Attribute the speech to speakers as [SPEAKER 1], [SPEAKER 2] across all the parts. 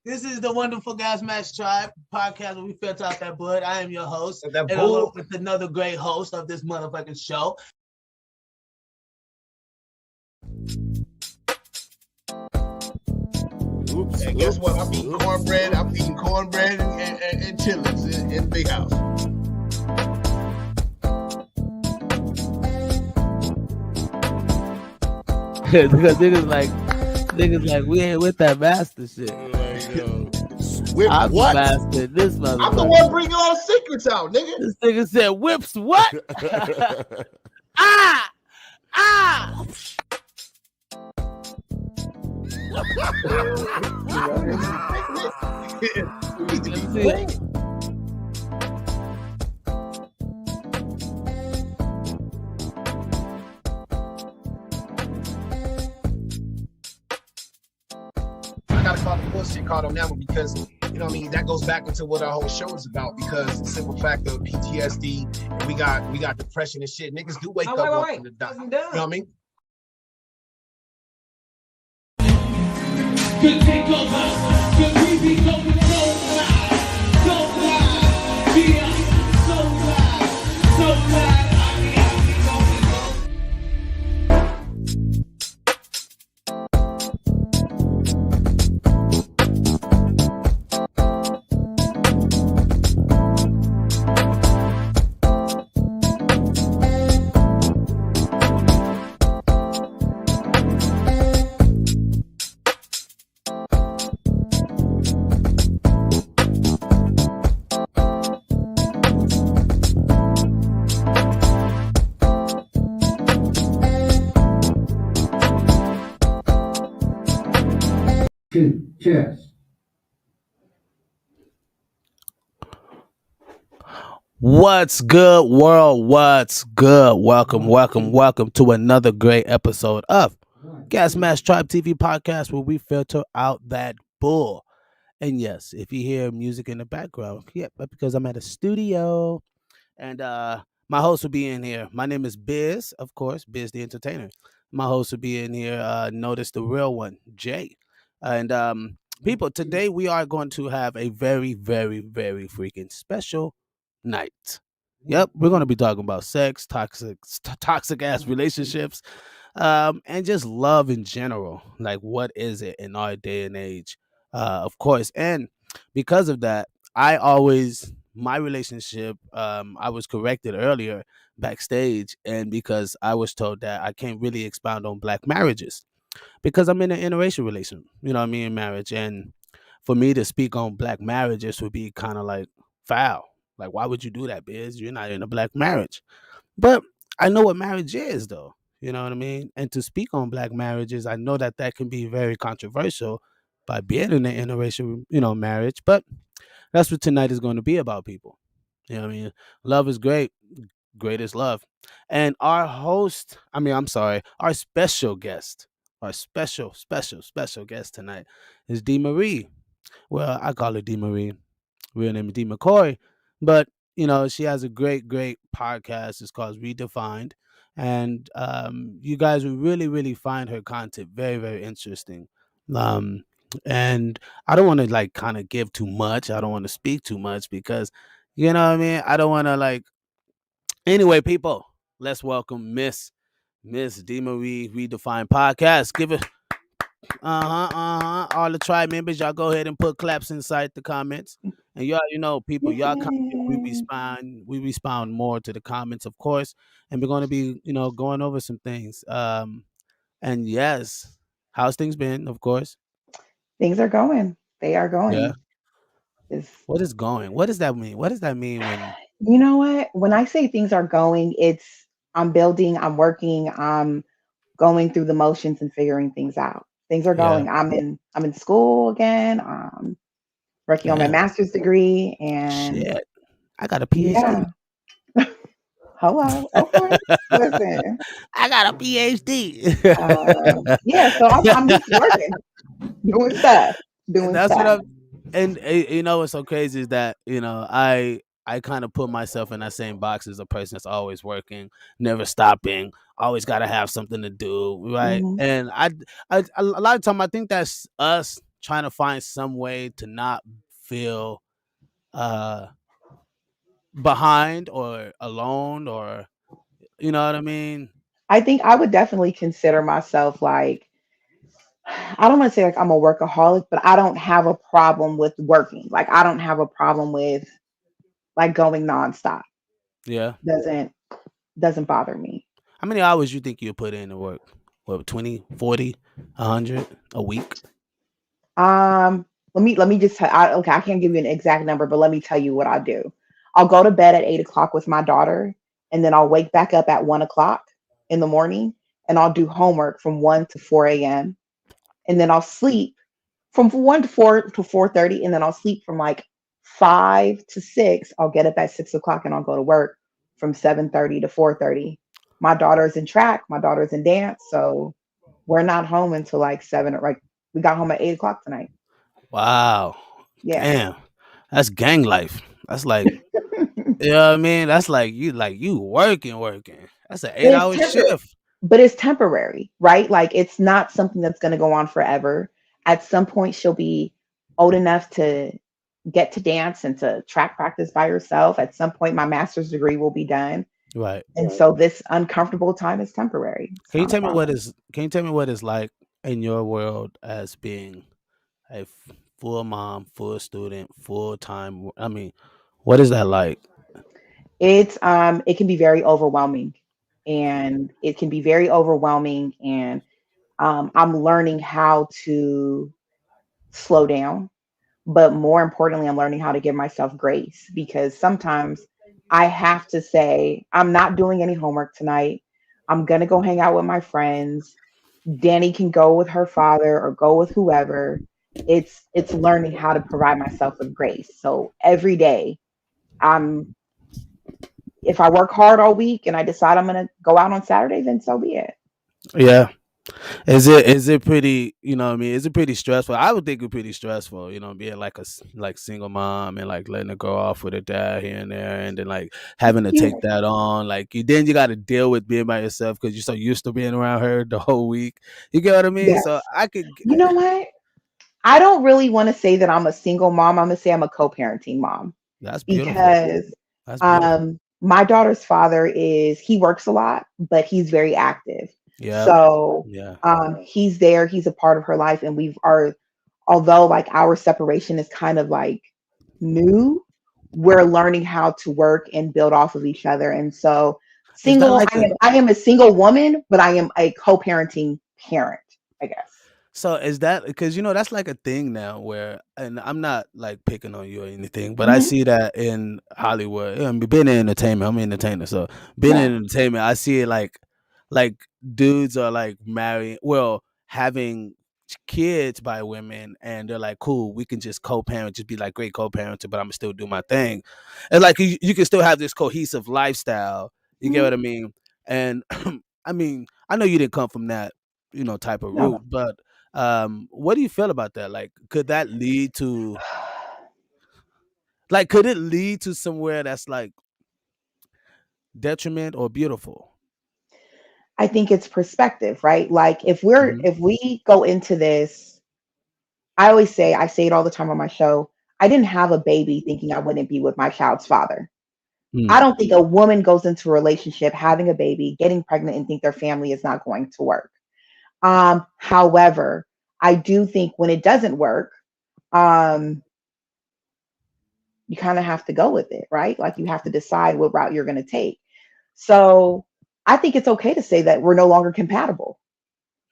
[SPEAKER 1] This is the wonderful Gasmasktribe podcast where we filter out that blood. I am your host,
[SPEAKER 2] That
[SPEAKER 1] and
[SPEAKER 2] bull.
[SPEAKER 1] along with another great host of this motherfucking show.
[SPEAKER 2] Oops. And guess what? I'm eating cornbread. I'm eating cornbread and chitlins in the big house.
[SPEAKER 3] Because niggas like we ain't with that master shit.
[SPEAKER 2] Whip
[SPEAKER 3] I'm
[SPEAKER 2] what?
[SPEAKER 3] master this motherfucker.
[SPEAKER 2] I'm the one bringing all the secrets out, nigga.
[SPEAKER 3] This nigga said whips what? ah!
[SPEAKER 2] We need to be cool. I gotta call the bullshit card on that one because you know what I mean that goes back into what our whole show is about because the simple fact of PTSD and we got depression and shit. Niggas do wake up wanting to die. You know what I mean?
[SPEAKER 4] Good take over, good we be going so loud, yeah, so loud,
[SPEAKER 5] Cheers.
[SPEAKER 3] What's good, world? What's good? Welcome to another great episode of Gasmasktribe TV podcast where we filter out that bull. And yes, if you hear music in the background, because I'm at a studio and my host will be in here. My name is Biz, of course, Biz the Entertainer. My host will be in here. Notice the real one, Jay. And people, today we are going to have a very, very, very freaking special night. Yep, we're going to be talking about sex, toxic ass relationships, and just love in general. Like, what is it in our day and age? Of course, and because of that, my relationship. I was corrected earlier backstage, and because I was told that I can't really expound on black marriages because I'm in an interracial relation, you know what I mean, marriage. And for me to speak on black marriages would be kind of like foul. Like, why would you do that, Biz? You're not in a black marriage. But I know what marriage is, though. You know what I mean? And to speak on black marriages, I know that that can be very controversial by being in an interracial, marriage. But that's what tonight is going to be about, people. You know what I mean? Love is great. Greatest love. And our host, our special guest, our special guest tonight is Dee Marie. Well, I call her Dee Marie. Real name is Dee McCoy. But, she has a great podcast. It's called Redefined. And you guys will really, really find her content very, very interesting. Um, and I don't want to like kind of give too much. I don't want to speak too much because, you know what I mean? I don't want to like. Anyway, people, let's welcome Miss Dee Marie Redefined podcast. Give it. All the tribe members, y'all go ahead and put claps inside the comments. And y'all, people, y'all comment, we respond more to the comments, of course. And we're gonna be, going over some things. And yes, how's things been, of course?
[SPEAKER 5] Things are going. They are going.
[SPEAKER 3] Yeah.
[SPEAKER 5] What
[SPEAKER 3] is going? What does that mean? What does that mean when
[SPEAKER 5] you know what? When I say things are going, it's I'm building, I'm working, I'm going through the motions and figuring things out. Things are going.
[SPEAKER 3] Yeah.
[SPEAKER 5] I'm in school again. Working on my master's degree and
[SPEAKER 3] shit. I got a PhD.
[SPEAKER 5] Yeah. Hello. Okay. Listen.
[SPEAKER 3] I got a PhD.
[SPEAKER 5] Yeah, so I'm just working, doing stuff.
[SPEAKER 3] That's what I'm. And what's so crazy is that I kind of put myself in that same box as a person that's always working, never stopping, always got to have something to do, right?
[SPEAKER 5] Mhm.
[SPEAKER 3] And I a lot of time I think that's us trying to find some way to not feel uh behind or alone, or you know what I mean?
[SPEAKER 5] I think I would definitely consider myself like, I don't want to say like I'm a workaholic, but I don't have a problem with working. Like I don't have a problem with like going nonstop.
[SPEAKER 3] Yeah.
[SPEAKER 5] Doesn't doesn't bother me.
[SPEAKER 3] How many hours you think you put in to work? What, 20, 40, 100 a week?
[SPEAKER 5] Let me just tell. Okay, I can't give you an exact number, but let me tell you what I do. I'll go to bed at 8 o'clock with my daughter, and then I'll wake back up at 1 o'clock in the morning, and I'll do homework from 1 to 4 a.m. And then I'll sleep from 1 to 4 to 4:30, and then I'll sleep from like 5 to 6. I'll get up at 6 o'clock, and I'll go to work from 7:30 to 4:30. My daughter's in track. My daughter's in dance, so we're not home until like 7. Or like we got home at 8 o'clock tonight.
[SPEAKER 3] Wow.
[SPEAKER 5] Yeah.
[SPEAKER 3] Damn. That's gang life. That's like, you know what I mean? That's like you working. That's an
[SPEAKER 5] But it's
[SPEAKER 3] 8-hour shift.
[SPEAKER 5] but it's temporary, right? Like it's not something that's going to go on forever. At some point, she'll be old enough to get to dance and to track practice by herself. At some point, my master's degree will be done.
[SPEAKER 3] Right.
[SPEAKER 5] And so this uncomfortable time is temporary. It's
[SPEAKER 3] Can you
[SPEAKER 5] not a
[SPEAKER 3] tell me
[SPEAKER 5] problem.
[SPEAKER 3] can you tell me what it's like in your world as being a full mom, full student, full time? I mean, what is that like?
[SPEAKER 5] It can be very overwhelming, and it can be very overwhelming. And I'm learning how to slow down, but more importantly, I'm learning how to give myself grace because sometimes I have to say, I'm not doing any homework tonight. I'm going to go hang out with my friends. Danny can go with her father or go with whoever. It's learning how to provide myself with grace. So every day, I'm if I work hard all week and I decide I'm going to go out on Saturday, then so be it.
[SPEAKER 3] Yeah. Is it pretty, you know what I mean? Is it pretty stressful? I would think it's pretty stressful, being like like single mom and like letting her go off with her dad here and there, and then like having to
[SPEAKER 5] Yeah.
[SPEAKER 3] take that on. Like you got to deal with being by yourself because you're so used to being around her the whole week. You get what I mean?
[SPEAKER 5] Yes.
[SPEAKER 3] So I could
[SPEAKER 5] You know what? I don't really want to say that I'm a single mom. I'm going to say I'm a co-parenting mom
[SPEAKER 3] that's beautiful.
[SPEAKER 5] because
[SPEAKER 3] That's beautiful.
[SPEAKER 5] my daughter's father he works a lot, but he's very active.
[SPEAKER 3] Yeah.
[SPEAKER 5] So
[SPEAKER 3] Yeah.
[SPEAKER 5] he's there, he's a part of her life, and although like our separation is kind of like new, we're learning how to work and build off of each other. And so
[SPEAKER 3] Is that
[SPEAKER 5] single,
[SPEAKER 3] like
[SPEAKER 5] I am a single woman, but I am a co-parenting parent, I guess.
[SPEAKER 3] So is that because that's like a thing now where, and I'm not like picking on you or anything, but I
[SPEAKER 5] Hmm.
[SPEAKER 3] see that in Hollywood. I mean, being in entertainment, I'm an entertainer, so being
[SPEAKER 5] Yeah.
[SPEAKER 3] in entertainment, I see it like dudes are like marrying, well, having kids by women, and they're like, cool, we can just co-parent, just be like great co-parenting, but I'm gonna still do my thing, and like you can still have this cohesive lifestyle. You get
[SPEAKER 5] Mhm.
[SPEAKER 3] what I mean? And I mean, I know you didn't come from that, type of
[SPEAKER 5] No.
[SPEAKER 3] route, but what do you feel about that? Like, could it lead to somewhere that's like detriment or beautiful?
[SPEAKER 5] I think it's perspective, right? Like
[SPEAKER 3] Hmm.
[SPEAKER 5] if we go into this, I say it all the time on my show. I didn't have a baby thinking I wouldn't be with my child's father. I
[SPEAKER 3] Mm.
[SPEAKER 5] don't think a woman goes into a relationship having a baby, getting pregnant, and think their family is not going to work. However, I do think when it doesn't work, um, you kind of have to go with it, right? Like you have to decide what route you're going to take. So I think it's okay to say that we're no longer compatible.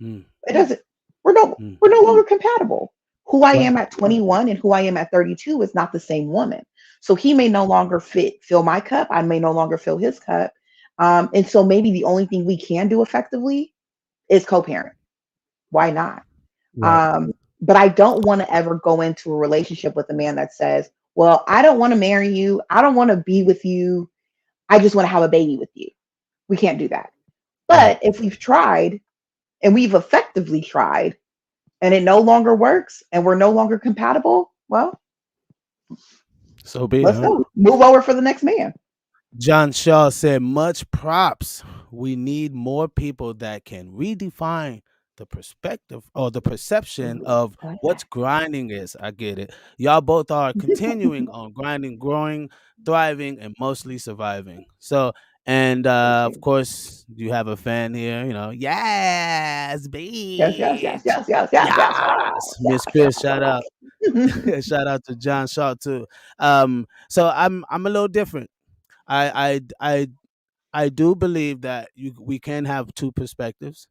[SPEAKER 3] Mm.
[SPEAKER 5] It doesn't. We're no
[SPEAKER 3] Mm.
[SPEAKER 5] we're no longer compatible. Who I
[SPEAKER 3] Well,
[SPEAKER 5] am at 21 and who I am at 32 is not the same woman. So he may no longer fill my cup. I may no longer fill his cup. And so maybe the only thing we can do effectively is co-parent. Why not?
[SPEAKER 3] right.
[SPEAKER 5] But I don't want to ever go into a relationship with a man that says, well, I don't want to marry you. I don't want to be with you. I just want to have a baby with you. We can't do that.
[SPEAKER 3] Right.
[SPEAKER 5] But if we've tried and we've effectively tried and it no longer works and we're no longer compatible, well,
[SPEAKER 3] So be it,
[SPEAKER 5] let's
[SPEAKER 3] huh?
[SPEAKER 5] go. Move over for the next man.
[SPEAKER 3] John Shaw said, much props. We need more people that can redefine the perspective or the perception
[SPEAKER 5] Ooh,
[SPEAKER 3] of
[SPEAKER 5] I like
[SPEAKER 3] what's grinding is. I get it. Y'all both are continuing on grinding, growing, thriving, and mostly surviving. So, and
[SPEAKER 5] Thank
[SPEAKER 3] of
[SPEAKER 5] you.
[SPEAKER 3] course, you have a fan here. Yes,
[SPEAKER 5] Yes, yes, yes,
[SPEAKER 3] bitch.
[SPEAKER 5] yes, yes, yes, yes,
[SPEAKER 3] Yes, Miss
[SPEAKER 5] yes,
[SPEAKER 3] Chris. Shout out,
[SPEAKER 5] yes.
[SPEAKER 3] shout out to John Shaw too. So I'm a little different. I I I I do believe that we can have two perspectives,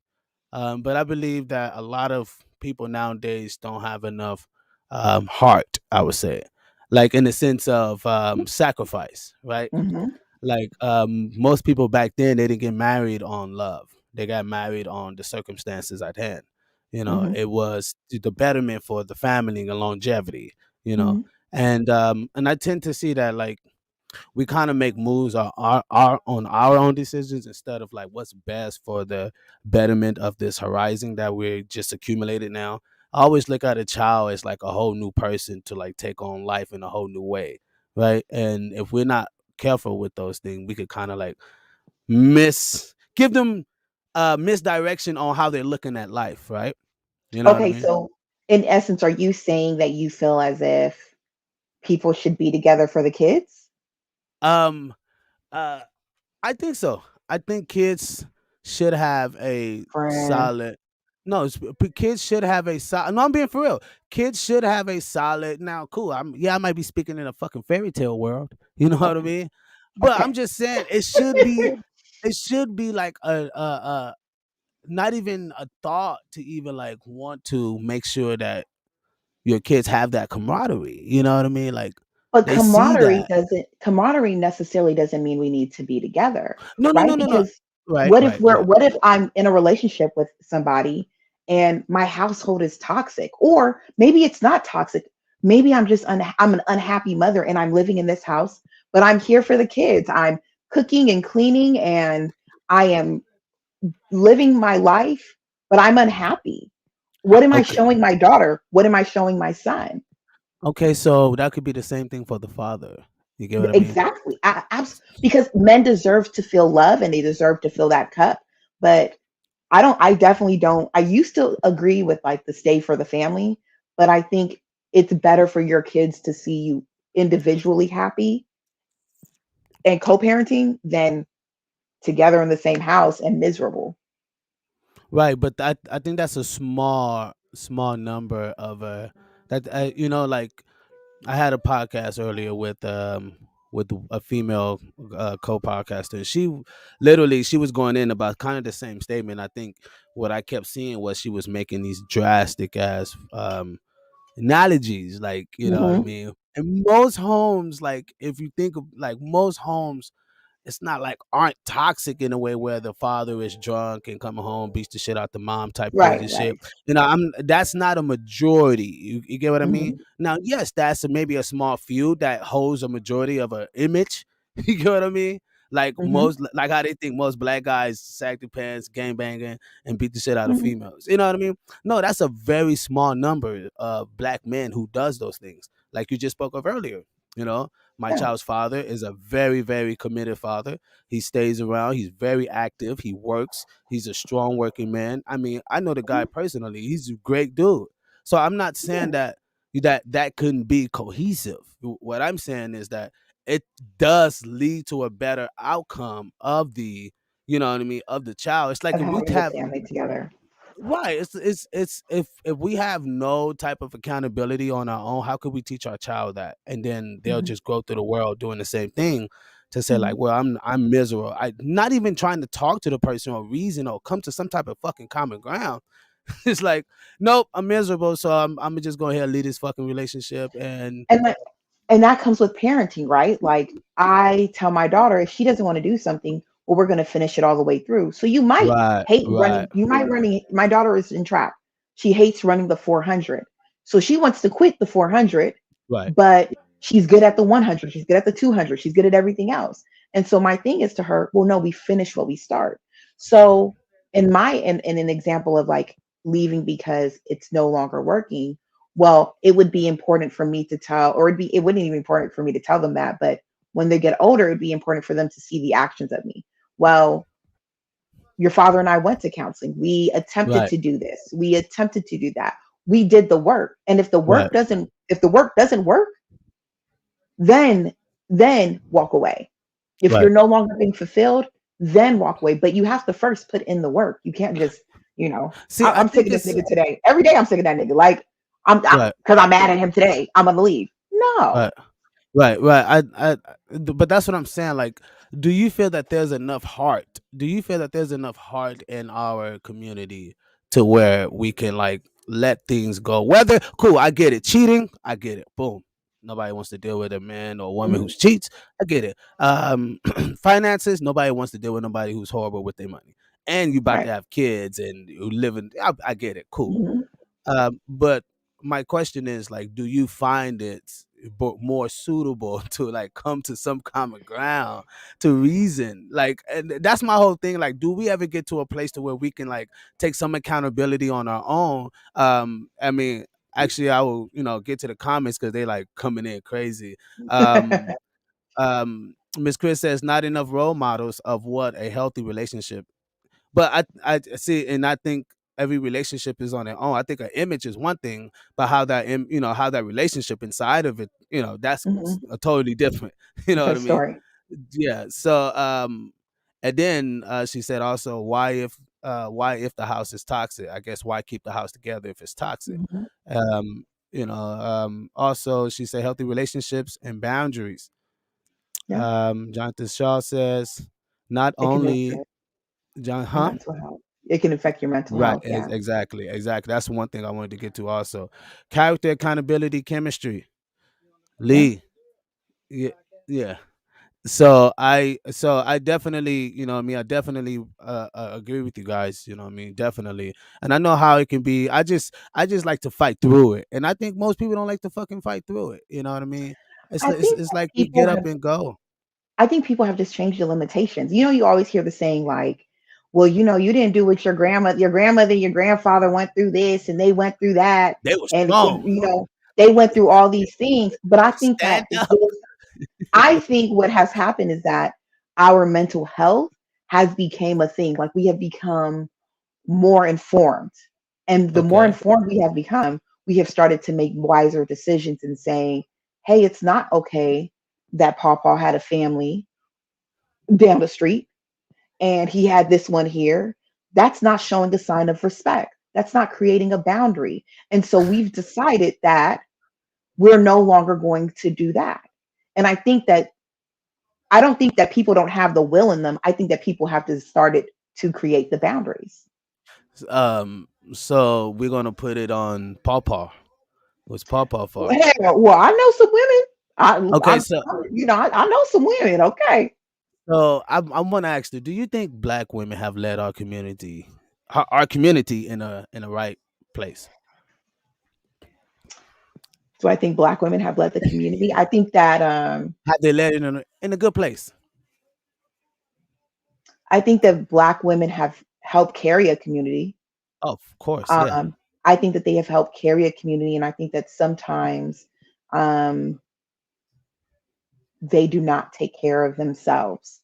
[SPEAKER 3] but I believe that a lot of people nowadays don't have enough heart. I would say, like in the sense of sacrifice, right?
[SPEAKER 5] Hmm.
[SPEAKER 3] Like most people back then, they didn't get married on love. They got married on the circumstances at hand.
[SPEAKER 5] Hmm.
[SPEAKER 3] It was the betterment for the family and the longevity. You know,
[SPEAKER 5] Hmm.
[SPEAKER 3] and I tend to see that like we kind of make moves on our own decisions instead of like what's best for the betterment of this horizon that we're just accumulated now. I always look at a child as like a whole new person to like take on life in a whole new way, right? And if we're not careful with those things, we could kind of like give them misdirection on how they're looking at life, right? You know what I
[SPEAKER 5] Okay,
[SPEAKER 3] mean?
[SPEAKER 5] so in essence, are you saying that you feel as if people should be together for the kids?
[SPEAKER 3] Um, uh, I think so. I think kids should have a
[SPEAKER 5] Friend.
[SPEAKER 3] solid. No, kids should have a solid. No, I'm being for real. Kids should have a solid. Now, cool. I might be speaking in a fucking fairy tale world. You know what I
[SPEAKER 5] Okay.
[SPEAKER 3] mean? But I'm
[SPEAKER 5] Okay.
[SPEAKER 3] just saying it should be. It should be like a not even a thought to even like want to make sure that your kids have that camaraderie. You know what I mean? Like
[SPEAKER 5] But
[SPEAKER 3] they see that.
[SPEAKER 5] camaraderie necessarily doesn't mean we need to be together,
[SPEAKER 3] No, no, no,
[SPEAKER 5] right?
[SPEAKER 3] no, no.
[SPEAKER 5] Because
[SPEAKER 3] Right, right, right.
[SPEAKER 5] what if I'm in a relationship with somebody and my household is toxic? Or maybe it's not toxic. Maybe I'm an unhappy mother and I'm living in this house, but I'm here for the kids. I'm cooking and cleaning and I am living my life, but I'm unhappy. What am I
[SPEAKER 3] Okay.
[SPEAKER 5] showing my daughter? What am I showing my son?
[SPEAKER 3] Okay, so that could be the same thing for the father. You get what I mean?
[SPEAKER 5] Exactly. Because men deserve to feel love and they deserve to fill that cup. But I definitely don't. I used to agree with like the stay for the family, but I think it's better for your kids to see you individually happy and co-parenting than together in the same house and miserable.
[SPEAKER 3] Right, but I think that's a small number of that like I had a podcast earlier with a female co-podcaster. And she was going in about kind of the same statement. I think what I kept seeing was she was making these drastic ass analogies, like you know what I
[SPEAKER 5] Hmm.
[SPEAKER 3] mean. And most homes, like if you think of like most homes it's not like aren't toxic in a way where the father is drunk and coming home beats the shit out the mom type
[SPEAKER 5] Right,
[SPEAKER 3] crazy shit.
[SPEAKER 5] right.
[SPEAKER 3] I'm that's not a majority. You get what I mean?
[SPEAKER 5] Hmm.
[SPEAKER 3] Now, yes, that's maybe a small few that holds a majority of an image. You get what I mean? Like
[SPEAKER 5] Hmm.
[SPEAKER 3] like how they think most black guys sag their pants, gang banging, and beat the shit out of
[SPEAKER 5] Hmm.
[SPEAKER 3] females. You know what I mean? No, that's a very small number of black men who does those things, like you just spoke of earlier. You know, my
[SPEAKER 5] Yeah.
[SPEAKER 3] child's father is a very, very committed father. He stays around. He's very active. He works. He's a strong working man. I mean, I know the guy
[SPEAKER 5] Mhm.
[SPEAKER 3] personally. He's a great dude. So I'm not
[SPEAKER 5] Yeah.
[SPEAKER 3] saying that couldn't be cohesive. What I'm saying is that it does lead to a better outcome of the, you know what I mean, of the child. It's like
[SPEAKER 5] Of
[SPEAKER 3] if we
[SPEAKER 5] having the
[SPEAKER 3] have
[SPEAKER 5] family together.
[SPEAKER 3] right. It's if we have no type of accountability on our own, how could we teach our child that? And then they'll
[SPEAKER 5] Mhm.
[SPEAKER 3] just go through the world doing the same thing to say like,
[SPEAKER 5] Mhm.
[SPEAKER 3] well, I'm miserable. I not even trying to talk to the person or reason or come to some type of fucking common ground. It's like, nope, I'm miserable, so I'm gonna just go ahead and leave this fucking relationship and
[SPEAKER 5] And like, and that comes with parenting, right? Like I tell my daughter if she doesn't want to do something, well, we're going to finish it all the way through. So
[SPEAKER 3] right, right,
[SPEAKER 5] you might running. My daughter is in track. She hates running the 400. So she wants to quit the 400,
[SPEAKER 3] right.
[SPEAKER 5] but she's good at the 100. She's good at the 200. She's good at everything else. And so my thing is to her, well, no, we finish what we start. So in an example of like leaving because it's no longer working, well, it would be important for me to tell, or it wouldn't even be important for me to tell them that, but when they get older, it'd be important for them to see the actions of me. Well, Your father and I went to counseling. We attempted
[SPEAKER 3] Right.
[SPEAKER 5] to do this. We attempted to do that. We did the work. And if the
[SPEAKER 3] Right.
[SPEAKER 5] work doesn't work, then walk away. If you're
[SPEAKER 3] Right.
[SPEAKER 5] no longer being fulfilled, then walk away. But you have to first put in the work. You can't just,
[SPEAKER 3] See, I
[SPEAKER 5] I'm sick
[SPEAKER 3] think
[SPEAKER 5] of this
[SPEAKER 3] it's
[SPEAKER 5] nigga today. Every day I'm sick of that nigga. Like
[SPEAKER 3] right.
[SPEAKER 5] because I'm mad at him today. I'm gonna leave. No.
[SPEAKER 3] Right. Right, right. But that's what I'm saying. Like, do you feel that there's enough heart? Do you feel that there's enough heart in our community to where we can like let things go? Whether cool, I get it. Cheating, I get it. Boom. Nobody wants to deal with a man or woman who
[SPEAKER 5] Mhm.
[SPEAKER 3] cheats. I get it. Finances, nobody wants to deal with nobody who's horrible with their money. And you about to
[SPEAKER 5] Right.
[SPEAKER 3] have kids and you live in. I get it. Cool.
[SPEAKER 5] Mhm.
[SPEAKER 3] But my question is like, do you find it more suitable to like come to some common ground to reason? Like, and that's my whole thing. Like, do we ever get to a place to where we can like take some accountability on our own? I mean, actually, I will, get to the comments because they like coming in crazy. Um, Miss Chris says not enough role models of what a healthy relationship, but I see, and I think every relationship is on their own. I think an image is one thing, but how that relationship inside of it, that's
[SPEAKER 5] Mhm.
[SPEAKER 3] a totally different. You know what
[SPEAKER 5] Different
[SPEAKER 3] I mean?
[SPEAKER 5] story.
[SPEAKER 3] Yeah. So, and then she said also, why if the house is toxic? I guess why keep the house together if it's toxic?
[SPEAKER 5] Mhm.
[SPEAKER 3] Um, also she said healthy relationships and boundaries.
[SPEAKER 5] Yeah.
[SPEAKER 3] Jonathan Shaw says not
[SPEAKER 5] It can
[SPEAKER 3] only
[SPEAKER 5] affect
[SPEAKER 3] John,
[SPEAKER 5] your
[SPEAKER 3] huh?
[SPEAKER 5] mental health. It can affect your mental
[SPEAKER 3] Right,
[SPEAKER 5] health. Yeah.
[SPEAKER 3] exactly, exactly. That's one thing I wanted to get to also. Character, accountability, chemistry.
[SPEAKER 5] Yeah.
[SPEAKER 3] Lee, yeah, yeah. So I definitely, what I mean, I definitely agree with you guys, what I mean, definitely. And I know how it can be. I just like to fight through it. And I think most people don't like to fucking fight through it. You know what I mean? It's
[SPEAKER 5] I
[SPEAKER 3] it's,
[SPEAKER 5] think
[SPEAKER 3] it's
[SPEAKER 5] that
[SPEAKER 3] like we
[SPEAKER 5] people
[SPEAKER 3] get up
[SPEAKER 5] have
[SPEAKER 3] and go.
[SPEAKER 5] I think people have just changed the limitations. You always hear the saying like, well, you didn't do what your grandmother, your grandfather went through this and they went through that.
[SPEAKER 3] They were
[SPEAKER 5] And
[SPEAKER 3] strong.
[SPEAKER 5] they went through all these things. But
[SPEAKER 3] Stand up.
[SPEAKER 5] I think what has happened is that our mental health has become a thing. Like we have become more informed. And the more
[SPEAKER 3] Okay.
[SPEAKER 5] informed we have become, we have started to make wiser decisions and saying, hey, it's not okay that Paw had a family down the street and he had this one here. That's not showing a sign of respect. That's not creating a boundary. And so we've decided that we're no longer going to do that. And I don't think that people don't have the will in them. I think that people have to start it to create the boundaries.
[SPEAKER 3] So we're gonna put it on Pawpaw. What's Pawpaw
[SPEAKER 5] Well,
[SPEAKER 3] for?
[SPEAKER 5] hell, well, I know some women.
[SPEAKER 3] Okay, so
[SPEAKER 5] I know some women. Okay.
[SPEAKER 3] I'm gonna ask you, do you think black women have led our community in a right place?
[SPEAKER 5] So I think black women have led the community. I think that
[SPEAKER 3] Have they led it in a good place?
[SPEAKER 5] black women have helped carry a community.
[SPEAKER 3] Oh, of course, yeah.
[SPEAKER 5] Um, I think that they have helped carry a community, and I think that sometimes um, they do not take care of themselves,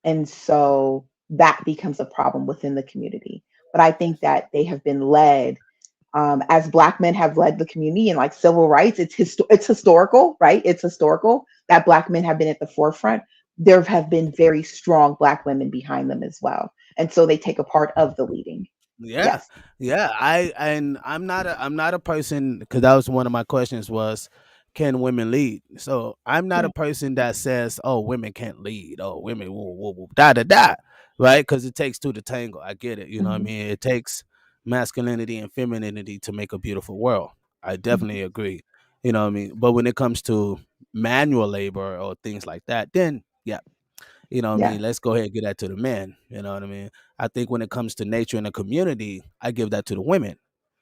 [SPEAKER 5] and so that becomes a problem within the community. But I think that they have been led as black men have led the community and like civil rights. It's historical, right? It's historical that black men have been at the forefront. There have been very strong black women behind them as well, and so they take a part of the leading.
[SPEAKER 3] Yeah,
[SPEAKER 5] Yes.
[SPEAKER 3] yeah. I'm not a person because that was one of my questions was, can women lead? So I'm not
[SPEAKER 5] Yeah.
[SPEAKER 3] a person that says, oh, women can't lead. Oh, women woo, woo, woo, da da da, right? Because it takes two to tango. I get it. You know what I
[SPEAKER 5] Mhm.
[SPEAKER 3] mean? It takes masculinity and femininity to make a beautiful world. I
[SPEAKER 5] Mhm.
[SPEAKER 3] definitely agree. You know what I mean? But when it comes to manual labor or things like that, then yeah, you know what I
[SPEAKER 5] Yeah.
[SPEAKER 3] mean? Let's go ahead and get that to the men. You know what I mean? I think when it comes to nature and the community, I give that to the women.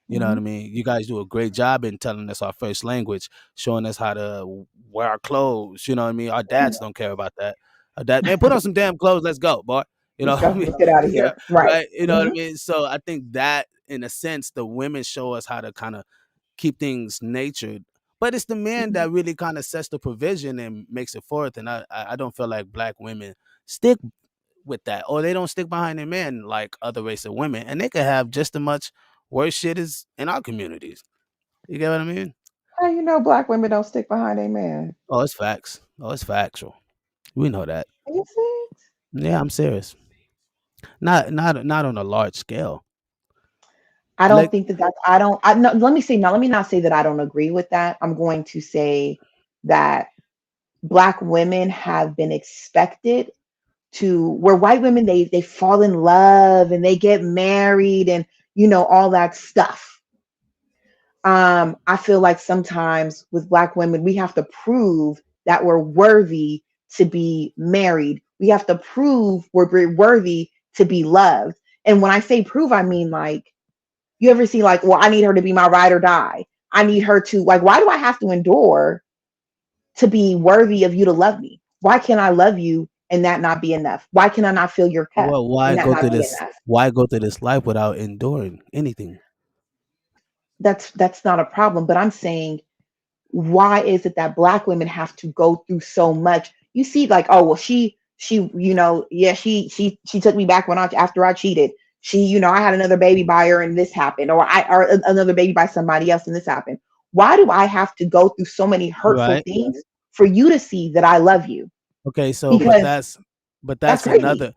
[SPEAKER 3] You know what I
[SPEAKER 5] Mhm.
[SPEAKER 3] mean? You guys do a great job in telling us our first language, showing us how to wear our clothes. You know what I mean? Our dads don't care about that. Our dad, man, put on some damn clothes. Let's go, boy. You know
[SPEAKER 5] Let's
[SPEAKER 3] what I
[SPEAKER 5] go.
[SPEAKER 3] mean?
[SPEAKER 5] Let's get out of
[SPEAKER 3] Yeah,
[SPEAKER 5] here. Right.
[SPEAKER 3] right. You know what I
[SPEAKER 5] Mhm.
[SPEAKER 3] mean? So I think that, in a sense, the women show us how to kind of keep things natured. But it's the man
[SPEAKER 5] Mhm.
[SPEAKER 3] that really kind of sets the provision and makes it forth. And I don't feel like black women stick with that, or they don't stick behind their men like other race of women, and they could have just as much worse shit as in our communities. You get what I mean?
[SPEAKER 5] How you know black women don't stick behind a man?
[SPEAKER 3] Oh, it's facts. Oh, it's factual. We know that.
[SPEAKER 5] Is it?
[SPEAKER 3] Yeah, I'm serious. Not on a large scale.
[SPEAKER 5] I don't
[SPEAKER 3] Like,
[SPEAKER 5] think that that's, I don't, I no, let me say, no, let me not say that I don't agree with that. I'm going to say that black women have been expected to, where white women, they fall in love and they get married and, all that stuff. I feel like sometimes with black women, we have to prove that we're worthy to be married. We have to prove we're worthy to be loved. And when I say prove, I mean like, you ever see like, well, I need her to be my ride or die. I need her to like, why do I have to endure to be worthy of you to love me? Why can't I love you and that not be enough? Why can I not fill your cup
[SPEAKER 3] well, why
[SPEAKER 5] and that
[SPEAKER 3] go
[SPEAKER 5] not
[SPEAKER 3] through
[SPEAKER 5] be
[SPEAKER 3] this?
[SPEAKER 5] enough?
[SPEAKER 3] Why go through this life without enduring anything?
[SPEAKER 5] That's not a problem. But I'm saying, why is it that black women have to go through so much? You see, like, oh well, yeah, she took me back after I cheated. I had another baby by her and this happened, or another baby by somebody else and this happened. Why do I have to go through so many hurtful
[SPEAKER 3] Right.
[SPEAKER 5] things for you to see that I love you?
[SPEAKER 3] Okay, so
[SPEAKER 5] Because
[SPEAKER 3] but
[SPEAKER 5] that's
[SPEAKER 3] that's
[SPEAKER 5] crazy.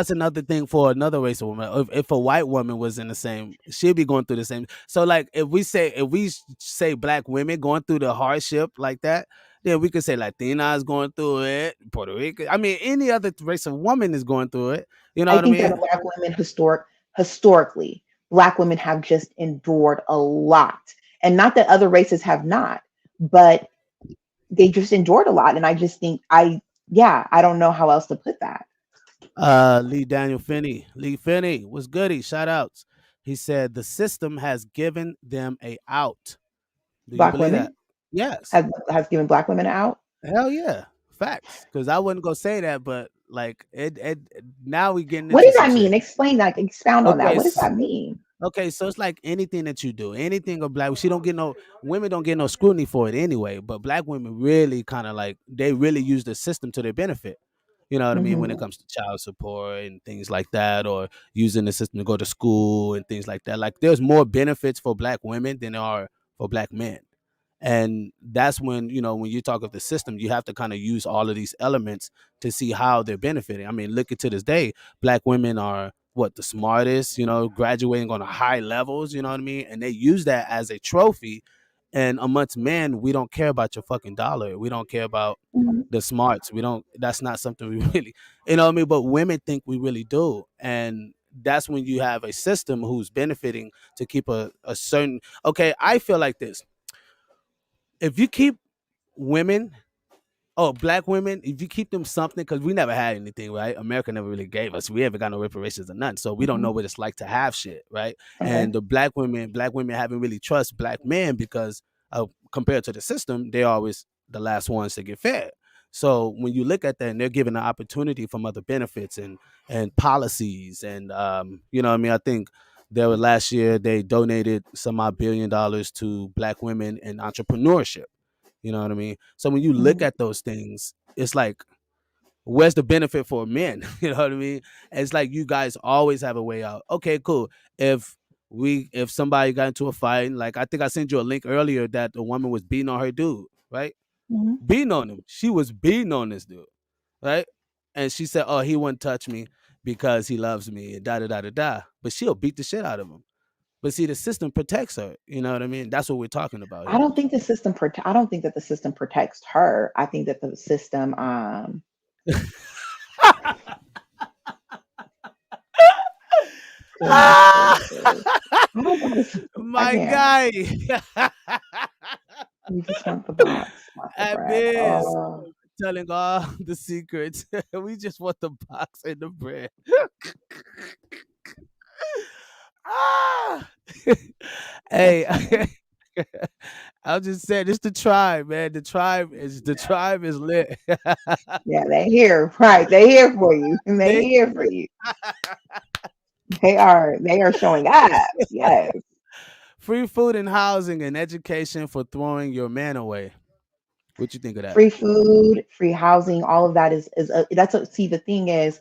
[SPEAKER 3] another thing for another race of woman. If a white woman was in the same, she'd be going through the same. So like if we say black women going through the hardship like that, then we could say Latina is going through it, Puerto Rico. I mean, any other race of woman is going through it. You know
[SPEAKER 5] I
[SPEAKER 3] what I
[SPEAKER 5] think that
[SPEAKER 3] mean?
[SPEAKER 5] black women historically, black women have just endured a lot. And not that other races have not, but they just endured a lot. And I just think I don't know how else to put that.
[SPEAKER 3] Lee Finney was goody. Shout outs. He said the system has given them a out. Do you
[SPEAKER 5] Black
[SPEAKER 3] believe that?
[SPEAKER 5] women
[SPEAKER 3] Yes.
[SPEAKER 5] has given black women out.
[SPEAKER 3] Hell yeah. Facts. Because I wouldn't go say that, but like it now we getting
[SPEAKER 5] What
[SPEAKER 3] into
[SPEAKER 5] does
[SPEAKER 3] some
[SPEAKER 5] that mean?
[SPEAKER 3] shit.
[SPEAKER 5] Explain that, expound on that.
[SPEAKER 3] Okay.
[SPEAKER 5] What does that mean?
[SPEAKER 3] Okay, so it's like anything that you do, anything of black, she don't get no women don't get no scrutiny for it anyway. But black women really kind of like they really use the system to their benefit. You know what I mean? When it
[SPEAKER 5] Hmm.
[SPEAKER 3] comes to child support and things like that, or using the system to go to school and things like that. Like there's more benefits for black women than there are for black men. And that's when, when you talk of the system, you have to kind of use all of these elements to see how they're benefiting. I mean, look at to this day, black women are what the smartest, graduating on a high levels, you know what I mean? And they use that as a trophy. And amongst men, we don't care about your fucking dollar. We don't care about
[SPEAKER 5] Hmm.
[SPEAKER 3] the smarts. We don't, that's not something we really, you know what I mean? But women think we really do. And that's when you have a system who's benefiting to keep a certain, okay, I feel like this. If you keep women, black women, if you keep them something, because we never had anything, right? America never really gave us. We haven't got no reparations or nothing, so we don't
[SPEAKER 5] Hmm.
[SPEAKER 3] know what it's like to have shit, right?
[SPEAKER 5] Okay.
[SPEAKER 3] And the black women haven't really trust black men because compared to the system, they're always the last ones to get fed. So when you look at that, and they're given an opportunity from other benefits and policies, and you know what I mean. I think there was last year they donated some odd $1 billion to black women in entrepreneurship. You know what I mean? So when you look
[SPEAKER 5] Hmm.
[SPEAKER 3] at those things, it's like, where's the benefit for men? You know what I mean? It's like you guys always have a way out. Okay, cool. If if somebody got into a fight, like I think I sent you a link earlier that the woman was beating on her dude, right?
[SPEAKER 5] Hmm.
[SPEAKER 3] Beating on him. She was beating on this dude, right? And she said, "Oh, he wouldn't touch me because he loves me," and da da da da da. But she'll beat the shit out of him. But see, the system protects her. You know what I mean? That's what we're talking about
[SPEAKER 5] I
[SPEAKER 3] here.
[SPEAKER 5] don't think the system. I don't think that the system protects her. I think that the system. Goodness gracious. I don't think this. I
[SPEAKER 3] My
[SPEAKER 5] can't.
[SPEAKER 3] guy.
[SPEAKER 5] You just want the box, not the
[SPEAKER 3] At
[SPEAKER 5] bread.
[SPEAKER 3] Biz
[SPEAKER 5] Oh.
[SPEAKER 3] telling all the secrets. We just want the box and the bread. Ah! Hey, I'll just say this: the tribe, man. The tribe is lit.
[SPEAKER 5] Yeah, they here, right? They here for you. They
[SPEAKER 3] They
[SPEAKER 5] here for you. They are showing up. Yes.
[SPEAKER 3] free food and housing and education for throwing your man away. What you think of that?
[SPEAKER 5] Free food, free housing, all of that is that's what, see, the thing is,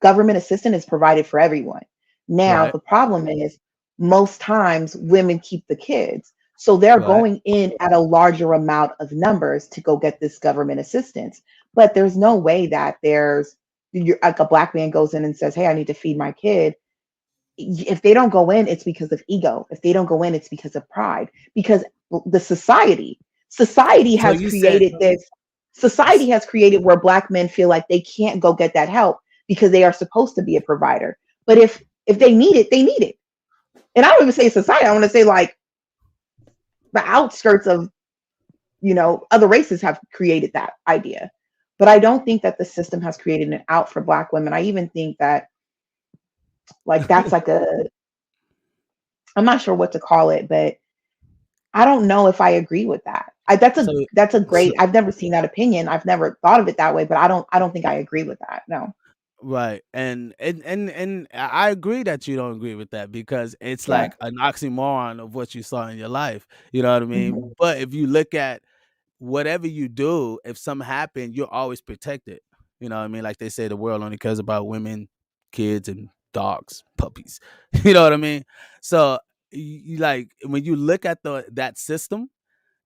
[SPEAKER 5] government assistance is provided for everyone. Now,
[SPEAKER 3] Right.
[SPEAKER 5] the problem is most times women keep the kids. So they're
[SPEAKER 3] Right.
[SPEAKER 5] going in at a larger amount of numbers to go get this government assistance. But there's no way that like a black man goes in and says, "Hey, I need to feed my kid." If they don't go in, it's because of ego. If they don't go in, it's because of pride. Because the society
[SPEAKER 3] So
[SPEAKER 5] has
[SPEAKER 3] you said
[SPEAKER 5] created this. Society has created where black men feel like they can't go get that help because they are supposed to be a provider. But if they need it, they need it. And I don't even say society. I want to say like the outskirts of other races have created that idea. But I don't think that the system has created an out for black women. I even think that like that's like I'm not sure what to call it, but I don't know if I agree with that.
[SPEAKER 3] so
[SPEAKER 5] That's a great.
[SPEAKER 3] so
[SPEAKER 5] I've never seen that opinion. I've never thought of it that way, but I don't think I agree with that. No.
[SPEAKER 3] right. And I agree that you don't agree with that because it's
[SPEAKER 5] Yeah.
[SPEAKER 3] like an oxymoron of what you saw in your life. You know what I mean?
[SPEAKER 5] Mhm.
[SPEAKER 3] But if you look at whatever you do, if something happened, you're always protected. You know what I mean? Like they say the world only cares about women, kids, and dogs, puppies. You know what I mean? So you like when you look at that system,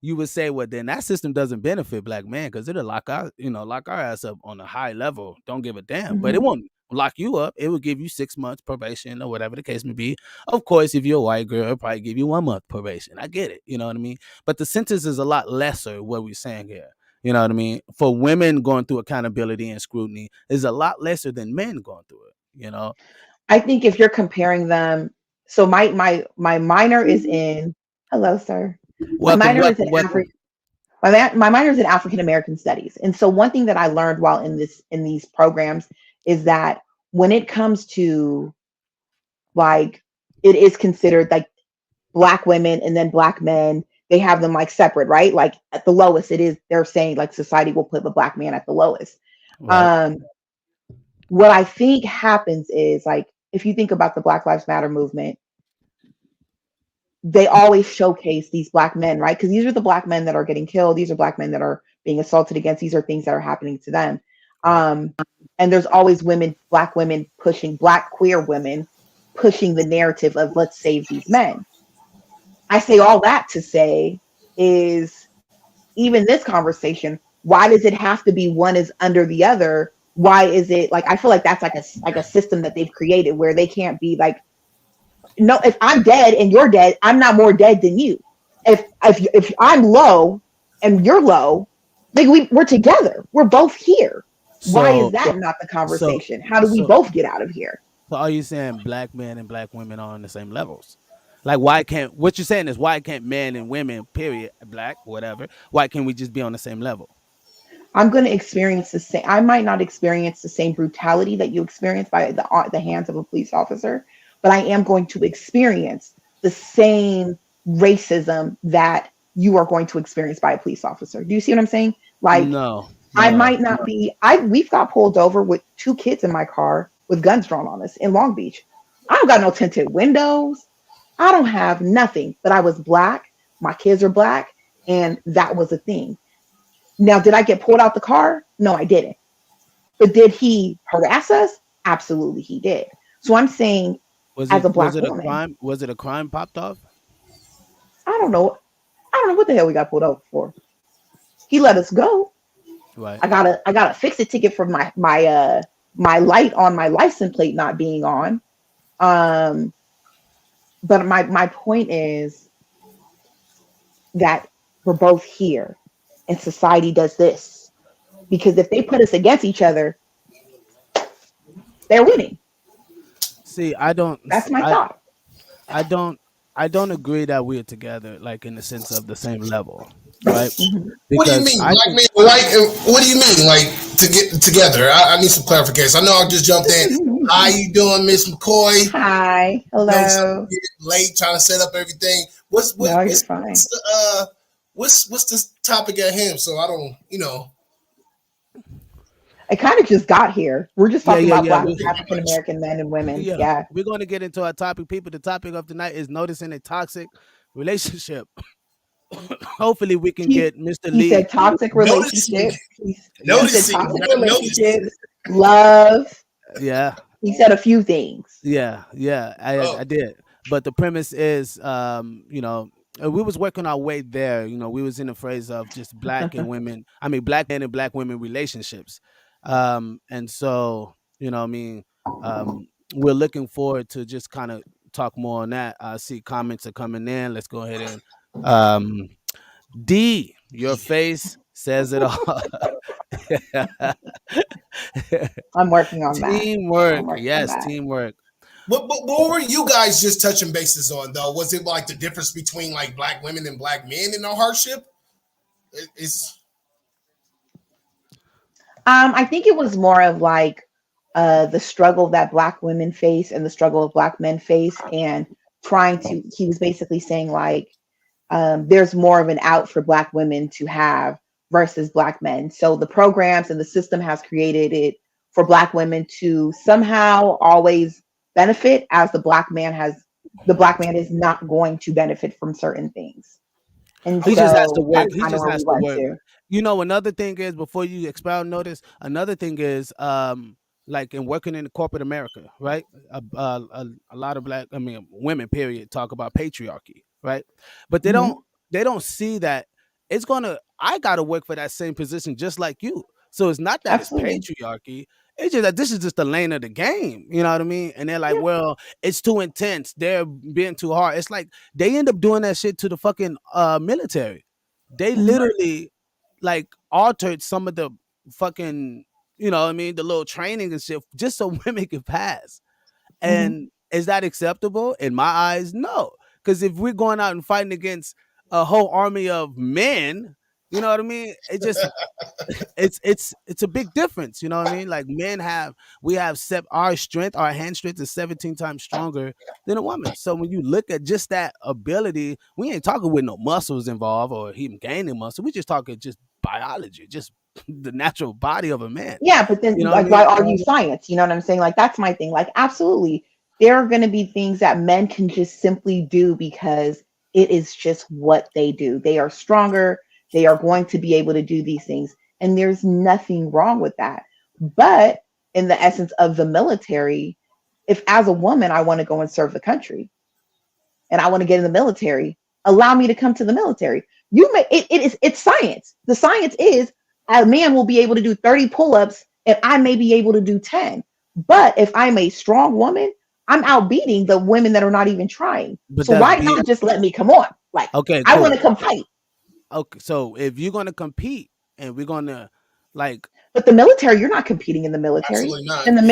[SPEAKER 3] you would say, well, then that system doesn't benefit black men because it'll lock our ass up on a high level. Don't give a damn. But it
[SPEAKER 5] Mhm.
[SPEAKER 3] won't lock you up. It will give you 6 months probation or whatever the case may be. Of course, if you're a white girl, it'll probably give you 1 month probation. I get it. You know what I mean? But the sentence is a lot lesser, what we're saying here. You know what I mean? For women going through accountability and scrutiny is a lot lesser than men going through it, you know?
[SPEAKER 5] I think if you're comparing them, so my minor is in. Hello, sir. My
[SPEAKER 3] Welcome,
[SPEAKER 5] minor is in
[SPEAKER 3] welcome, welcome.
[SPEAKER 5] My minor is in African American studies. And so one thing that I learned while in these programs is that when it comes to like it is considered like black women and then black men, they have them like separate, right? Like at the lowest, they're saying like society will put the black man at the lowest.
[SPEAKER 3] Right.
[SPEAKER 5] Um, what I think happens is like if you think about the Black Lives Matter movement, they always showcase these black men, right? Because these are the black men that are getting killed. These are black men that are being assaulted against. These are things that are happening to them.
[SPEAKER 3] Right.
[SPEAKER 5] And there's always black women pushing, black queer women pushing the narrative of let's save these men. I say all that to say is even this conversation, why does it have to be one is under the other? Why is it like I feel like that's like a system that they've created where they can't be like, no, if I'm dead and you're dead, I'm not more dead than you. If I'm low and you're low, like we're together. We're both here. Why is
[SPEAKER 3] So,
[SPEAKER 5] that not the
[SPEAKER 3] so,
[SPEAKER 5] conversation? How do we
[SPEAKER 3] so,
[SPEAKER 5] both get out of here?
[SPEAKER 3] So are you saying black men and black women are on the same levels? Like why can't what you're saying is why can't men and women, period, black, whatever, why can't we just be on the same level?
[SPEAKER 5] I'm going to experience the same. I might not experience the same brutality that you experience by the hands of a police officer, but I am going to experience the same racism that you are going to experience by a police officer. Do you see what I'm saying? Like
[SPEAKER 3] No,
[SPEAKER 5] I
[SPEAKER 3] no.
[SPEAKER 5] might not be. We've got pulled over with 2 kids in my car with guns drawn on us in Long Beach. I don't got no tinted windows. I don't have nothing. But I was black. My kids are black, and that was a thing. Now, did I get pulled out the car? No, I didn't. But did he harass us? Absolutely, he did. So I'm saying,
[SPEAKER 3] Was
[SPEAKER 5] as
[SPEAKER 3] it
[SPEAKER 5] a
[SPEAKER 3] was
[SPEAKER 5] black
[SPEAKER 3] it a
[SPEAKER 5] woman,
[SPEAKER 3] crime? Was it a crime popped off?
[SPEAKER 5] I don't know. I don't know what the hell we got pulled over for. He let us go.
[SPEAKER 3] Right.
[SPEAKER 5] I got a fix-it ticket for my light on my license plate not being on. Um, but my point is that we're both here, and society does this because if they put us against each other, they're winning.
[SPEAKER 3] See, I don't
[SPEAKER 5] That's my
[SPEAKER 3] I
[SPEAKER 5] thought.
[SPEAKER 3] I don't I don't agree that we're together like in the sense of the same level, right?
[SPEAKER 5] Mhm.
[SPEAKER 2] What do you
[SPEAKER 3] Because
[SPEAKER 2] mean,
[SPEAKER 3] I
[SPEAKER 2] black
[SPEAKER 3] think
[SPEAKER 2] men and white? What do you mean, like to get together? I need some clarification. I know I just jumped in. How you doing, Miss McCoy?
[SPEAKER 5] Hi,
[SPEAKER 2] You know, something
[SPEAKER 5] hello.
[SPEAKER 2] late trying to set up everything. What's what,
[SPEAKER 5] No, you're
[SPEAKER 2] what's
[SPEAKER 5] fine.
[SPEAKER 2] what's the what's the topic at hand? So I don't, you know.
[SPEAKER 5] I kind of just got here. We're just
[SPEAKER 3] yeah,
[SPEAKER 5] talking
[SPEAKER 3] yeah,
[SPEAKER 5] about
[SPEAKER 3] yeah.
[SPEAKER 5] black
[SPEAKER 3] We,
[SPEAKER 5] African American men and women.
[SPEAKER 3] yeah.
[SPEAKER 5] Yeah.
[SPEAKER 3] We're gonna get into our topic, people. The topic of tonight is noticing a toxic relationship. Hopefully we can get Mr.
[SPEAKER 5] He
[SPEAKER 3] Lee.
[SPEAKER 5] said toxic
[SPEAKER 2] Noticing,
[SPEAKER 5] relationships. He said
[SPEAKER 3] Yes.
[SPEAKER 2] noticing,
[SPEAKER 5] toxic
[SPEAKER 2] not noticing.
[SPEAKER 5] relationships, love.
[SPEAKER 3] Yeah.
[SPEAKER 5] He said a few things.
[SPEAKER 3] Yeah,
[SPEAKER 2] Oh,
[SPEAKER 3] I did. But the premise is, we was working our way there. We was in the phrase of just black men and black women relationships. And so, we're looking forward to just kind of talk more on that. I see comments are coming in. Let's go ahead and, um, D, your face says it all.
[SPEAKER 5] I'm working on that. I'm
[SPEAKER 3] Teamwork.
[SPEAKER 5] working on
[SPEAKER 3] Yes,
[SPEAKER 5] that.
[SPEAKER 3] teamwork.
[SPEAKER 2] what were you guys just touching bases on though? Was it like the difference between like black women and black men in the hardship? It's
[SPEAKER 5] I think it was more of like the struggle that Black women face and the struggle of Black men face, and trying to. He was basically saying like there's more of an out for Black women to have versus Black men. So the programs and the system has created it for Black women to somehow always benefit, as the Black man is not going to benefit from certain things. And
[SPEAKER 3] He just has to
[SPEAKER 5] so
[SPEAKER 3] work.
[SPEAKER 5] that's
[SPEAKER 3] He
[SPEAKER 5] kind of
[SPEAKER 3] just
[SPEAKER 5] where we
[SPEAKER 3] has to
[SPEAKER 5] went
[SPEAKER 3] work.
[SPEAKER 5] to.
[SPEAKER 3] Another thing is, before you expound notice, another thing is like in working in corporate America, right? A lot of women, period, talk about patriarchy, right? But
[SPEAKER 5] Hmm.
[SPEAKER 3] they don't see that I gotta work for that same position just like you. So it's not that it's
[SPEAKER 5] Absolutely.
[SPEAKER 3] patriarchy. It's just that this is just the lane of the game. You know what I mean? And they're like,
[SPEAKER 5] Yeah.
[SPEAKER 3] well, it's too intense. They're being too hard. It's like they end up doing that shit to the fucking military. They
[SPEAKER 5] Hmm.
[SPEAKER 3] literally like altered some of the fucking, the little training and shit just so women can pass.
[SPEAKER 5] Hmm.
[SPEAKER 3] And is that acceptable? In my eyes, no. Because if we're going out and fighting against a whole army of men, you know what I mean? It's a big difference, you know what I mean? Like we have our hand strength is 17 times stronger than a woman. So when you look at just that ability, we ain't talking with no muscles involved or even gaining muscle. We just talking just biology, just the natural body of a man.
[SPEAKER 5] Yeah, but then
[SPEAKER 3] You know what I
[SPEAKER 5] like why
[SPEAKER 3] mean?
[SPEAKER 5] argue science? You know what I'm saying? Like that's my thing. Like absolutely. There are going to be things that men can just simply do because it is just what they do. They are stronger. They are going to be able to do these things. And there's nothing wrong with that. But in the essence of the military, if as a woman I want to go and serve the country and I want to get in the military, allow me to come to the military. It's science. The science is a man will be able to do 30 pull-ups and I may be able to do 10. But if I'm a strong woman, I'm outbeating the women that are not even trying.
[SPEAKER 3] But
[SPEAKER 5] So
[SPEAKER 3] that's
[SPEAKER 5] why
[SPEAKER 3] being
[SPEAKER 5] not just let me come on? Like
[SPEAKER 3] okay,
[SPEAKER 5] I want
[SPEAKER 3] cool.
[SPEAKER 5] to come fight.
[SPEAKER 3] Okay, so if you're gonna compete and we're gonna like
[SPEAKER 5] But the military, you're not competing in the military.
[SPEAKER 2] absolutely not.
[SPEAKER 5] In the
[SPEAKER 2] Yeah,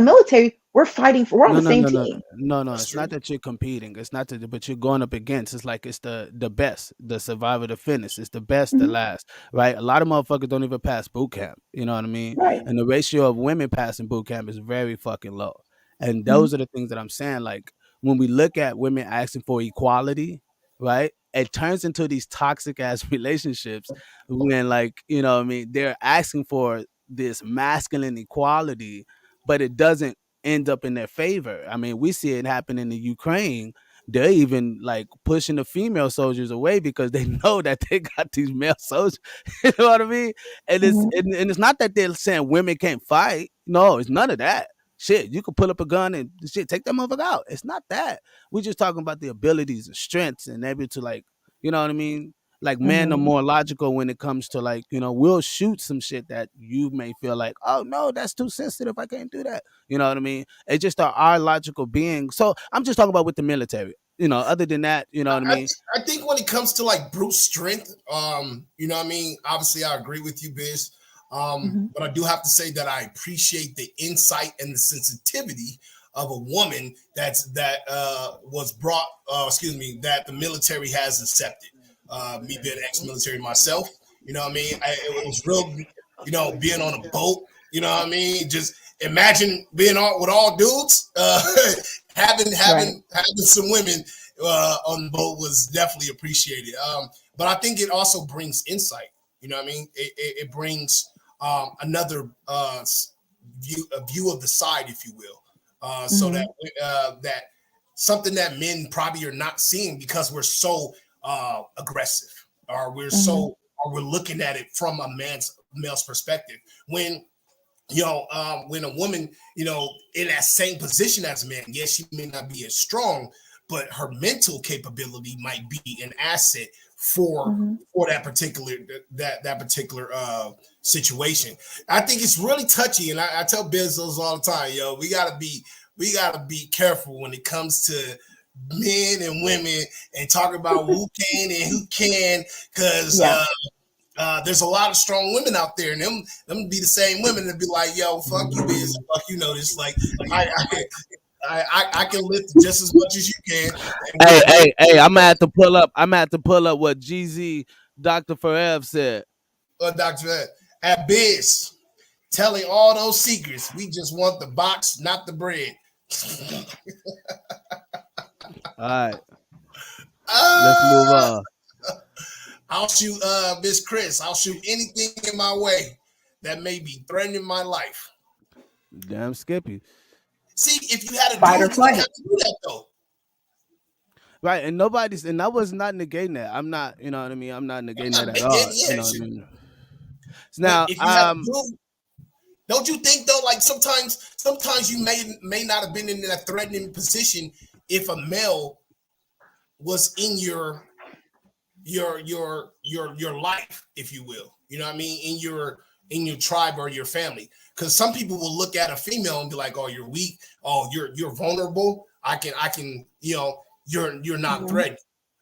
[SPEAKER 5] military, we're fighting for we're on
[SPEAKER 3] no,
[SPEAKER 5] the
[SPEAKER 3] no,
[SPEAKER 5] same
[SPEAKER 3] no, no,
[SPEAKER 5] team.
[SPEAKER 3] no, no.
[SPEAKER 2] that's
[SPEAKER 3] It's
[SPEAKER 2] true.
[SPEAKER 3] not that you're competing. It's not that, but you're going up against. It's like it's the best, the survivor, the fittest. It's the best, the
[SPEAKER 5] Mhm.
[SPEAKER 3] last, right? A lot of motherfuckers don't even pass boot camp. You know what I mean?
[SPEAKER 5] Right.
[SPEAKER 3] And the ratio of women passing boot camp is very fucking low. And
[SPEAKER 5] Mhm.
[SPEAKER 3] those are the things that I'm saying. Like when we look at women asking for equality, right? It turns into these toxic ass relationships when, like, what I mean, they're asking for this masculine equality, but it doesn't end up in their favor. I mean, we see it happen in the Ukraine. They're even like pushing the female soldiers away because they know that they got these male soldiers. You know what I mean? And
[SPEAKER 5] Mhm.
[SPEAKER 3] it's not that they're saying women can't fight. No, it's none of that. Shit, you could pull up a gun and shit, take that motherfucker out. It's not that. We're just talking about the abilities and strengths and able to, like, you know what I mean? Like men are
[SPEAKER 5] Mhm.
[SPEAKER 3] more logical when it comes to, like, we'll shoot some shit that you may feel like, oh no, that's too sensitive. I can't do that. You know what I mean? It's just our logical being. So I'm just talking about with the military. Other than that, you know what I
[SPEAKER 2] I,
[SPEAKER 3] mean?
[SPEAKER 2] I think when it comes to like brute strength, you know what I mean? Obviously, I agree with you, Biz.
[SPEAKER 5] Mhm.
[SPEAKER 2] But I do have to say that I appreciate the insight and the sensitivity of a woman that was brought, excuse me, that the military has accepted. Me being ex-military myself, you know what I mean? It was real, being on a boat, you know what I mean? Just imagine being all with all dudes, having
[SPEAKER 5] Right.
[SPEAKER 2] having having some women on the boat was definitely appreciated. But I think it also brings insight. You know what I mean? It brings another view of the side, if you will, so that
[SPEAKER 5] Mhm.
[SPEAKER 2] that something that men probably are not seeing because we're so aggressive, or
[SPEAKER 5] Mhm.
[SPEAKER 2] we're looking at it from a male's perspective. When when a woman, in that same position as a man, yes, she may not be as strong, but her mental capability might be an asset for that particular situation. I think it's really touchy, and I tell Bezos all the time, we gotta be careful when it comes to men and women and talk about who can and who can, because there's a lot of strong women out there, and them be the same women that be like, yo, fuck you, Biz, fuck you, this. Like, I can lift just as much as you can.
[SPEAKER 3] Hey, I'm gonna have to pull up what GZ Dr. Forever said.
[SPEAKER 2] Dr. At Biz, telling all those secrets. We just want the box, not the bread.
[SPEAKER 3] All right. Let's move on.
[SPEAKER 2] I'll shoot Miss Chris. I'll shoot anything in my way that may be threatening my life.
[SPEAKER 3] Damn Skippy.
[SPEAKER 2] See, if you had a
[SPEAKER 5] fight or
[SPEAKER 2] dude,
[SPEAKER 5] flight,
[SPEAKER 2] you have to do that though.
[SPEAKER 3] Right, and I was not negating that. I'm not, you know what I mean? I'm not negating that at all. You know what I mean? Now,
[SPEAKER 2] if you have a dude, don't you think though, like sometimes you may not have been in that threatening position if a male was in your life, if you will, you know what I mean, in your tribe or your family, because some people will look at a female and be like, oh, you're weak, oh, you're vulnerable, I can you're not threatened,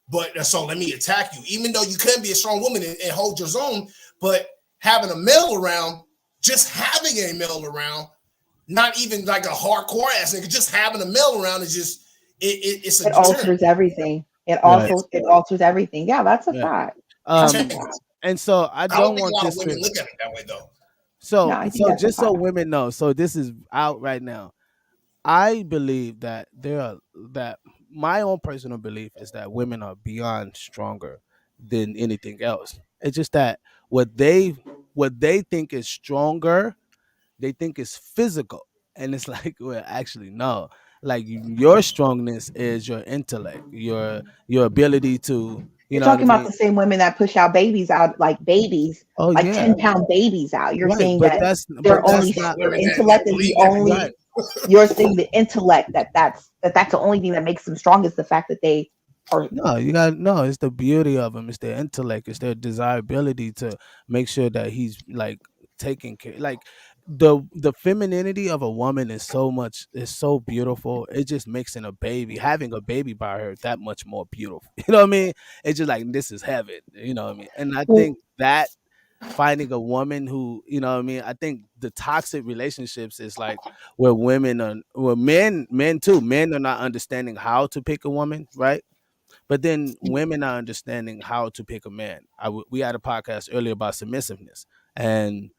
[SPEAKER 2] but so let me attack you, even though you can be a strong woman and hold your own. But having a male around, just having a male around, not even like a hardcore ass nigga, just having a male around is just it
[SPEAKER 5] alters everything. It alters everything. Yeah, that's a fact.
[SPEAKER 3] And so I don't want this
[SPEAKER 2] women look at it that way though.
[SPEAKER 3] So just so women know, so this is out right now. I believe that my own personal belief is that women are beyond stronger than anything else. It's just that what they think is stronger, they think is physical, and it's like, well, actually no. Like, your strongness is your intellect, your ability to.
[SPEAKER 5] You're talking about the same women that push out babies out, like babies, 10-pound babies out. You're saying that their intellect is the only. Right. You're saying the intellect that's the only thing that makes them strong is the fact that they are.
[SPEAKER 3] No, it's the beauty of them. It's their intellect. It's their desirability to make sure that he's like taking care. Like, the femininity of a woman is so beautiful. It just makes having a baby by her that much more beautiful. You know what I mean? It's just like, this is heaven. You know what I mean? And I think that finding a woman who, you know what I mean, I think the toxic relationships is like where men are not understanding how to pick a woman, right? But then women are understanding how to pick a man. We had a podcast earlier about submissiveness, and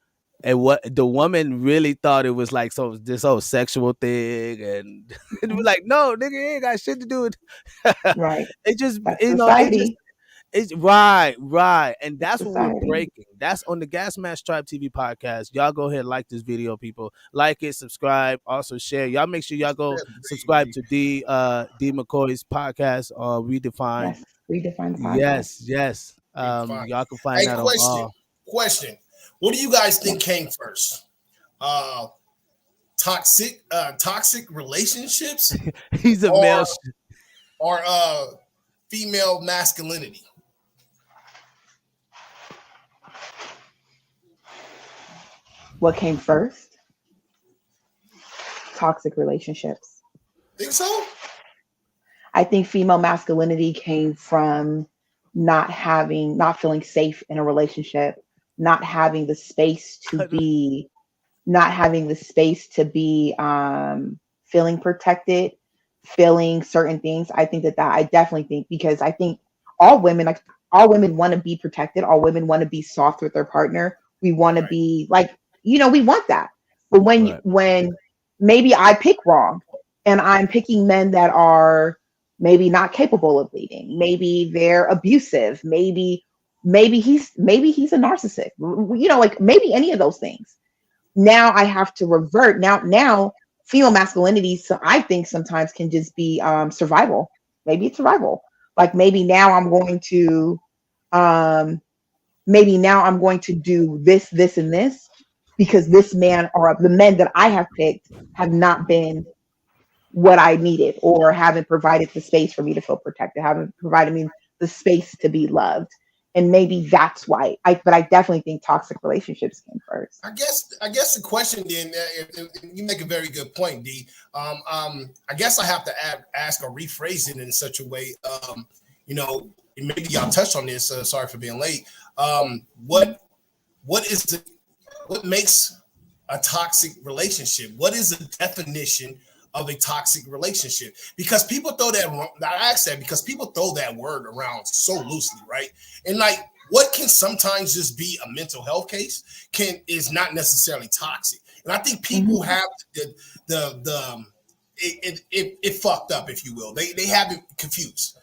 [SPEAKER 3] what the woman really thought it was like, so this whole sexual thing, and it was like, no, nigga, it ain't got shit to do with
[SPEAKER 5] right.
[SPEAKER 3] It just,
[SPEAKER 5] society.
[SPEAKER 3] It's right, and that's what we're breaking. That's on the Gasmasktribe TV podcast. Y'all go ahead and like this video, people. Like it, subscribe, also share. Y'all make sure y'all go subscribe to Dee McCoy's podcast. Redefine.
[SPEAKER 5] Yes, Redefine the podcast.
[SPEAKER 3] Yes. Y'all can find that on.
[SPEAKER 2] Question: what do you guys think came first? Toxic relationships.
[SPEAKER 3] He's a male.
[SPEAKER 2] Or female masculinity.
[SPEAKER 5] What came first? Toxic relationships.
[SPEAKER 2] Think so?
[SPEAKER 5] I think female masculinity came from not feeling safe in a relationship, not having the space to be feeling protected, feeling certain things. I think that I definitely think, because I think all women want to be protected. All women want to be soft with their partner. We want to be like, we want that. But when maybe I pick wrong and I'm picking men that are maybe not capable of leading, maybe they're abusive, maybe he's a narcissist, like maybe any of those things. Now I have to revert. Now female masculinity, so I think sometimes can just be survival. Maybe it's survival. Like maybe now I'm going to do this, and this, because this man or the men that I have picked have not been what I needed, or haven't provided the space for me to feel protected, haven't provided me the space to be loved. And maybe that's why but I definitely think toxic relationships came first.
[SPEAKER 2] I guess the question then, you make a very good point, Dee. I guess I have to ask or rephrase it in such a way, maybe y'all touched on this. Sorry for being late. What makes a toxic relationship? What is the definition of a toxic relationship? Because people throw that, I ask that because people throw that word around so loosely, right? And like, what can sometimes just be a mental health case is not necessarily toxic. And I think people have it fucked up, if you will. They have it confused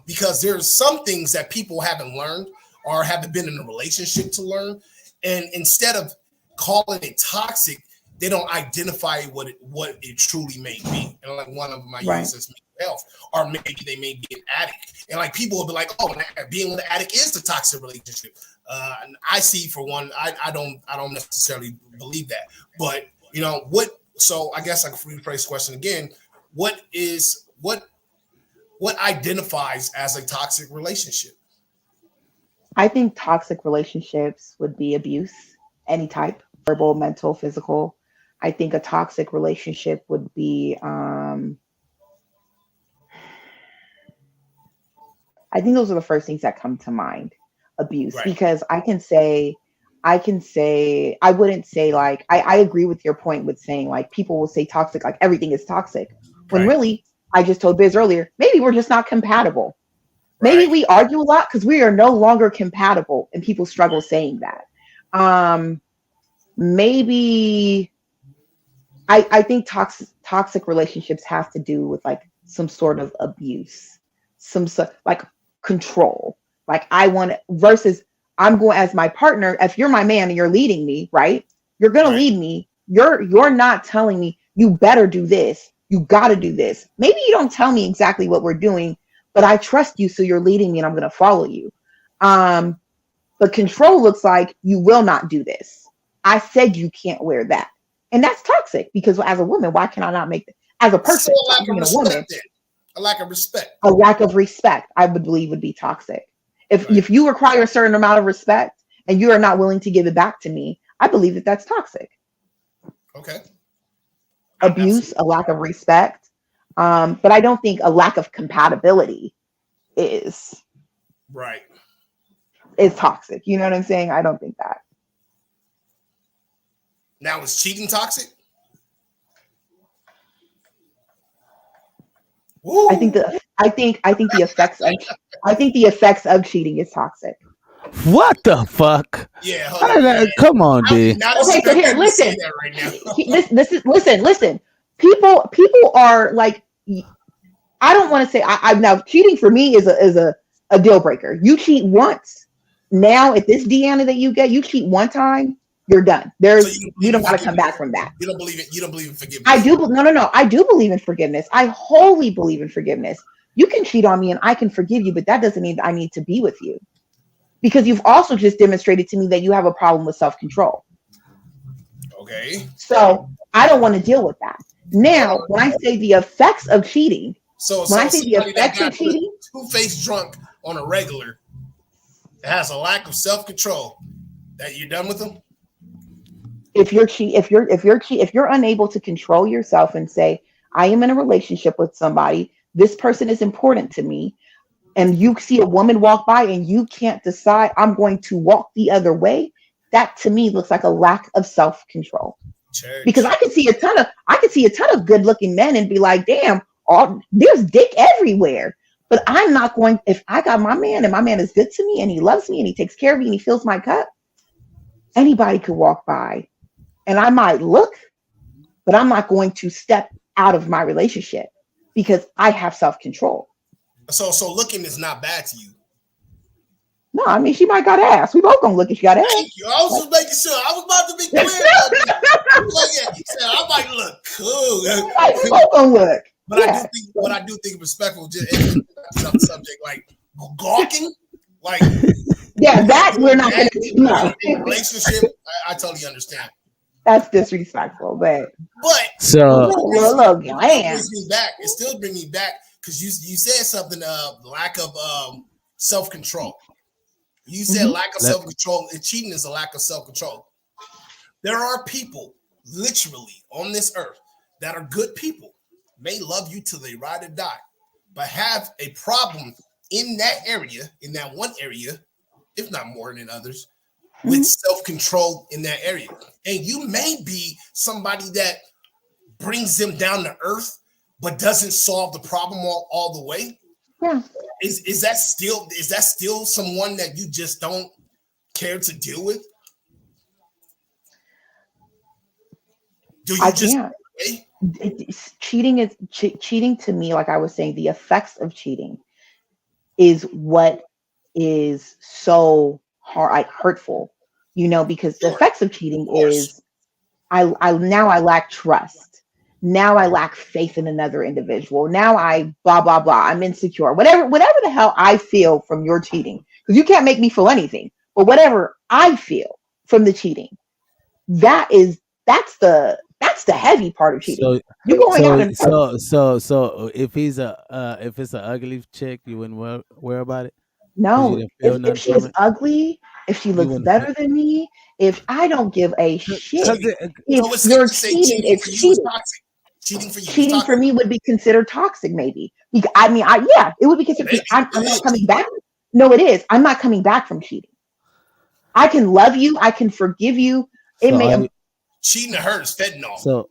[SPEAKER 2] because there's some things that people haven't learned or haven't been in a relationship to learn. And instead of calling it toxic, they don't identify what it truly may be. And like one of my uses mental health, or maybe they may be an addict. And like people will be like, oh, being an addict is the toxic relationship. And I see, for one, I don't necessarily believe that. But so I guess I can rephrase the question again. What identifies as a toxic relationship?
[SPEAKER 5] I think toxic relationships would be abuse, any type, verbal, mental, physical. I think a toxic relationship would be, I think those are the first things that come to mind. Abuse, right. Because I wouldn't say like, I agree with your point with saying like, people will say toxic, like everything is toxic. When really, I just told Biz earlier, maybe we're just not compatible. Maybe we argue a lot because we are no longer compatible, and people struggle saying that. Maybe I think toxic relationships have to do with like some sort of abuse, like control. Like I want versus I'm going as my partner. If you're my man and you're leading me, right? You're gonna lead me. You're not telling me you better do this. You got to do this. Maybe you don't tell me exactly what we're doing, but I trust you, so you're leading me and I'm going to follow you. But control looks like you will not do this. I said you can't wear that. And that's toxic because as a woman, why can I not make that? As a person,
[SPEAKER 2] so a lack of respect.
[SPEAKER 5] A lack of respect, I would believe, would be toxic. If you require a certain amount of respect and you are not willing to give it back to me, I believe that that's toxic.
[SPEAKER 2] Okay.
[SPEAKER 5] Abuse, a lack of respect. But I don't think a lack of compatibility is toxic. You know what I'm saying? I don't think that.
[SPEAKER 2] Now, is cheating toxic? Woo.
[SPEAKER 5] I think the effects of cheating is toxic.
[SPEAKER 3] What the fuck?
[SPEAKER 2] Yeah,
[SPEAKER 3] come on, Dee.
[SPEAKER 5] Okay, so here, listen. Listen. People are like, I don't want to say I'm now cheating for me is a deal breaker. You cheat once. Now at this Deanna that you get, you cheat one time, you're done. You don't want to come back from that.
[SPEAKER 2] You don't believe it. You don't believe in forgiveness.
[SPEAKER 5] I do. No. I do believe in forgiveness. I wholly believe in forgiveness. You can cheat on me and I can forgive you, but that doesn't mean I need to be with you, because you've also just demonstrated to me that you have a problem with self-control.
[SPEAKER 2] Okay.
[SPEAKER 5] So I don't want to deal with that. Now, when I say the effects of cheating,
[SPEAKER 2] two-faced drunk on a regular that has a lack of self-control, that you're done with them.
[SPEAKER 5] If you're unable to control yourself and say, I am in a relationship with somebody, this person is important to me, and you see a woman walk by and you can't decide, I'm going to walk the other way, that to me looks like a lack of self-control.
[SPEAKER 2] Church.
[SPEAKER 5] Because I could see a ton of good-looking men and be like, damn, there's dick everywhere. But I'm not going, if I got my man and my man is good to me and he loves me and he takes care of me and he fills my cup, anybody could walk by and I might look, but I'm not going to step out of my relationship because I have self-control.
[SPEAKER 2] So looking is not bad to you.
[SPEAKER 5] No, I mean, she might got ass. We both gonna look if she got ass.
[SPEAKER 2] Thank you. I was just making sure. I was about to be clear. He said I might look cool.
[SPEAKER 5] We both gonna look.
[SPEAKER 2] But I do think respectful, just subject like gawking, like
[SPEAKER 5] that we're not gonna do.
[SPEAKER 2] In a relationship. I totally understand.
[SPEAKER 5] That's disrespectful, but
[SPEAKER 3] So
[SPEAKER 5] look,
[SPEAKER 2] it still brings me back because you said something lack of self-control. You said lack of self-control, and cheating is a lack of self-control. There are people literally on this earth that are good people, may love you till they ride or die, but have a problem in that area, in that one area, if not more than others, with self-control in that area. And you may be somebody that brings them down to earth, but doesn't solve the problem all the way.
[SPEAKER 5] Yeah.
[SPEAKER 2] Is that still someone that you just don't care to deal with? Do you
[SPEAKER 5] can't. Cheating to me, like I was saying, the effects of cheating is what is so hard, like hurtful, because the effects of cheating is I lack trust. Now I lack faith in another individual. Now I blah blah blah. I'm insecure. Whatever the hell I feel from your cheating, because you can't make me feel anything. But whatever I feel from the cheating, that's the heavy part of cheating.
[SPEAKER 3] So
[SPEAKER 5] you're going out and
[SPEAKER 3] so if it's an ugly chick, you wouldn't worry about it.
[SPEAKER 5] No, if she's ugly, if she looks better than me, if I don't give a shit, if you're cheating, it's cheating. Cheating for me would be considered toxic, maybe. It would be considered. I'm not coming back. No, it is. I'm not coming back from cheating. I can love you. I can forgive you.
[SPEAKER 2] Cheating hurts. Fentanyl.
[SPEAKER 5] So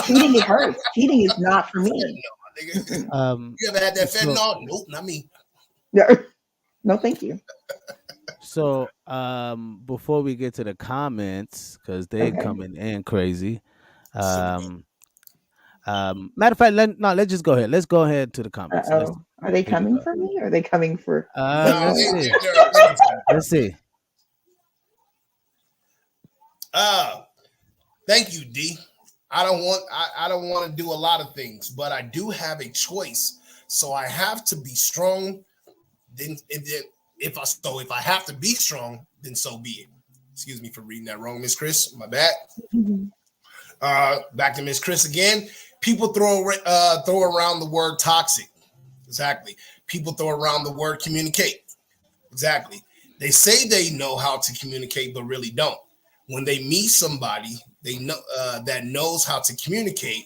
[SPEAKER 5] cheating it hurts. Cheating is not for me.
[SPEAKER 2] You ever had that fentanyl? Nope, not me.
[SPEAKER 5] No, thank you.
[SPEAKER 3] So before we get to the comments, because they're coming in crazy. Matter of fact, let's just go ahead. Let's go ahead to the comments.
[SPEAKER 5] Are they coming for me or are they coming for
[SPEAKER 3] let's see.
[SPEAKER 2] Thank you, D. I don't want to do a lot of things, but I do have a choice. So I have to be strong. Then if I have to be strong, then so be it. Excuse me for reading that wrong, Miss Chris. My bad. Back to Miss Chris again. People throw around the word toxic. Exactly. People throw around the word communicate. Exactly. They say they know how to communicate, but really don't. When they meet somebody they know that knows how to communicate,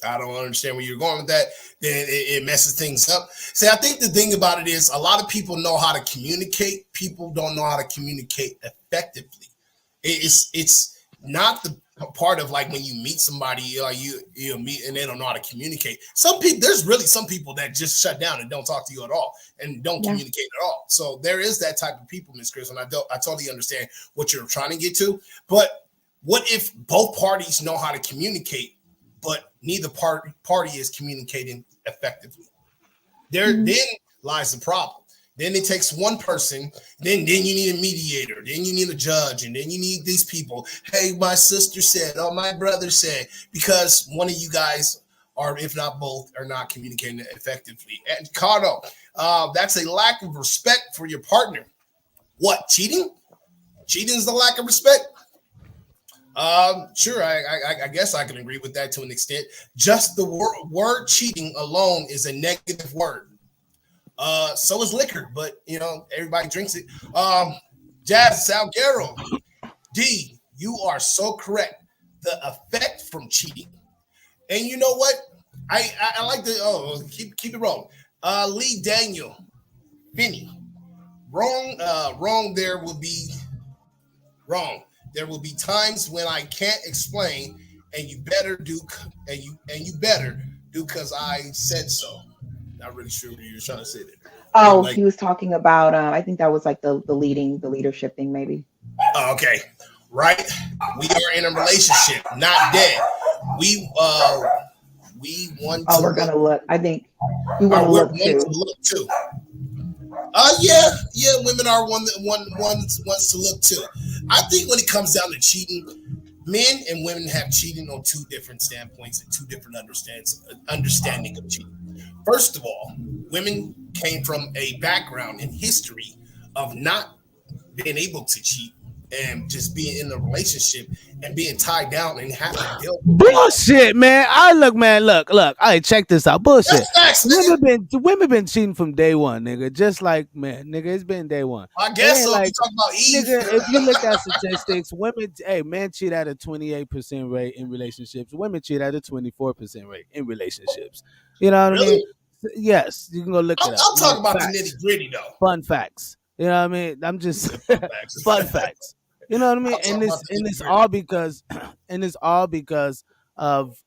[SPEAKER 2] I don't understand where you're going with that, then it messes things up. See, I think the thing about it is a lot of people know how to communicate. People don't know how to communicate effectively. It's not the part of like when you meet somebody, you meet and they don't know how to communicate. There's really some people that just shut down and don't talk to you at all and don't communicate at all. So there is that type of people, Miss Chris, and I totally understand what you're trying to get to. But what if both parties know how to communicate, but neither party is communicating effectively? Then lies the problem. Then it takes one person. Then you need a mediator. Then you need a judge, and then you need these people. Hey, my sister said, oh, my brother said, because one of you guys are, if not both, are not communicating effectively. And Cardo, that's a lack of respect for your partner. What, cheating? Cheating is the lack of respect. Sure, I guess I can agree with that to an extent. Just the word cheating alone is a negative word. So is liquor, but everybody drinks it. Jazz Salguero, D, you are so correct. The effect from cheating, and you know what? I like to keep it rolling. Lee Daniel, Finney, wrong. There will be wrong. There will be times when I can't explain, and you better do, and you better do because I said so. Not really sure what you were trying to say there.
[SPEAKER 5] Oh, he was talking about. I think that was like the leadership thing, maybe.
[SPEAKER 2] Okay, right. We are in a relationship, not dead. We want.
[SPEAKER 5] Oh, we're gonna look. I think we want to look too.
[SPEAKER 2] Yeah. Women are one wants to look too. I think when it comes down to cheating, men and women have cheating on two different standpoints and two different understanding of cheating. First of all, women came from a background in history of not being able to cheat and just being in the relationship and being tied down and having to deal with
[SPEAKER 3] bullshit, man. Look. All right, check this out. Bullshit.
[SPEAKER 2] That's facts,
[SPEAKER 3] Women been cheating from day one, nigga. Just like man, nigga, it's been day one.
[SPEAKER 2] I guess so.
[SPEAKER 3] Like,
[SPEAKER 2] You talk about Eve.
[SPEAKER 3] nigga, if you look at statistics, men cheat at a 28% rate in relationships. Women cheat at a 24% rate in relationships. You know what I mean? Yes, you can go look it up.
[SPEAKER 2] I'll talk about the nitty gritty though.
[SPEAKER 3] Fun facts. You know what I mean? I'm just fun facts. You know what I mean? And it's all because of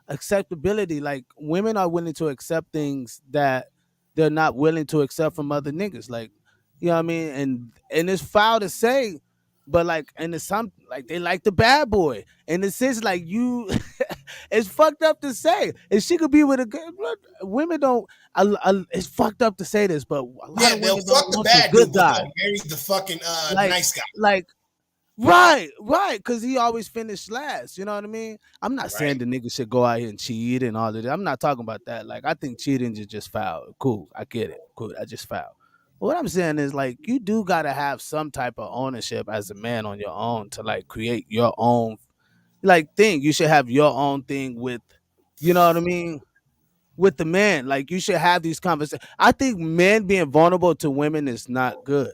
[SPEAKER 3] acceptability. Like women are willing to accept things that they're not willing to accept from other niggas. Like, you know what I mean? And it's foul to say, but like, and it's some like they like the bad boy. In the sense, like you, it's fucked up to say. And she could be with a good women don't. It's fucked up to say this, but a lot of
[SPEAKER 2] they'll
[SPEAKER 3] women
[SPEAKER 2] fuck
[SPEAKER 3] don't
[SPEAKER 2] the
[SPEAKER 3] want
[SPEAKER 2] bad
[SPEAKER 3] good
[SPEAKER 2] dude,
[SPEAKER 3] guy.
[SPEAKER 2] but marry the fucking
[SPEAKER 3] Like,
[SPEAKER 2] nice guy.
[SPEAKER 3] Like, right, because he always finished last. You know what I mean? I'm not saying the nigga should go out here and cheat and all of that. I'm not talking about that. Like, I think cheating is just foul. Cool, I get it. Cool, I just foul. What I'm saying is, like, you do gotta have some type of ownership as a man on your own to like create your own like thing. You should have your own thing with, you know what I mean, with the man. Like, you should have these conversations. I think men being vulnerable to women is not good.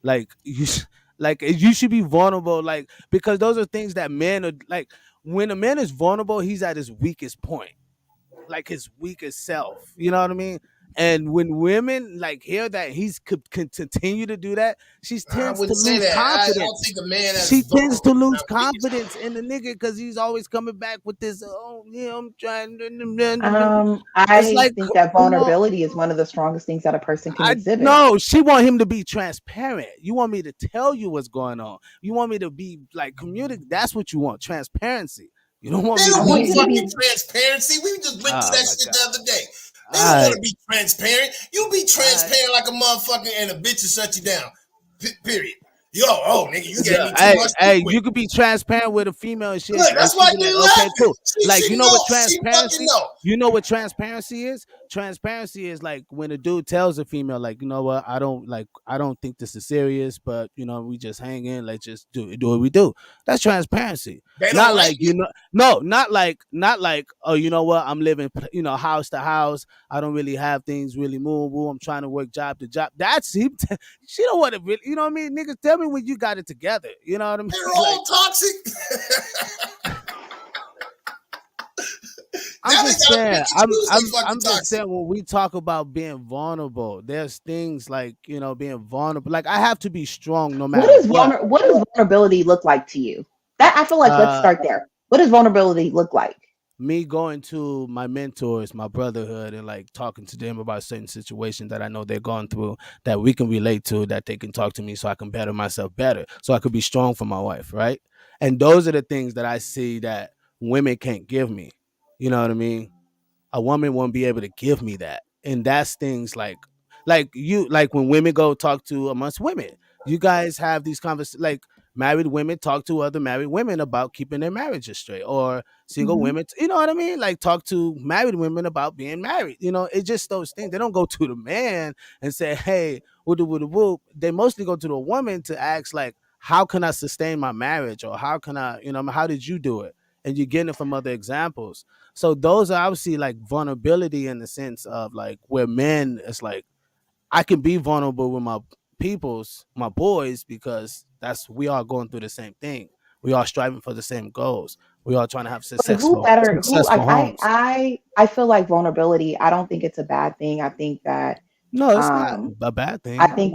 [SPEAKER 3] Like you should be vulnerable, like, because those are things that men are like. When a man is vulnerable, he's at his weakest point, like his weakest self. You know what I mean? And when women like hear that he's could continue to do that, she tends to lose confidence. I don't think a man she tends to lose confidence in the nigga because he's always coming back with this. Oh, yeah, I'm trying.
[SPEAKER 5] I think that vulnerability is one of the strongest things that a person can exhibit.
[SPEAKER 3] No, she want him to be transparent. You want me to tell you what's going on. You want me to be like communicate. That's what you want. Transparency. You don't want me
[SPEAKER 2] to be transparency. We just went to that shit the other day. They don't want to be transparent. You be transparent like a motherfucker and a bitch will shut you down. Period. Nigga, you gave me too much.
[SPEAKER 3] Hey, you could be transparent with a female and shit.
[SPEAKER 2] Look, that's why you
[SPEAKER 3] okay, cool. Like, you know what transparency? You know what transparency is? Transparency is like when a dude tells a female, like, you know what, I don't think this is serious, but you know, we just hang in, like, just do what we do. That's transparency. Not like not like, oh, you know what, I'm living, you know, house to house. I don't really have things really move. I'm trying to work job to job. That's she don't want to really, you know what I mean? Niggas, tell me when you got it together. You know what I mean?
[SPEAKER 2] They're all toxic.
[SPEAKER 3] I'm just saying when we talk about being vulnerable, there's things like, you know, being vulnerable. Like, I have to be strong no matter what.
[SPEAKER 5] What does vulnerability look like to you? That I feel like let's start there. What does vulnerability look like?
[SPEAKER 3] Me going to my mentors, my brotherhood, and like talking to them about certain situations that I know they're going through that we can relate to, that they can talk to me so I can better myself better, so I could be strong for my wife, right? And those are the things that I see that women can't give me. You know what I mean? A woman won't be able to give me that. And that's things like when women go talk to amongst women, you guys have these conversations, like married women talk to other married women about keeping their marriages straight, or single women, you know what I mean? Like, talk to married women about being married. You know, it's just those things. They don't go to the man and say, hey, woo. They mostly go to the woman to ask, like, how can I sustain my marriage? Or how can I, you know, how did you do it? And you're getting it from other examples. So those are obviously like vulnerability in the sense of like where men, it's like, I can be vulnerable with my boys, because we all going through the same thing. We are striving for the same goals. We are trying to have successful homes.
[SPEAKER 5] I feel like vulnerability, I don't think it's a bad thing. I think that
[SPEAKER 3] no, it's not a bad thing.
[SPEAKER 5] I think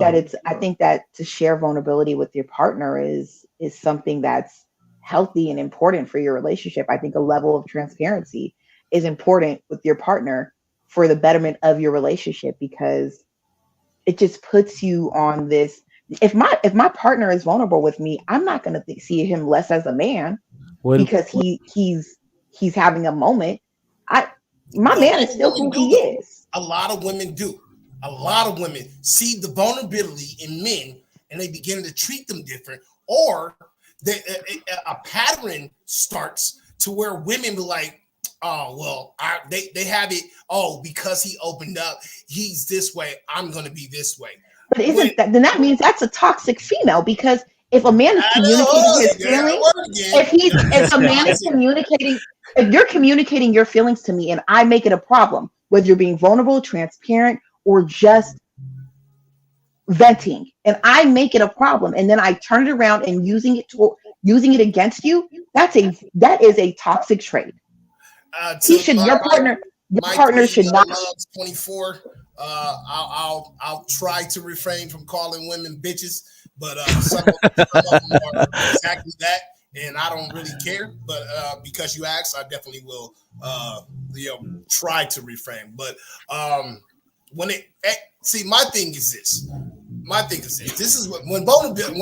[SPEAKER 5] that to share vulnerability with your partner is something that's healthy and important for your relationship. I think a level of transparency is important with your partner for the betterment of your relationship, because it just puts you on this. If my partner is vulnerable with me, I'm not going to see him less as a man because he's having a moment. My man is still who he is.
[SPEAKER 2] A lot of women do. A lot of women see the vulnerability in men and they begin to treat them different, or a pattern starts to where women be like, oh, well, they have it. Oh, because he opened up, he's this way. I'm going to be this way.
[SPEAKER 5] But then that means that's a toxic female, because If a man is communicating his feelings, if a man is communicating, if you're communicating your feelings to me and I make it a problem, whether you're being vulnerable, transparent, or just venting, and I make it a problem, and then I turn it around and using it against you, that is a toxic trait. Your partner should not.
[SPEAKER 2] 24. I'll try to refrain from calling women bitches, but some of them are exactly that, and I don't really care. But because you asked, I definitely will try to refrain. But when my thing is this. This is when vulnerability.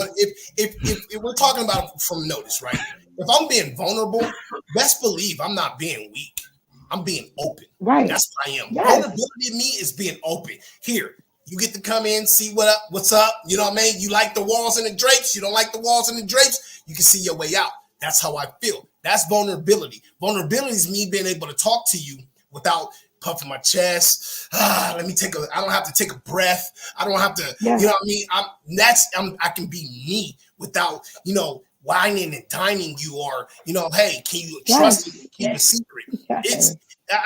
[SPEAKER 2] If we're talking about from notice, right? If I'm being vulnerable, best believe I'm not being weak. I'm being open.
[SPEAKER 5] Right.
[SPEAKER 2] That's what I am.
[SPEAKER 5] Yes.
[SPEAKER 2] Vulnerability to me is being open. Here, you get to come in, see what's up. You know what I mean? You like the walls and the drapes. You don't like the walls and the drapes. You can see your way out. That's how I feel. That's vulnerability. Vulnerability is me being able to talk to you without puffing my chest. I don't have to take a breath. I don't have to, you know what I mean? I can be me without, whining and dining you, or, hey, can you trust me to keep a secret?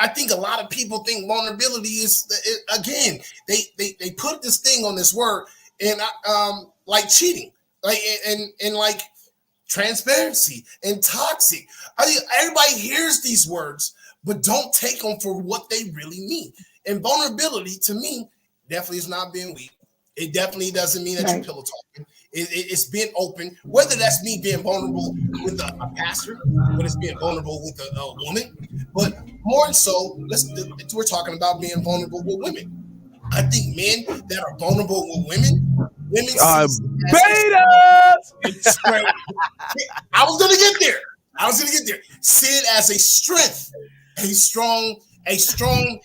[SPEAKER 2] I think a lot of people think vulnerability is, again, they put this thing on this word and like cheating, like and like transparency and toxic. Everybody hears these words, but don't take them for what they really mean. And vulnerability to me definitely is not being weak. It definitely doesn't mean that you're pillow talking. It's being open, whether that's me being vulnerable with a pastor, whether it's being vulnerable with a woman, but more so, we're talking about being vulnerable with women. I think men that are vulnerable with women are betas. I was gonna get there. See it as a strength, a strong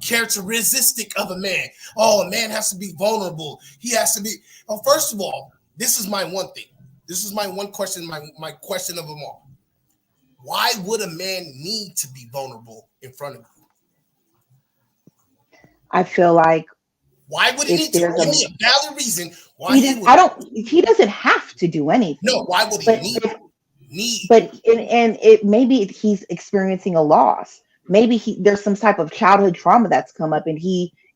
[SPEAKER 2] characteristic of a man. Oh, a man has to be vulnerable. He has to be. Well, first of all, this is my one thing. This is my one question, my question of them all. Why would a man need to be vulnerable in front of you?
[SPEAKER 5] I feel like
[SPEAKER 2] why would he need to? Give me a valid reason why
[SPEAKER 5] he doesn't have to do anything.
[SPEAKER 2] No, why would he need?
[SPEAKER 5] But it maybe he's experiencing a loss. Maybe there's some type of childhood trauma that's come up, and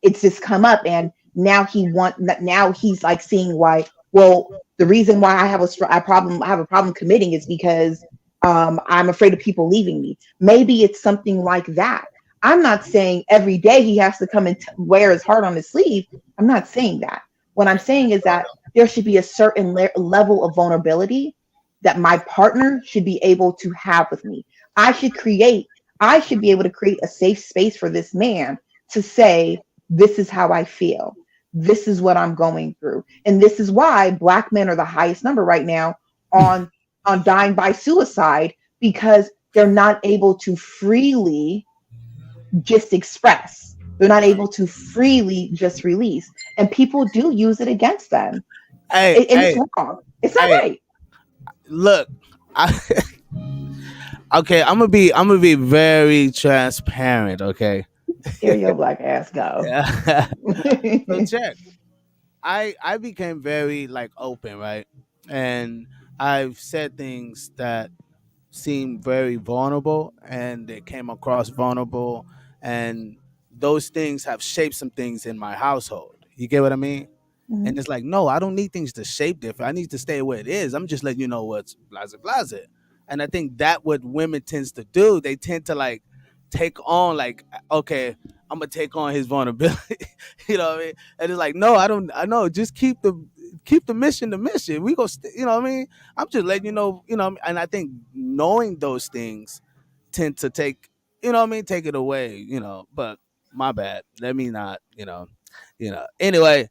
[SPEAKER 5] it's just come up, and now he's like seeing why. Well, the reason why I have a problem committing is because I'm afraid of people leaving me. Maybe it's something like that. I'm not saying every day he has to come and wear his heart on his sleeve. I'm not saying that. What I'm saying is that there should be a certain level of vulnerability that my partner should be able to have with me. I should be able to create a safe space for this man to say, this is how I feel. This is what I'm going through. And this is why Black men are the highest number right now on dying by suicide, because they're not able to freely just express. They're not able to freely just release. And people do use it against them. It's wrong. It's not right.
[SPEAKER 3] Look, okay, I'm gonna be very transparent, okay?
[SPEAKER 5] Here your black ass go.
[SPEAKER 3] So check. I became very open, right? And I've said things that seem very vulnerable, and they came across vulnerable, and those things have shaped some things in my household. You get what I mean? Mm-hmm. And it's like, no, I don't need things to shape different. I need to stay where it is. I'm just letting you know what's blase. And I think that what women tends to do, they tend to take on okay, I'm gonna take on his vulnerability. You know what I mean? And it's like, no, I know, just keep the mission the mission. We go, you know what I mean? I'm just letting you know, and I think knowing those things tend to take, take it away, but my bad. Let me not, Anyway,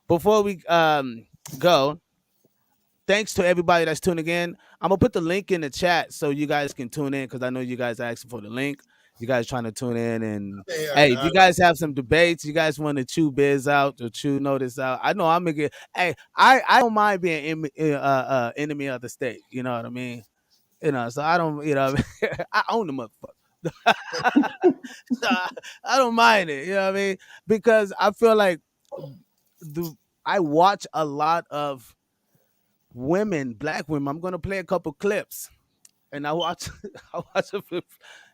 [SPEAKER 3] before we go, thanks to everybody that's tuning in. I'm gonna put the link in the chat so you guys can tune in, because I know you guys are asking for the link. You guys trying to tune in, and hey, if you guys have some debates, you guys want to chew Biz out or chew Notice out, I know I'm gonna get. Hey, I don't mind being enemy of the state. You know what I mean? So I don't. I own the motherfucker. So I don't mind it. You know what I mean? Because I feel like I watch a lot of women, black women. I'm gonna play a couple clips, and I watch, I watch a few,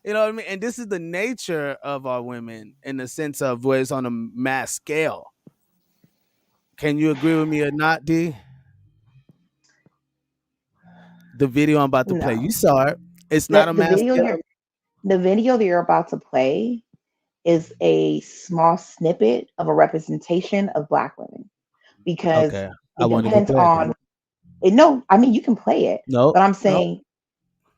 [SPEAKER 3] you know what I mean. And this is the nature of our women in the sense of where it's on a mass scale. Can you agree with me or not, D? The video I'm about to play, you
[SPEAKER 5] No.
[SPEAKER 3] saw it. It's not
[SPEAKER 5] The
[SPEAKER 3] a
[SPEAKER 5] the
[SPEAKER 3] mass
[SPEAKER 5] video
[SPEAKER 3] scale.
[SPEAKER 5] that you're about to play is a small snippet of a representation of Black women because
[SPEAKER 3] Okay, I
[SPEAKER 5] it
[SPEAKER 3] wanted to
[SPEAKER 5] depends
[SPEAKER 3] play it then.
[SPEAKER 5] on it. No, I mean you can play it,
[SPEAKER 3] No,
[SPEAKER 5] but I'm
[SPEAKER 3] no.
[SPEAKER 5] saying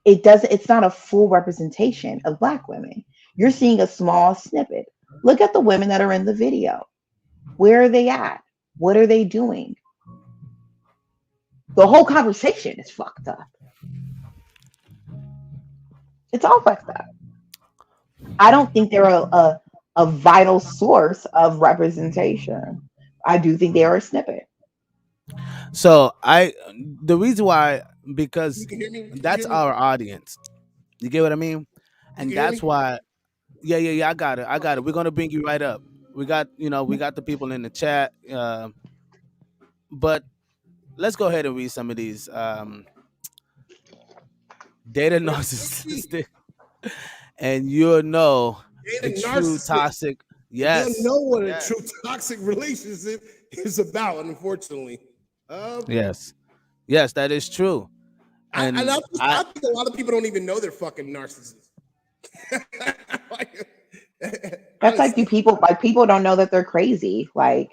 [SPEAKER 5] it's not a full representation of Black women. You're seeing a small snippet. Look at the women that are in the video. Where are they at? What are they doing? The whole conversation is fucked up. It's all fucked up. I don't think they're a vital source of representation. I do think they are a snippet.
[SPEAKER 3] So the reason why, because
[SPEAKER 2] You can hear me? Can you
[SPEAKER 3] that's
[SPEAKER 2] hear me?
[SPEAKER 3] our audience. You get what I mean?
[SPEAKER 2] You
[SPEAKER 3] And
[SPEAKER 2] can hear
[SPEAKER 3] that's
[SPEAKER 2] me?
[SPEAKER 3] why. Yeah. I got it. I got it. We're gonna bring you right up. We got the people in the chat. But let's go ahead and read some of these. Data
[SPEAKER 2] What else you
[SPEAKER 3] narcissistic, and you'll know a
[SPEAKER 2] Data
[SPEAKER 3] true
[SPEAKER 2] narcissist.
[SPEAKER 3] toxic.
[SPEAKER 2] You'll
[SPEAKER 3] Yes.
[SPEAKER 2] know what a
[SPEAKER 3] Yes.
[SPEAKER 2] true toxic relationship is about, unfortunately.
[SPEAKER 3] Yes. Yes, that is true. And
[SPEAKER 2] I think a lot of people don't even know they're fucking narcissists. Like,
[SPEAKER 5] That's
[SPEAKER 2] honestly,
[SPEAKER 5] people don't know that they're crazy. Like,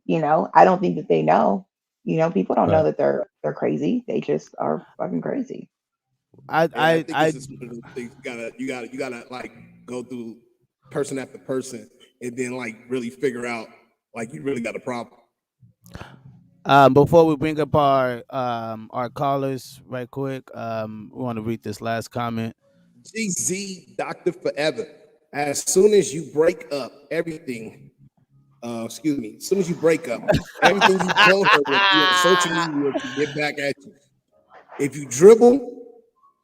[SPEAKER 5] I don't think that they know. People don't know
[SPEAKER 3] right.
[SPEAKER 5] that they're crazy. They just are fucking crazy.
[SPEAKER 3] I
[SPEAKER 2] yeah, I
[SPEAKER 3] I
[SPEAKER 2] think
[SPEAKER 3] I
[SPEAKER 2] it's just one of those things. You gotta like go through person after person, and then like really figure out like you really got a problem.
[SPEAKER 3] Before we bring up our callers right quick, we want to read this last comment.
[SPEAKER 2] GZ Doctor Forever. As soon as you break up, everything. Excuse me. As soon as you break up, everything you told her will be on social media to get back at you. If you dribble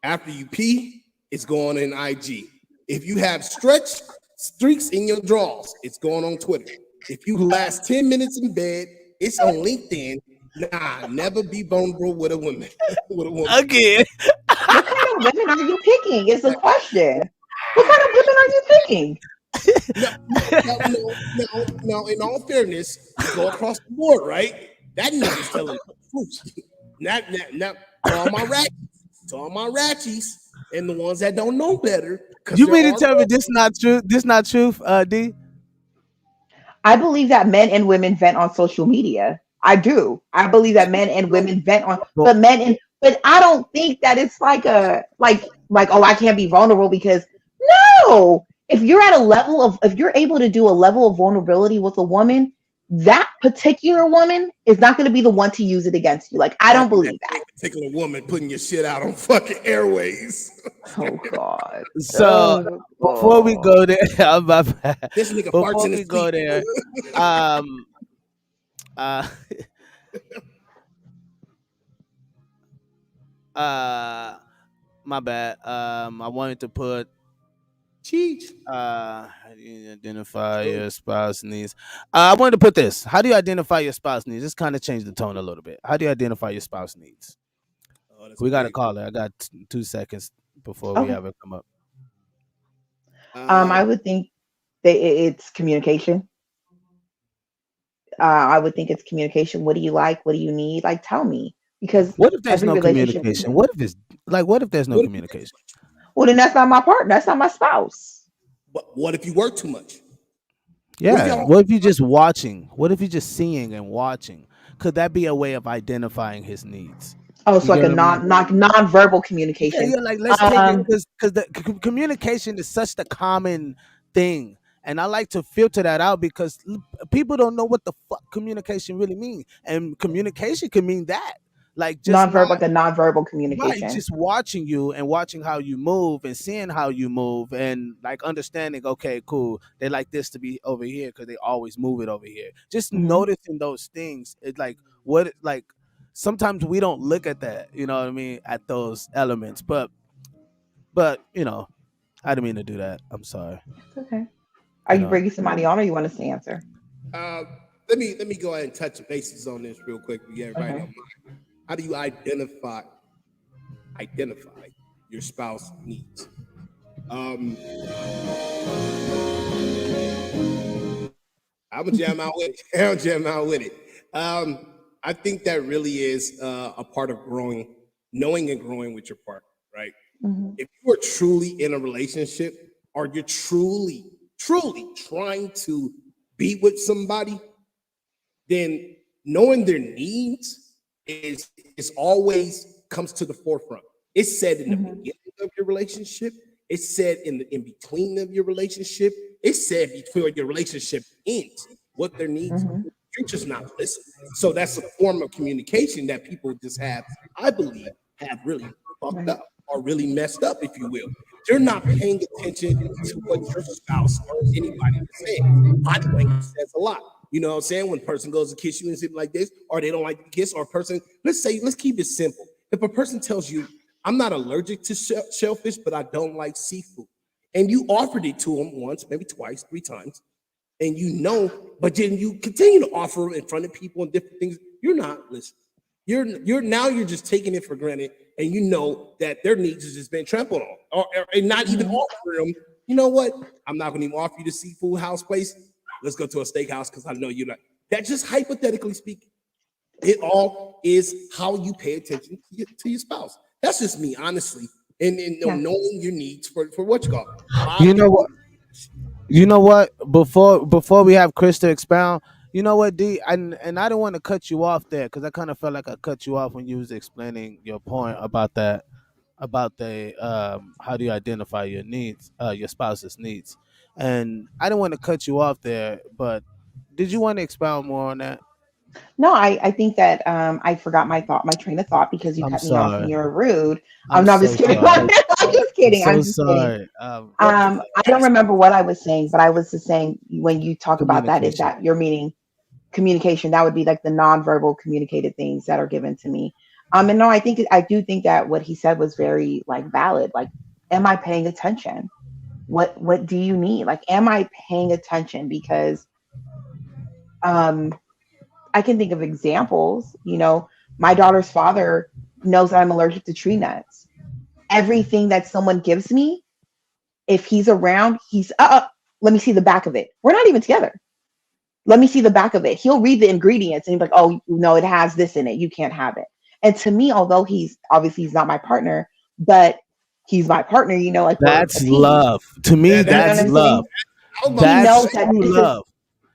[SPEAKER 2] after you pee, it's going in IG. If you have stretch streaks in your drawers, it's going on Twitter. If you last 10 minutes in bed, it's on LinkedIn. Nah, never be vulnerable with a woman. With a woman.
[SPEAKER 3] Again.
[SPEAKER 5] What kind of women are you picking? Is the question. What kind of women are you picking?
[SPEAKER 2] No. In all fairness, you go across the board, right? That nigga's telling the truth. Not to all my ratchies, and the ones that don't know better.
[SPEAKER 3] You mean to tell me this not true? This not truth, D?
[SPEAKER 5] I believe that men and women vent on social media. I do. I believe that men and women vent on,
[SPEAKER 3] Well,
[SPEAKER 5] but I don't think that it's like oh, I can't be vulnerable because no. If you're at a level of if you're able to do a level of vulnerability with a woman, that particular woman is not going to be the one to use it against you. Like I don't believe that.
[SPEAKER 2] Particular woman putting your shit out on fucking airways.
[SPEAKER 5] Oh God.
[SPEAKER 3] so before we go there, I'm my bad.
[SPEAKER 2] This nigga farts
[SPEAKER 3] Before
[SPEAKER 2] in
[SPEAKER 3] we
[SPEAKER 2] his
[SPEAKER 3] go
[SPEAKER 2] sleep.
[SPEAKER 3] there, uh, my bad. I wanted to put
[SPEAKER 2] Cheech.
[SPEAKER 3] how do you identify your spouse needs? I wanted to put this. How do you identify your spouse needs? This kind of changed the tone a little bit. How do you identify your spouse needs?
[SPEAKER 2] Oh, that's
[SPEAKER 3] We got a
[SPEAKER 2] big.
[SPEAKER 3] caller. I got 2 seconds before we
[SPEAKER 5] Okay.
[SPEAKER 3] have it come up.
[SPEAKER 5] I would think that it's communication. I would think it's communication. What do you like? What do you need? Like, tell me. Because
[SPEAKER 3] What if there's
[SPEAKER 5] every
[SPEAKER 3] no
[SPEAKER 5] relationship.
[SPEAKER 3] communication? What if there's no
[SPEAKER 2] What if-
[SPEAKER 3] communication?
[SPEAKER 5] Well, then that's not my partner. That's not my spouse.
[SPEAKER 2] But what if you work too much?
[SPEAKER 3] Yeah. What if you're just watching? What if you're just seeing and watching? Could that be a way of identifying his needs?
[SPEAKER 5] Oh, it's
[SPEAKER 3] You
[SPEAKER 5] like
[SPEAKER 3] get
[SPEAKER 5] a
[SPEAKER 3] what I mean?
[SPEAKER 5] non-verbal communication.
[SPEAKER 3] Yeah, like let's take it because the communication is such the common thing, and I like to filter that out because people don't know what the fuck communication really means, and communication can mean that, like just
[SPEAKER 5] Non-verbal,
[SPEAKER 3] not
[SPEAKER 5] like a non-verbal
[SPEAKER 3] right,
[SPEAKER 5] communication.
[SPEAKER 3] just watching you and watching how you move and seeing how you move and like understanding. Okay, cool. They like this to be over here because they always move it over here. Just
[SPEAKER 5] Mhm.
[SPEAKER 3] noticing those things. It's like what like. Sometimes we don't look at that, you know what I mean, at those elements. But I didn't mean to do that. I'm sorry.
[SPEAKER 5] It's okay. Are
[SPEAKER 3] You
[SPEAKER 5] you
[SPEAKER 3] know.
[SPEAKER 5] bringing somebody on, or you want us to answer?
[SPEAKER 2] Let me go ahead and touch the bases on this real quick. Yeah, everybody
[SPEAKER 5] Okay.
[SPEAKER 2] don't How do you identify your spouse needs? I'm gonna jam out with it. I think that really is a part of growing, knowing and growing with your partner, right?
[SPEAKER 5] Mhm.
[SPEAKER 2] If you are truly in a relationship, or you're truly trying to be with somebody, then knowing their needs is always comes to the forefront. It's said in the beginning of your relationship. It's said in between of your relationship. It's said before your relationship ends what their needs are. You're just not listening. So that's a form of communication that people just have, I believe, have really fucked up or really messed up, if you will. They're not paying attention to what your spouse or anybody is saying. Body language says a lot. You know what I'm saying? When a person goes to kiss you and something like this, or they don't like to kiss, or a person, let's keep it simple. If a person tells you, I'm not allergic to shellfish, but I don't like seafood, and you offered it to them once, maybe twice, 3 times, and but then you continue to offer in front of people and different things, you're not listening. You're just taking it for granted, and you know that their needs has just been trampled on, or not even offering them. You know what? I'm not going to even offer you the seafood house place. Let's go to a steakhouse because I know you're not. That just hypothetically speaking, it all is how you pay attention to your spouse. That's just me, honestly, and knowing your needs for what you call.
[SPEAKER 3] You know what? You know what? Before we have Chris to expound, you know what, D, and I don't want to cut you off there because I kind of felt like I cut you off when you was explaining your point about that, about the how do you identify your needs, your spouse's needs, and I don't want to cut you off there, but did you want to expound more on that?
[SPEAKER 5] No, I think that I forgot my train of thought because you
[SPEAKER 3] I'm
[SPEAKER 5] cut me off and
[SPEAKER 3] sorry.
[SPEAKER 5] you're rude.
[SPEAKER 3] I'm
[SPEAKER 5] I'm just
[SPEAKER 3] so
[SPEAKER 5] kidding.
[SPEAKER 3] sorry.
[SPEAKER 5] I'm just
[SPEAKER 3] I'm
[SPEAKER 5] kidding.
[SPEAKER 3] so
[SPEAKER 5] I'm just kidding.
[SPEAKER 3] sorry.
[SPEAKER 5] I don't remember what I was saying, but I was just saying when you talk about that, is
[SPEAKER 3] Communication.
[SPEAKER 5] that you're meaning communication? That would be like the nonverbal communicated things that are given to me. And no, I do think that what he said was very like valid. Like, am I paying attention? What do you need? Like, am I paying attention? Because um I can think of examples. My daughter's father knows that I'm allergic to tree nuts. Everything that someone gives me, if he's around, he's let me see the back of it. We're not even together. Let me see the back of it. He'll read the ingredients and he's like, oh no, it has this in it. You can't have it. And to me, although he's not my partner, but he's my partner, like we're a
[SPEAKER 3] That's
[SPEAKER 5] team.
[SPEAKER 3] love. To me,
[SPEAKER 2] Yeah,
[SPEAKER 3] that's love.
[SPEAKER 5] He
[SPEAKER 3] That's
[SPEAKER 5] knows that
[SPEAKER 3] true
[SPEAKER 5] this is
[SPEAKER 3] love.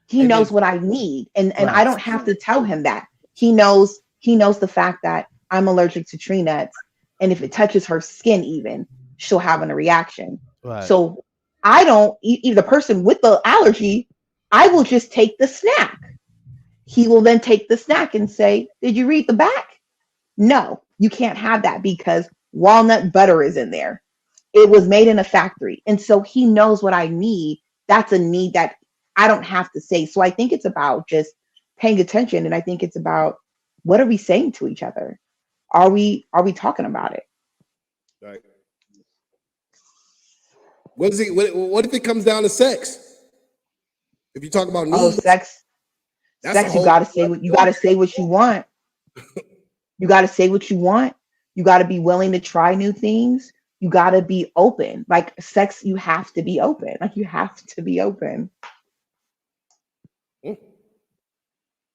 [SPEAKER 5] he
[SPEAKER 2] And
[SPEAKER 5] knows
[SPEAKER 2] then-
[SPEAKER 5] what I need. And I
[SPEAKER 3] Right.
[SPEAKER 5] don't have to tell him that. He knows the fact that I'm allergic to tree nuts. And if it touches her skin even, she'll have a reaction.
[SPEAKER 3] Right.
[SPEAKER 5] So I don't the person with the allergy, I will just take the snack. He will then take the snack and say, did you read the back? No, you can't have that because walnut butter is in there. It was made in a factory. And so he knows what I need. That's a need that I don't have to say. So I think it's about just paying attention. And I think it's about, what are we saying to each other? Are we talking about it?
[SPEAKER 2] Right. What if it comes down to sex? If you talk about needs,
[SPEAKER 5] Oh, sex, you gotta say what you want. You gotta say what you want. You gotta be willing to try new things. You gotta be open. Like sex, you have to be open. Like you have to be open.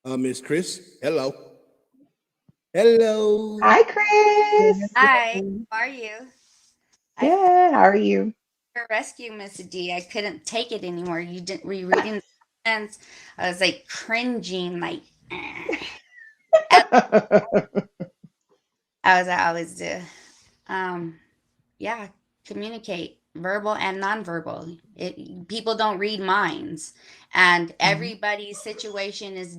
[SPEAKER 2] Miss Chris, hello. Hello.
[SPEAKER 5] Hi, Chris.
[SPEAKER 6] Hi, how are you? I
[SPEAKER 5] Yeah, how are you?
[SPEAKER 6] for rescue, Miss D. I couldn't take it anymore. You didn't rereading the sentence. I was like cringing, like as I always do. Yeah, communicate, verbal and nonverbal. People don't read minds, and everybody's situation is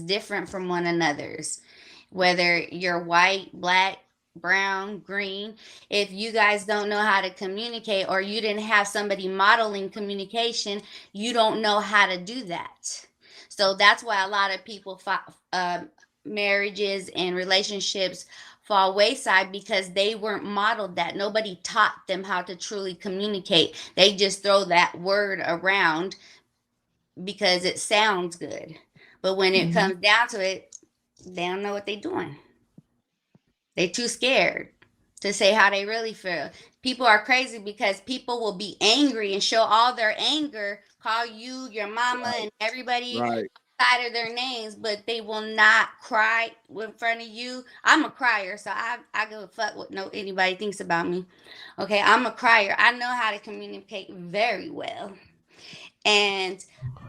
[SPEAKER 6] different from one another's. Whether you're white, black, brown, green, if you guys don't know how to communicate or you didn't have somebody modeling communication, you don't know how to do that. So that's why a lot of people marriages and relationships fall wayside because they weren't modeled that. Nobody taught them how to truly communicate. They just throw that word around because it sounds good. But when it comes down to it, they don't know what they're doing. They too scared to say how they really feel. People are crazy because people will be angry and show all their anger, call you, your mama, and everybody outside of their names, but they will not cry in front of you. I'm a crier, so I give a fuck what anybody thinks about me. Okay, I'm a crier. I know how to communicate very well. And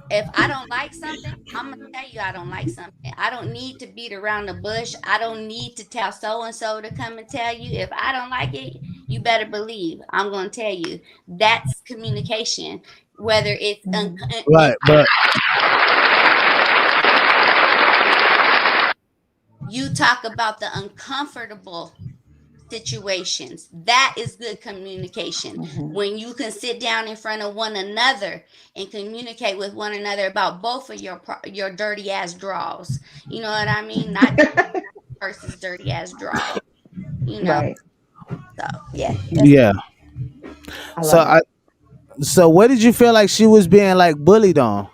[SPEAKER 6] if I don't like something, I'm gonna tell you I don't like something. I don't need to beat around the bush. I don't need to tell so and so to come and tell you. If I don't like it, you better believe I'm gonna tell you. That's communication. Whether it's
[SPEAKER 3] right, but
[SPEAKER 6] you talk about the uncomfortable situations, that is good communication. When you can sit down in front of one another and communicate with one another about both of your dirty ass draws. You know what I mean? Not versus dirty ass draws. You know.
[SPEAKER 5] Right.
[SPEAKER 6] So yeah.
[SPEAKER 3] Yeah. So what did you feel like she was being like bullied on?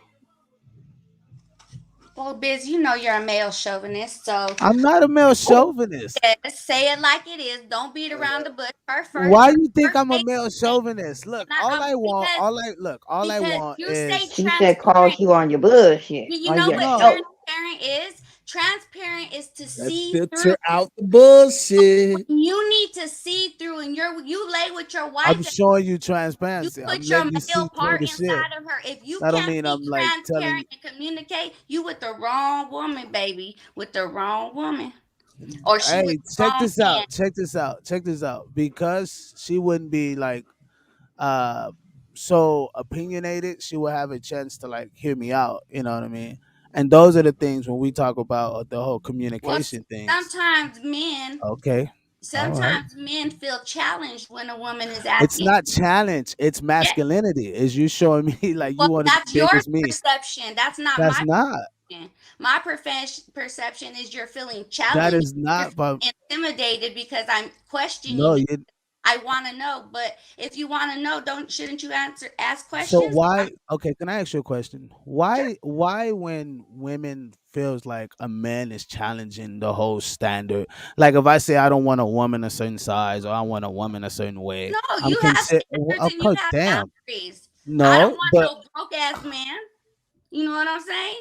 [SPEAKER 6] Well, Biz, you know you're a male chauvinist, so
[SPEAKER 3] I'm not a male chauvinist.
[SPEAKER 6] say it like it is. Don't beat around the bush.
[SPEAKER 3] Why you think I'm a male chauvinist? Look, all I want is
[SPEAKER 5] she said call you on your bullshit.
[SPEAKER 6] You know what transparent is to see
[SPEAKER 2] filter out the bullshit.
[SPEAKER 6] You need to see through, and you lay with your wife.
[SPEAKER 3] I'm showing you transparency.
[SPEAKER 6] You put your male part inside of her. If you
[SPEAKER 3] that
[SPEAKER 6] can't
[SPEAKER 3] mean
[SPEAKER 6] be
[SPEAKER 3] I'm like
[SPEAKER 6] transparent and communicate, you with the wrong woman, baby. With the wrong woman. Or she
[SPEAKER 3] hey, check this out. Check this out. Because she wouldn't be like so opinionated, she would have a chance to like hear me out. You know what I mean? And those are the things when we talk about the whole communication thing.
[SPEAKER 6] Sometimes men.
[SPEAKER 3] Okay.
[SPEAKER 6] Sometimes men feel challenged when a woman is asking.
[SPEAKER 3] It's not challenge. It's masculinity. Is you showing me like you want to be big as me?
[SPEAKER 6] That's your perception. That's not my perception. My perception is you're feeling challenged.
[SPEAKER 3] That is not
[SPEAKER 6] intimidated because I'm questioning.
[SPEAKER 3] No,
[SPEAKER 6] I want to know, but if you want to know, shouldn't you ask questions?
[SPEAKER 3] So why? Okay, can I ask you a question? Why when women feels like a man is challenging the whole standard? Like if I say I don't want a woman a certain size or I want a woman a certain way.
[SPEAKER 6] No, you have standards and you have boundaries.
[SPEAKER 3] No,
[SPEAKER 6] I don't want no broke ass man. You know what I'm saying?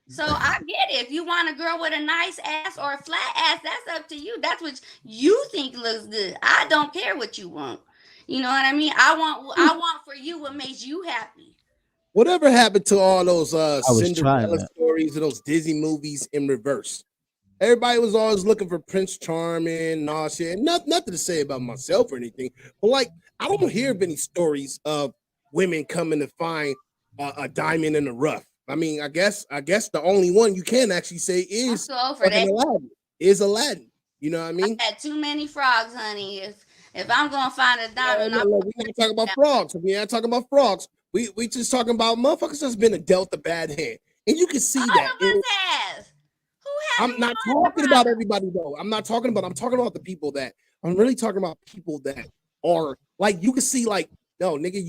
[SPEAKER 6] So I get it. If you want a girl with a nice ass or a flat ass, that's up to you. That's what you think looks good. I don't care what you want. You know what I mean? I want for you what makes you happy.
[SPEAKER 2] Whatever happened to all those Cinderella stories and those Disney movies in reverse? Everybody was always looking for Prince Charming and all shit. Nothing to say about myself or anything, but like I don't hear of any stories of women coming to find a diamond in the rough. I mean, I guess the only one you can actually say is Aladdin. You know what I mean?
[SPEAKER 6] I had too many frogs, honey. If I'm gonna find a diamond,
[SPEAKER 2] we're not talking about frogs. We ain't talking about frogs. We just talking about motherfuckers that's been dealt a bad hand, and you can see that.
[SPEAKER 6] Who has?
[SPEAKER 2] I'm not talking about everybody though. I'm talking about the people that I'm really talking about. People that are like you can see like, no nigga,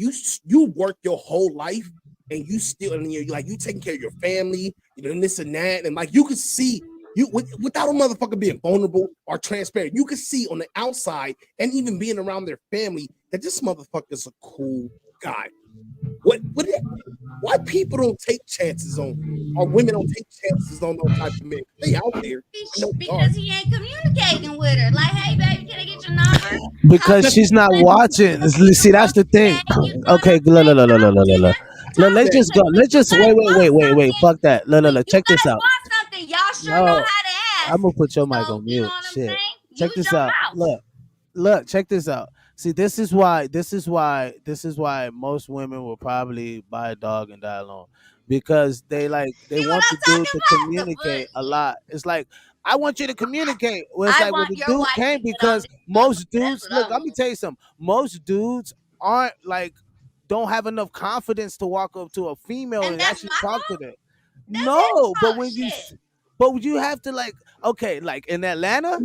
[SPEAKER 2] you work your whole life. And you still, and you're like, you taking care of your family, you know, and this and that. And like, you can see you without a motherfucker being vulnerable or transparent, you can see on the outside and even being around their family that this motherfucker's a cool guy. Why people don't take chances on, or women don't take chances on those type of men? They out there.
[SPEAKER 6] Because he ain't communicating with her. Like, hey, baby, can I get your number?
[SPEAKER 3] Because she's not watching. See, that's the thing. Okay, let's just go. Let's just wait. Fuck that. Check this out.
[SPEAKER 6] Y'all sure know how to ask.
[SPEAKER 3] I'm gonna put your mic on mute. Shit. Check this out. Look. Check this out. See, this is why most women will probably buy a dog and die alone, because they want the dude to communicate a lot. It's like, I want you to communicate. Well, it's like, well, the dude can't, because most dudes. Look, let me tell you something. Most dudes aren't like. Don't have enough confidence to walk up to a female and actually talk to them. No, but when you have to like, okay, like in Atlanta,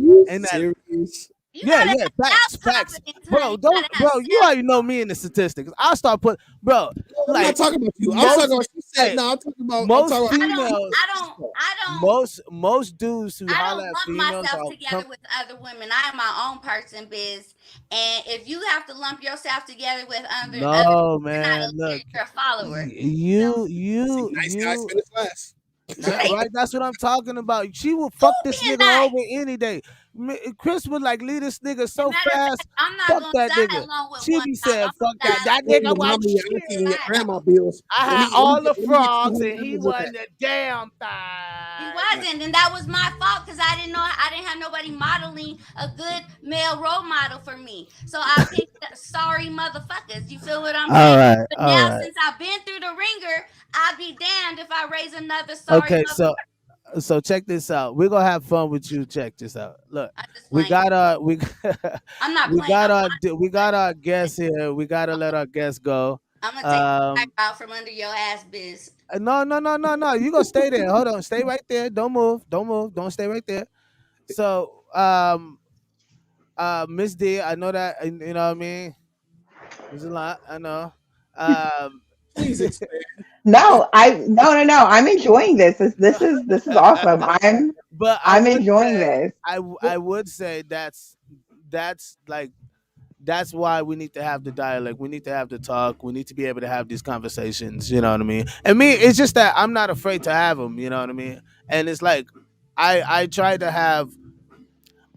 [SPEAKER 3] facts, bro. You already know me in the statistics. I'll start putting, bro.
[SPEAKER 2] I'm not talking about you. I'm talking about. She
[SPEAKER 3] Hey,
[SPEAKER 2] no, I'm talking about.
[SPEAKER 3] most
[SPEAKER 2] I'm talking about,
[SPEAKER 3] females,
[SPEAKER 6] I don't
[SPEAKER 3] most dudes who
[SPEAKER 6] I
[SPEAKER 3] holler
[SPEAKER 6] don't
[SPEAKER 3] at
[SPEAKER 6] lump
[SPEAKER 3] females
[SPEAKER 6] myself
[SPEAKER 3] are
[SPEAKER 6] together with other women. I am my own person, Biz. And if you have to lump yourself together with other
[SPEAKER 3] no,
[SPEAKER 6] you're not a
[SPEAKER 3] man.
[SPEAKER 6] leader,
[SPEAKER 3] Look,
[SPEAKER 6] you're a follower.
[SPEAKER 3] you,
[SPEAKER 2] see,
[SPEAKER 3] you,
[SPEAKER 2] nice guys
[SPEAKER 3] you.
[SPEAKER 2] finish last.
[SPEAKER 6] No,
[SPEAKER 3] That,
[SPEAKER 6] they
[SPEAKER 3] right, that's what I'm talking about. She will
[SPEAKER 6] who
[SPEAKER 3] fuck this
[SPEAKER 6] being
[SPEAKER 3] nigga
[SPEAKER 6] nice.
[SPEAKER 3] over any day. Chris would like leave this nigga
[SPEAKER 6] As a
[SPEAKER 3] so
[SPEAKER 6] matter of fact,
[SPEAKER 3] fast.
[SPEAKER 6] I'm not
[SPEAKER 3] Fuck
[SPEAKER 6] gonna
[SPEAKER 3] that
[SPEAKER 6] die
[SPEAKER 3] nigga.
[SPEAKER 6] alone with
[SPEAKER 3] She
[SPEAKER 6] one
[SPEAKER 3] be
[SPEAKER 6] job.
[SPEAKER 3] saying,
[SPEAKER 6] I'm
[SPEAKER 3] "Fuck
[SPEAKER 6] gonna
[SPEAKER 3] that."
[SPEAKER 6] die
[SPEAKER 3] That
[SPEAKER 6] like
[SPEAKER 2] Hey,
[SPEAKER 3] nigga
[SPEAKER 2] remind
[SPEAKER 3] wasn't
[SPEAKER 2] me of your
[SPEAKER 3] shit.
[SPEAKER 2] auntie and your grandma bills.
[SPEAKER 3] I
[SPEAKER 2] Let
[SPEAKER 3] had
[SPEAKER 2] me
[SPEAKER 3] all the
[SPEAKER 2] let me get
[SPEAKER 3] frogs and he
[SPEAKER 2] $200 of
[SPEAKER 3] wasn't
[SPEAKER 2] that.
[SPEAKER 3] a damn
[SPEAKER 6] he
[SPEAKER 3] thing.
[SPEAKER 6] wasn't, and that was my fault because I didn't have nobody modeling a good male role model for me. So I picked sorry motherfuckers. You feel what I'm
[SPEAKER 3] All
[SPEAKER 6] saying?
[SPEAKER 3] right,
[SPEAKER 6] But
[SPEAKER 3] all
[SPEAKER 6] now
[SPEAKER 3] right.
[SPEAKER 6] since I've been through the ringer, I'll be damned if I raise another sorry
[SPEAKER 3] Okay,
[SPEAKER 6] motherfucker.
[SPEAKER 3] so check this out. We're gonna have fun with you. Check this out. Look,
[SPEAKER 6] I just
[SPEAKER 3] we
[SPEAKER 6] playing.
[SPEAKER 3] got our
[SPEAKER 6] I'm not playing.
[SPEAKER 3] we got our guests here. We gotta let our guests go.
[SPEAKER 6] I'm gonna take the
[SPEAKER 3] Um,
[SPEAKER 6] out from under your ass, Biz.
[SPEAKER 3] no, no, no, no, no. You gonna stay there. Hold on, stay right there. Don't move. Don't move. Don't stay right there. So, Miss D, I know that you know what I mean. There's a lot. I know. Um,
[SPEAKER 2] Please expand.
[SPEAKER 5] No. I'm enjoying this. This is awesome.
[SPEAKER 3] but
[SPEAKER 5] I'm enjoying this.
[SPEAKER 3] I would say that's like that's why we need to have the dialogue. We need to have the talk. We need to be able to have these conversations. You know what I mean? And me, it's just that I'm not afraid to have them. You know what I mean? And it's like I try to have.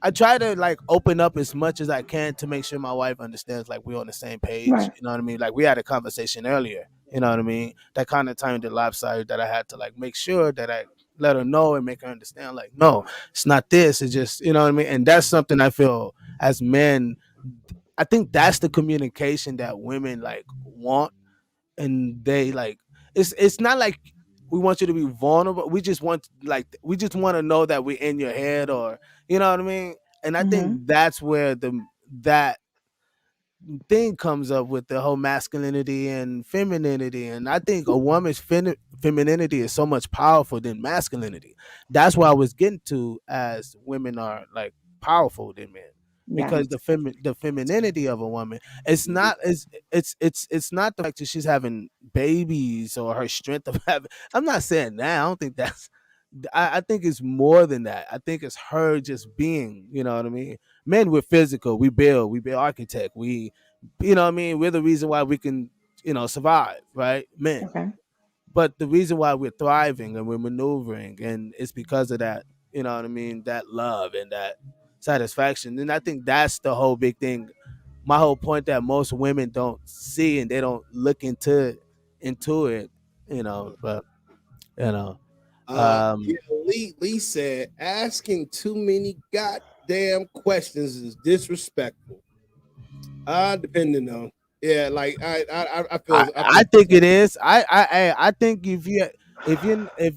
[SPEAKER 3] I try to like open up as much as I can to make sure my wife understands like we're on the same page.
[SPEAKER 5] Right.
[SPEAKER 3] You know what I mean? Like we had a conversation earlier. You know what I mean? That kind of turned the lopsided that I had to like make sure that I let her know and make her understand like no, it's not this. It's just you know what I mean. And that's something I feel as men. I think that's the communication that women like want, and they like. It's not like we want you to be vulnerable. We just want to know that we're in your head, or you know what I mean. And I think
[SPEAKER 5] Hmm.
[SPEAKER 3] that's where that thing comes up with the whole masculinity and femininity. And I think a woman's femininity is so much powerful than masculinity. That's why I was getting to as women are like powerful than men.
[SPEAKER 5] Yes.
[SPEAKER 3] Because the femininity of a woman, it's not the fact that she's having babies or her strength of having. I'm not saying that. I don't think that's. I think it's more than that. I think it's her just being. You know what I mean? Men, we're physical. We build architect. You know what I mean? We're the reason why we can, survive, right? Men.
[SPEAKER 5] Okay.
[SPEAKER 3] But the reason why we're thriving and we're maneuvering, and it's because of that, you know what I mean? That love and that satisfaction. And I think that's the whole big thing. My whole point that most women don't see and they don't look into it, but you know.
[SPEAKER 2] Yeah,
[SPEAKER 3] Um
[SPEAKER 2] Lee said asking too many goddamn questions is disrespectful. Depending on, yeah, like I feel
[SPEAKER 3] I think it is. I think if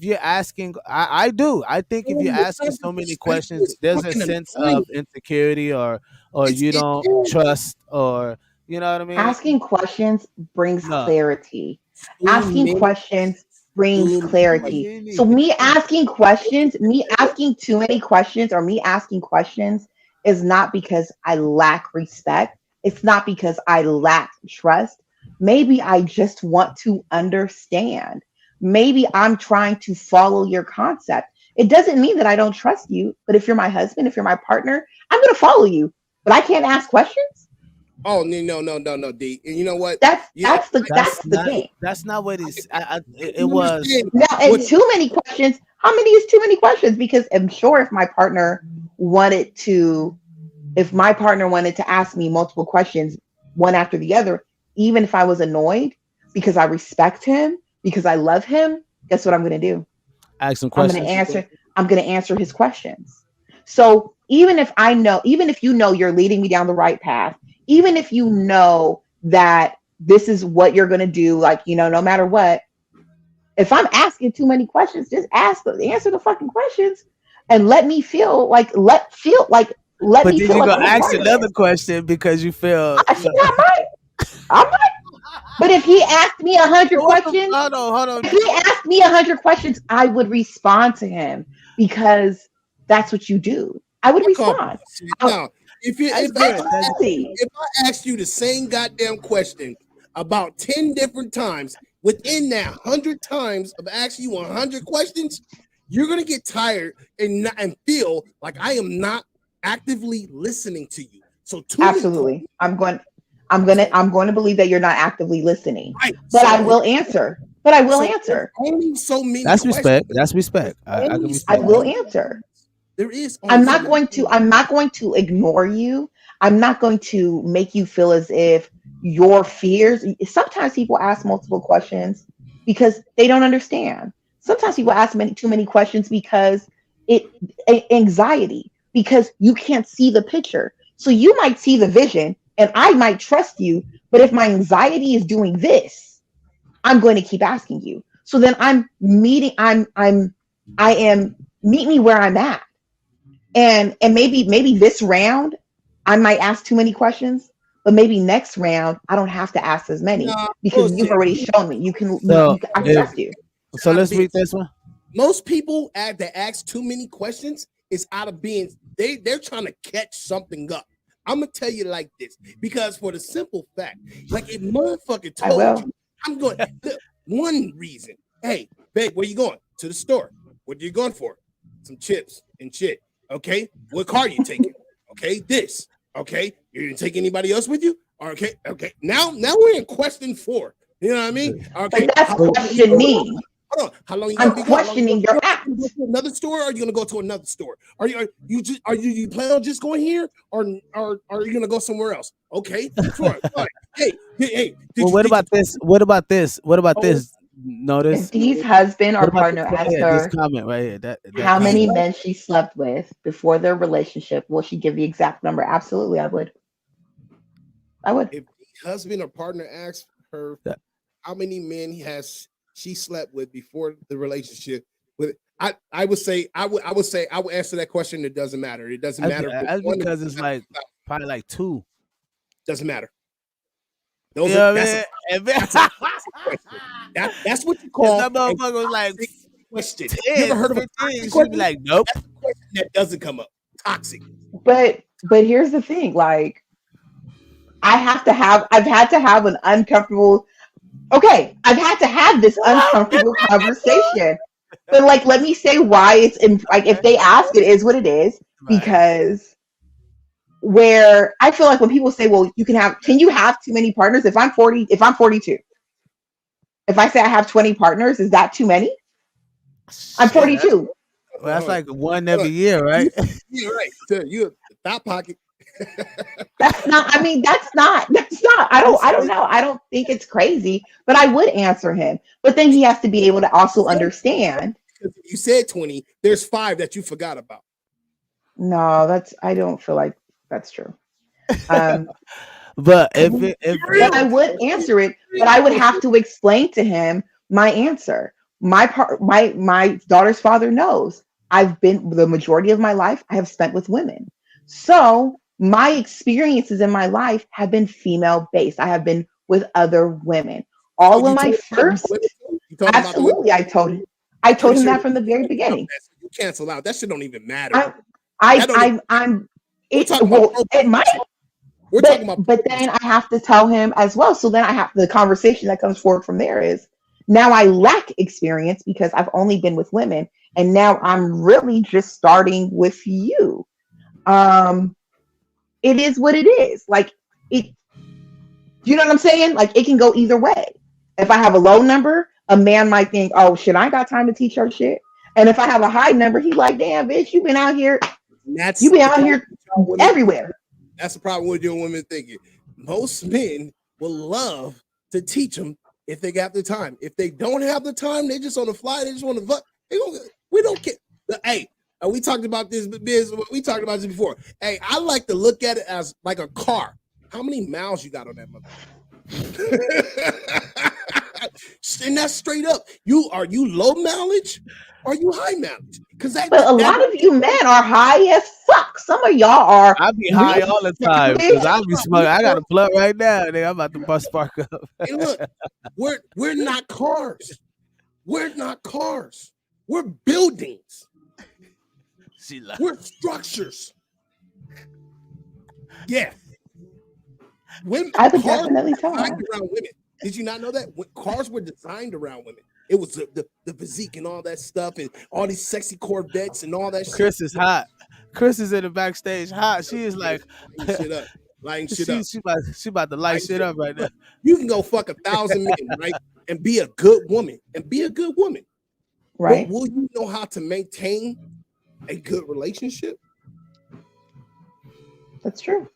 [SPEAKER 3] you're asking, I do. I think if you're
[SPEAKER 2] it's
[SPEAKER 3] asking
[SPEAKER 2] not
[SPEAKER 3] so many
[SPEAKER 2] disrespectful.
[SPEAKER 3] questions,
[SPEAKER 2] It's
[SPEAKER 3] there's a
[SPEAKER 2] fucking
[SPEAKER 3] sense
[SPEAKER 2] annoying.
[SPEAKER 3] of insecurity, or
[SPEAKER 2] It's
[SPEAKER 3] you
[SPEAKER 2] it,
[SPEAKER 3] don't
[SPEAKER 2] yeah.
[SPEAKER 3] trust, or you know what I mean.
[SPEAKER 5] Asking questions brings
[SPEAKER 3] No,
[SPEAKER 5] clarity.
[SPEAKER 2] Too
[SPEAKER 5] Asking
[SPEAKER 2] many,
[SPEAKER 5] questions brings
[SPEAKER 2] too
[SPEAKER 3] too
[SPEAKER 5] clarity.
[SPEAKER 3] many.
[SPEAKER 5] So me asking too many questions, or me asking questions is not because I lack respect. It's not because I lack trust. Maybe I just want to understand. Maybe I'm trying to follow your concept. It doesn't mean that I don't trust you, but if you're my husband, if you're my partner, I'm going to follow you. But I can't ask questions.
[SPEAKER 2] Oh no, D. And you know what?
[SPEAKER 5] That's
[SPEAKER 2] Yeah,
[SPEAKER 5] that's the
[SPEAKER 3] That's
[SPEAKER 5] that's the
[SPEAKER 3] not.
[SPEAKER 5] thing.
[SPEAKER 3] That's not what he's. It
[SPEAKER 2] you
[SPEAKER 3] was.
[SPEAKER 2] understand
[SPEAKER 5] Now, and
[SPEAKER 2] what
[SPEAKER 5] too many questions. How many is too many questions? Because I'm sure wanted to, if my partner wanted to ask me multiple questions, one after the other, even if I was annoyed, because I respect him, because I love him, guess what I'm going to do?
[SPEAKER 3] Ask some
[SPEAKER 5] I'm going to
[SPEAKER 3] questions.
[SPEAKER 5] answer. I'm going to answer his questions. So even if you know you're leading me down the right path, even if you know that this is what you're going to do, like no matter what, if I'm asking too many questions, just answer the fucking questions, and let
[SPEAKER 3] But
[SPEAKER 5] me
[SPEAKER 3] then
[SPEAKER 5] feel
[SPEAKER 3] you
[SPEAKER 5] like
[SPEAKER 3] gonna
[SPEAKER 5] I'm a
[SPEAKER 3] ask
[SPEAKER 5] part of
[SPEAKER 3] another
[SPEAKER 5] it.
[SPEAKER 3] question because you feel.
[SPEAKER 5] I see, I might. But if he asked me 100
[SPEAKER 3] What the?
[SPEAKER 5] questions,
[SPEAKER 3] Hold on.
[SPEAKER 5] if he asked me 100 questions, I would respond to him because that's what you do. I would
[SPEAKER 2] I call
[SPEAKER 5] respond.
[SPEAKER 2] bullshit.
[SPEAKER 5] I,
[SPEAKER 2] Now,
[SPEAKER 3] That's good.
[SPEAKER 5] exactly.
[SPEAKER 2] if I ask you the same goddamn question about 10 different times, within that 100 times of asking you 100 questions, you're gonna get tired and feel like I am not actively listening to you. So
[SPEAKER 5] absolutely, I'm going to believe that you're not actively listening, right. But so, I will answer.
[SPEAKER 2] Only so many.
[SPEAKER 3] That's respect. That's respect. I can respect.
[SPEAKER 5] I will answer.
[SPEAKER 2] There is.
[SPEAKER 5] I'm not going to ignore you. I'm not going to make you feel as if your fears. Sometimes people ask multiple questions because they don't understand. Sometimes people ask too many questions because anxiety, because you can't see the picture. So you might see the vision and I might trust you, but if my anxiety is doing this, I'm going to keep asking you. So then meet me where I'm at. And maybe this round I might ask too many questions, but maybe next round I don't have to ask as many because you've already shown me I trust you.
[SPEAKER 3] So let's read this one.
[SPEAKER 2] Most people that ask too many questions is out of being they're trying to catch something up. I'm gonna tell you like this because for the simple fact, like if motherfucker told you, I'm going. Look, one reason. Hey, babe, where you going? To the store. What are you going for? Some chips and shit. Okay. What car are you taking? Okay. This. Okay. You're gonna take anybody else with you? Okay. Okay. Now we're in question 4. You know what I mean? Okay.
[SPEAKER 5] That's question me.
[SPEAKER 2] Hold on. How long you
[SPEAKER 5] I'm questioning your act.
[SPEAKER 2] You go to another store, or are you gonna go to another store? Are you plan on just going here, or are you gonna go somewhere else? Okay, sure. Right. Hey.
[SPEAKER 3] What about this? Notice
[SPEAKER 5] Dee's husband or partner asked her
[SPEAKER 3] this comment right here. That
[SPEAKER 5] how many men she slept with before their relationship. Will she give the exact number? Absolutely, I would.
[SPEAKER 2] If the husband or partner asks her how many men she slept with before the relationship, I would answer that question. It doesn't matter. It doesn't matter.
[SPEAKER 3] That's because it's like probably like 2.
[SPEAKER 2] Doesn't matter.
[SPEAKER 3] That's
[SPEAKER 2] what you call.
[SPEAKER 3] That motherfucker was like
[SPEAKER 2] question.
[SPEAKER 3] 10,
[SPEAKER 2] you ever heard of a
[SPEAKER 3] 15? She'd be like, nope.
[SPEAKER 2] That's a question that doesn't come up. Toxic.
[SPEAKER 5] But here's the thing. Like, I've had to have an uncomfortable. Okay, I've had to have this uncomfortable conversation. But like, let me say why it's like if they ask, it is what it is. Right. Because where I feel like when people say, "Well, can you have too many partners?" If I'm 42, if I say I have 20 partners, is that too many? I'm 42.
[SPEAKER 3] That's like one every year, right?
[SPEAKER 2] You're right. You're top pocket.
[SPEAKER 5] That's not. I don't know. I don't think it's crazy, but I would answer him. But then he has to be able to also understand.
[SPEAKER 2] You said 20. There's 5 that you forgot about.
[SPEAKER 5] No, I don't feel like that's true.
[SPEAKER 3] But if
[SPEAKER 5] I would answer it, but I would have to explain to him my answer. My daughter's father knows I've been the majority of my life I have spent with women. So my experiences in my life have been female based. I have been with other women. All of my first, absolutely. I told him that from the very beginning.
[SPEAKER 2] You cancel out. That shit don't even matter.
[SPEAKER 5] It might. But then I have to tell him as well. So then the conversation that comes forward from there is now I lack experience because I've only been with women, and now I'm really just starting with you. It is what it is. Like it. You know what I'm saying? Like it can go either way. If I have a low number, a man might think, "Oh shit, I ain't got time to teach her shit." And if I have a high number, he like, "Damn, bitch, you've been out here. You've been out here everywhere."
[SPEAKER 2] That's the problem with your women thinking. Most men will love to teach them if they got the time. If they don't have the time, they just on the fly. They just want to fuck. We don't care. Hey, we talked about this, Biz. We talked about this before. Hey, I like to look at it as like a car. How many miles you got on that mother? And that's straight up. Are you low mileage? Or are you high mileage?
[SPEAKER 5] But a lot of you men are high as fuck. Some of y'all are.
[SPEAKER 3] I be high all the time because I be smoking. I got a plug right now. Nigga, I'm about to bust spark up.
[SPEAKER 2] Hey, look, we're not cars. We're not cars. We're buildings. We're structures. Yeah.
[SPEAKER 5] I would definitely tell her.
[SPEAKER 2] Around women. Did you not know that? When cars were designed around women, it was the physique and all that stuff, and all these sexy Corvettes and all that shit.
[SPEAKER 3] Chris is hot. Chris is in the backstage hot. She is like,
[SPEAKER 2] lighting shit up, lighting shit up.
[SPEAKER 3] she about to light shit up right now.
[SPEAKER 2] You can go fuck 1,000 men, right, and be a good woman,
[SPEAKER 5] Right.
[SPEAKER 2] But will you know how to maintain a good relationship?
[SPEAKER 5] That's true.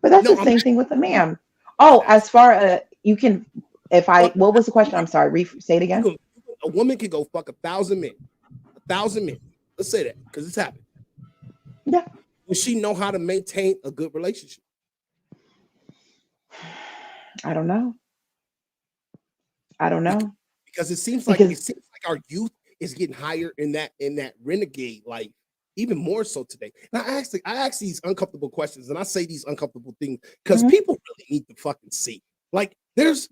[SPEAKER 5] But that's the same thing with a man. Oh, as far as you can, what was the question? I'm sorry. Say it again.
[SPEAKER 2] A woman can go fuck 1,000 men. 1,000 men. Let's say that because it's happened.
[SPEAKER 5] Yeah.
[SPEAKER 2] Will she know how to maintain a good relationship?
[SPEAKER 5] I don't know.
[SPEAKER 2] Because it seems like our youth is getting higher in that renegade life, even more so today. And I ask these uncomfortable questions, and I say these uncomfortable things because people really need to fucking see. Like there's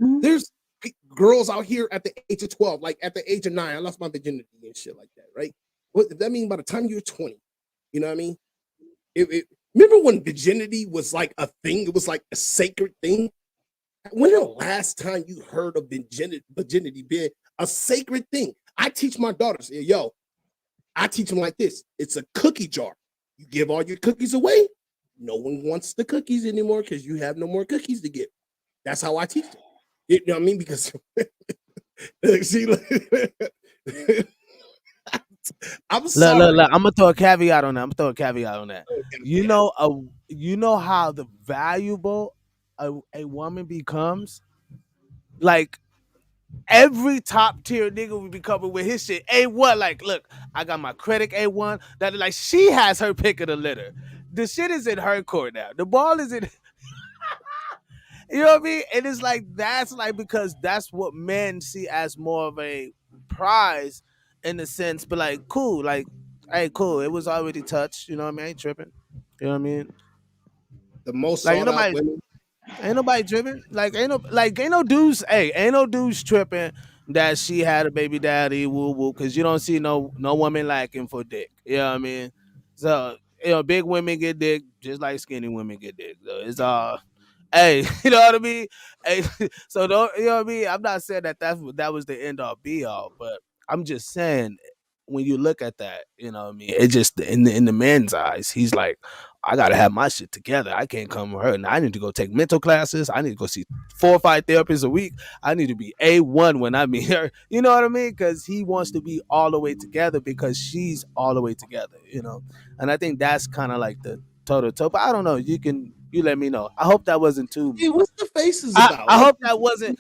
[SPEAKER 2] girls out here at the age of 12, like at the age of 9, I lost my virginity and shit like that, right? What does that mean? By the time you're 20, you know what I mean? Remember when virginity was like a thing? It was like a sacred thing. When the last time you heard of virginity being a sacred thing? I teach my daughters, I teach them like this. It's a cookie jar. You give all your cookies away. No one wants the cookies anymore because you have no more cookies to give. That's how I teach them. You know what I mean? Because see, I'm sorry.
[SPEAKER 3] Look, I'm gonna throw a caveat on that. You know how the valuable a woman becomes? Like every top tier nigga will be coming with his shit. A1, like, look, I got my credit A1. That like she has her pick of the litter. The shit is in her court now. The ball is in. You know what I mean? And it's like that's like because that's what men see as more of a prize in the sense, but like cool, like hey, cool. It was already touched. You know what I mean? I ain't tripping. You know what I mean?
[SPEAKER 2] The most
[SPEAKER 3] like
[SPEAKER 2] sought out women.
[SPEAKER 3] Ain't nobody tripping. Like ain't no dudes. Hey, ain't no dudes tripping that she had a baby daddy. Woo woo. Because you don't see no woman lacking for dick. You know what I mean? So big women get dick just like skinny women get dick. So it's all. Hey, you know what I mean? Hey, so don't you know what I mean? I'm not saying that was the end all be all, but I'm just saying when you look at that, you know what I mean? It just in the man's eyes, he's like, I gotta have my shit together. I can't come with her. And I need to go take mental classes. I need to go see 4 or 5 therapists a week. I need to be A1 when I meet her. You know what I mean? Because he wants to be all the way together because she's all the way together, you know? And I think that's kind of like the total. But I don't know. You let me know. I hope that wasn't too.
[SPEAKER 2] Hey, what's the faces about?
[SPEAKER 3] I hope that wasn't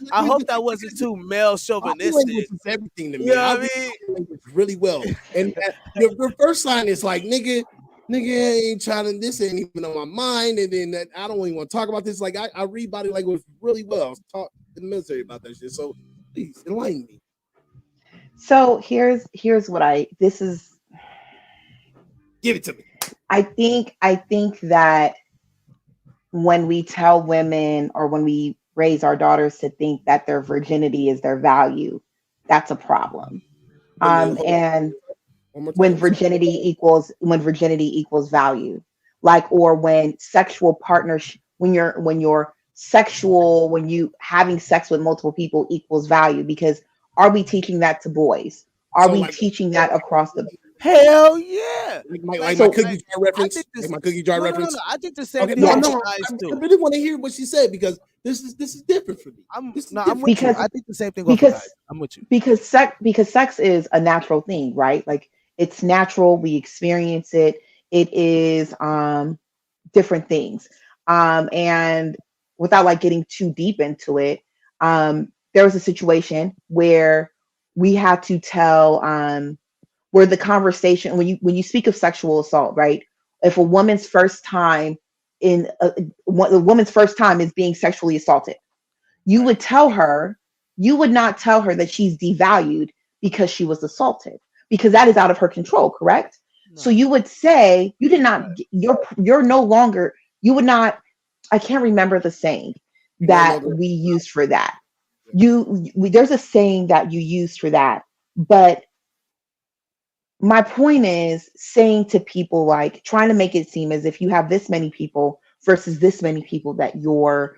[SPEAKER 3] too male chauvinistic.
[SPEAKER 2] It's everything to me.
[SPEAKER 3] You know what I mean?
[SPEAKER 2] Really well. And your first line is like, nigga ain't trying to. This ain't even on my mind. And then that I don't even want to talk about this. Like I read body language really well. I was taught in the military about that shit. So please enlighten me.
[SPEAKER 5] So here's what
[SPEAKER 2] give it to me.
[SPEAKER 5] I think that when we tell women or when we raise our daughters to think that their virginity is their value, that's a problem. And when virginity equals value, like, or when sexual partnership, when you having sex with multiple people equals value, because are we teaching that to boys? Are we teaching that across the
[SPEAKER 3] hell yeah?
[SPEAKER 2] My cookie jar reference. My cookie jar reference.
[SPEAKER 3] No, I think the same
[SPEAKER 2] thing. I really want to hear what she said because this is different for me.
[SPEAKER 3] I'm with you. I think the same thing. I'm with you
[SPEAKER 5] because sex is a natural thing, right? Like it's natural. We experience it. It is different things. And without like getting too deep into it, there was a situation where we had to tell where the conversation when you speak of sexual assault, right? If a woman's first time the woman's first time is being sexually assaulted, you would not tell her that she's devalued because she was assaulted, because that is out of her control, correct? No. So you would say you're no longer, you would not, I can't remember the saying that we used for that. There's a saying that you used for that, but my point is saying to people, like trying to make it seem as if you have this many people versus this many people that you're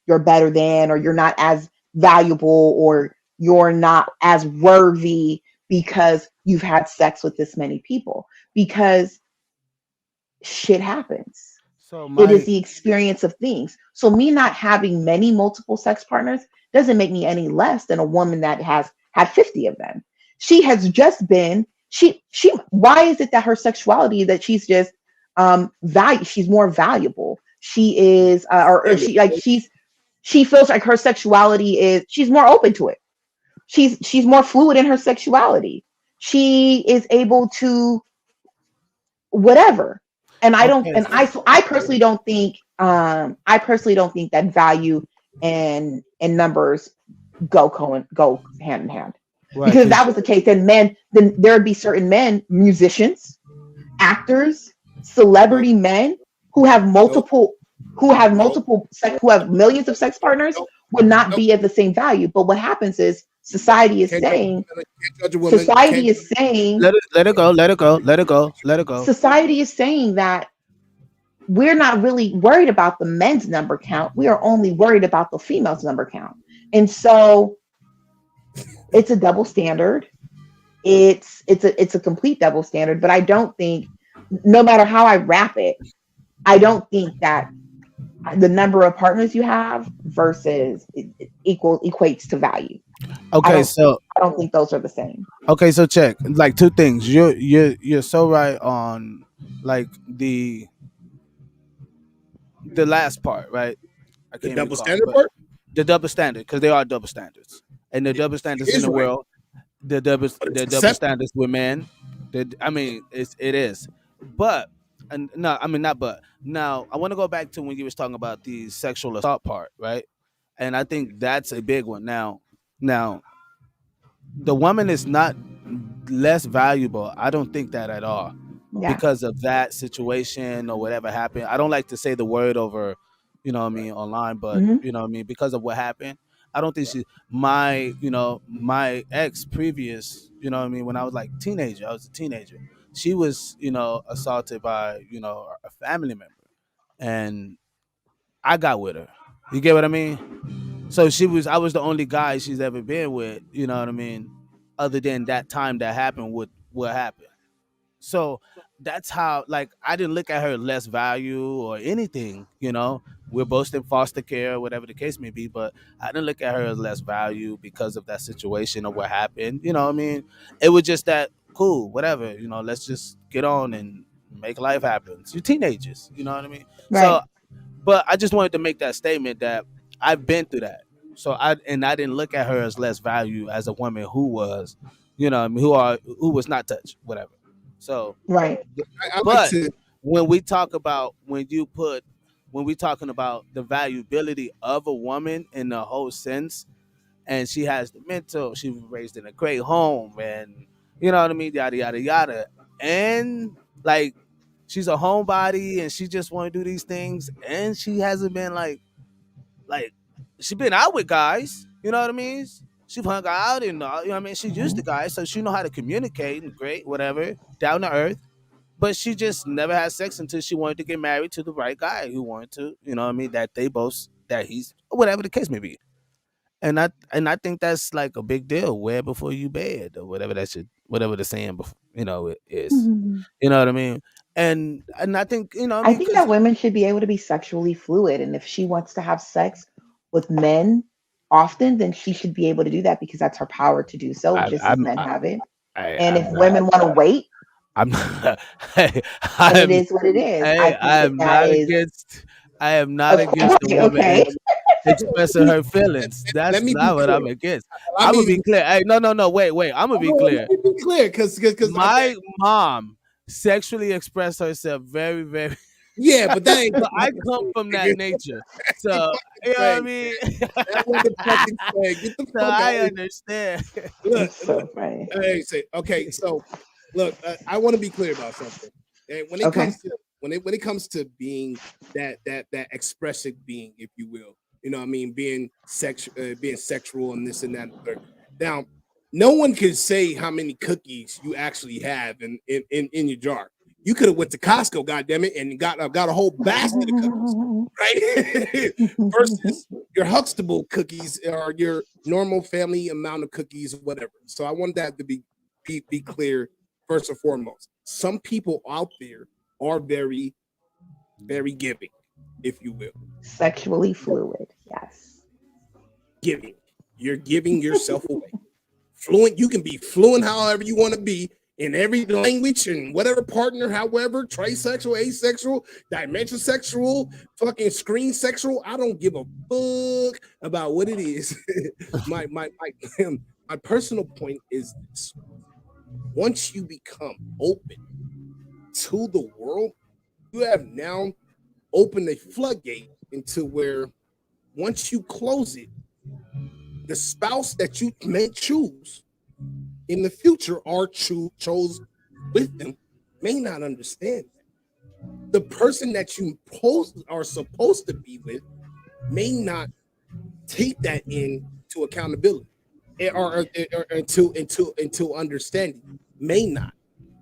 [SPEAKER 5] you're better than, or you're not as valuable, or you're not as worthy because you've had sex with this many people, because shit happens.
[SPEAKER 3] So
[SPEAKER 5] It is
[SPEAKER 3] my
[SPEAKER 5] the experience of things. So me not having many multiple sex partners doesn't make me any less than a woman that has had 50 of them. She has just been she why is it that her sexuality, that she's just she's more valuable. She is or she like she feels like her sexuality is, she's more open to it. She's more fluid in her sexuality. She is able to whatever. And I don't,
[SPEAKER 3] okay.
[SPEAKER 5] and I personally don't think, I personally don't think that value and numbers go hand in hand.
[SPEAKER 3] Right,
[SPEAKER 5] Because if that
[SPEAKER 3] 'cause
[SPEAKER 5] was the case, then there would be certain men, musicians, actors,
[SPEAKER 2] Nope.
[SPEAKER 5] celebrity men who have
[SPEAKER 2] Nope. Nope.
[SPEAKER 5] who have millions of sex partners
[SPEAKER 2] Nope.
[SPEAKER 5] would not
[SPEAKER 2] Nope.
[SPEAKER 5] be of the same value. But what happens is society is
[SPEAKER 2] Can't judge a
[SPEAKER 5] saying,
[SPEAKER 2] woman. Can't judge a woman.
[SPEAKER 5] society
[SPEAKER 2] Can't.
[SPEAKER 5] is saying,
[SPEAKER 3] let it go, let it go, let it go, let it go.
[SPEAKER 5] society is saying that we're not really worried about the men's number count. We are only worried about the females number count. And so it's a double standard. It's a complete double standard, but I don't think, no matter how I wrap it, I don't think that the number of partners you have versus equates to value.
[SPEAKER 3] Okay, so
[SPEAKER 5] I don't think those are the same.
[SPEAKER 3] okay, so check like two things. You're so right on like the last part, right? I
[SPEAKER 2] The
[SPEAKER 3] can't
[SPEAKER 2] double
[SPEAKER 3] recall,
[SPEAKER 2] standard
[SPEAKER 3] but
[SPEAKER 2] part.
[SPEAKER 3] the double standard, because there are double standards, and the
[SPEAKER 2] It
[SPEAKER 3] double standards in
[SPEAKER 2] is
[SPEAKER 3] the
[SPEAKER 2] right,
[SPEAKER 3] world,
[SPEAKER 2] but it's
[SPEAKER 3] the double
[SPEAKER 2] accepted.
[SPEAKER 3] standards with men. I mean, it is, but and no, I mean not but. Now I want to go back to when you was talking about the sexual assault part, right? And I think that's a big one. Now the woman is not less valuable. I don't think that at all
[SPEAKER 5] Yeah.
[SPEAKER 3] because of that situation or whatever happened. I don't like to say the word over, you know what I mean, online, but
[SPEAKER 5] Hmm.
[SPEAKER 3] you know what I mean, because of what happened. I don't think my ex previous, you know what I mean, when I was like teenager, I was a teenager. She was, assaulted by, a family member. And I got with her. You get what I mean? So I was the only guy she's ever been with, you know what I mean? Other than that time that happened with what happened. So that's how, like, I didn't look at her less value or anything, We're both in foster care, whatever the case may be, but I didn't look at her as less value because of that situation or what happened. You know what I mean? It was just that cool, whatever, let's just get on and make life happen. You're teenagers, you know what I mean? So
[SPEAKER 5] Right.
[SPEAKER 3] but I just wanted to make that statement that I've been through that. So I didn't look at her as less value as a woman who was, I mean, who was not touched, whatever. So,
[SPEAKER 5] Right.
[SPEAKER 2] I like
[SPEAKER 3] but
[SPEAKER 2] to.
[SPEAKER 3] when we talk about when we talking about the valuability of a woman in the whole sense, and she has the mental, she was raised in a great home, and you know what I mean, yada yada yada, and like she's a homebody, and she just want to do these things, and she hasn't been like she been out with guys, you know what I mean? She hung out and you know what I mean. She's used to
[SPEAKER 5] Mhm.
[SPEAKER 3] guys, so she know how to communicate and great, whatever, down to earth. But she just never had sex until she wanted to get married to the right guy who wanted to, you know what I mean, that they both that he's whatever the case may be. And I think that's like a big deal. Where before you bed or whatever that should whatever the saying it is.
[SPEAKER 5] Mhm.
[SPEAKER 3] You know what I mean? And I think I
[SPEAKER 5] I
[SPEAKER 3] mean
[SPEAKER 5] think
[SPEAKER 3] because
[SPEAKER 5] that women should be able to be sexually fluid. And if she wants to have sex with men often, then she should be able to do that because that's her power to do so,
[SPEAKER 3] I,
[SPEAKER 5] just as
[SPEAKER 3] I'm
[SPEAKER 5] men
[SPEAKER 3] I,
[SPEAKER 5] have it.
[SPEAKER 3] I
[SPEAKER 5] And if
[SPEAKER 3] I'm not
[SPEAKER 5] women want to wait,
[SPEAKER 3] I'm hey,
[SPEAKER 5] and it
[SPEAKER 3] I'm
[SPEAKER 5] is what it is, I
[SPEAKER 3] hey
[SPEAKER 5] think that that is
[SPEAKER 3] I am not against the
[SPEAKER 5] okay.
[SPEAKER 3] woman
[SPEAKER 5] Okay.
[SPEAKER 3] expressing her feelings.
[SPEAKER 2] Let
[SPEAKER 3] That's
[SPEAKER 2] me be
[SPEAKER 3] not what
[SPEAKER 2] clear.
[SPEAKER 3] I'm against.
[SPEAKER 2] I
[SPEAKER 3] I'm gonna be
[SPEAKER 2] mean,
[SPEAKER 3] clear. Hey, no, wait. I'm gonna be clear.
[SPEAKER 2] let me be clear, because
[SPEAKER 3] My mom sexually expressed herself very, very.
[SPEAKER 2] yeah, but that ain't
[SPEAKER 3] So
[SPEAKER 2] the
[SPEAKER 3] I
[SPEAKER 2] fucking
[SPEAKER 3] come
[SPEAKER 2] thing,
[SPEAKER 3] from that
[SPEAKER 2] nigga.
[SPEAKER 3] nature.
[SPEAKER 2] That ain't
[SPEAKER 3] So
[SPEAKER 2] fucking
[SPEAKER 3] you know what I
[SPEAKER 2] thing.
[SPEAKER 3] mean.
[SPEAKER 2] That wasn't the fucking thing. Get the
[SPEAKER 3] So
[SPEAKER 2] fuck out
[SPEAKER 3] I
[SPEAKER 2] of here.
[SPEAKER 3] understand.
[SPEAKER 2] Look,
[SPEAKER 5] It's
[SPEAKER 2] look.
[SPEAKER 5] so funny.
[SPEAKER 2] Hey, say okay. So, look, I want to be clear about something. And when it
[SPEAKER 5] Okay.
[SPEAKER 2] comes to when it comes to being that expressive being, if you will, you know, what I mean, being sexual and this and that. And the third. Now, no one can say how many cookies you actually have in your jar. You could have went to Costco, goddammit, and got a whole basket of cookies, right? Versus your Huxtable cookies or your normal family amount of cookies or whatever. So I want that to be clear first and foremost. Some people out there are very, very giving, if you will.
[SPEAKER 5] Sexually fluid, yes.
[SPEAKER 2] Giving. You're giving yourself away. Fluent, you can be fluent however you want to be in every language and whatever partner, however, trisexual, asexual, dimension sexual, fucking screen sexual. I don't give a fuck about what it is. my personal point is this. Once you become open to the world, you have now opened a floodgate into where once you close it, the spouse that you may choose in the future or chose with them may not understand that. The person that you are supposed to be with may not take that into accountability or into understanding. May not.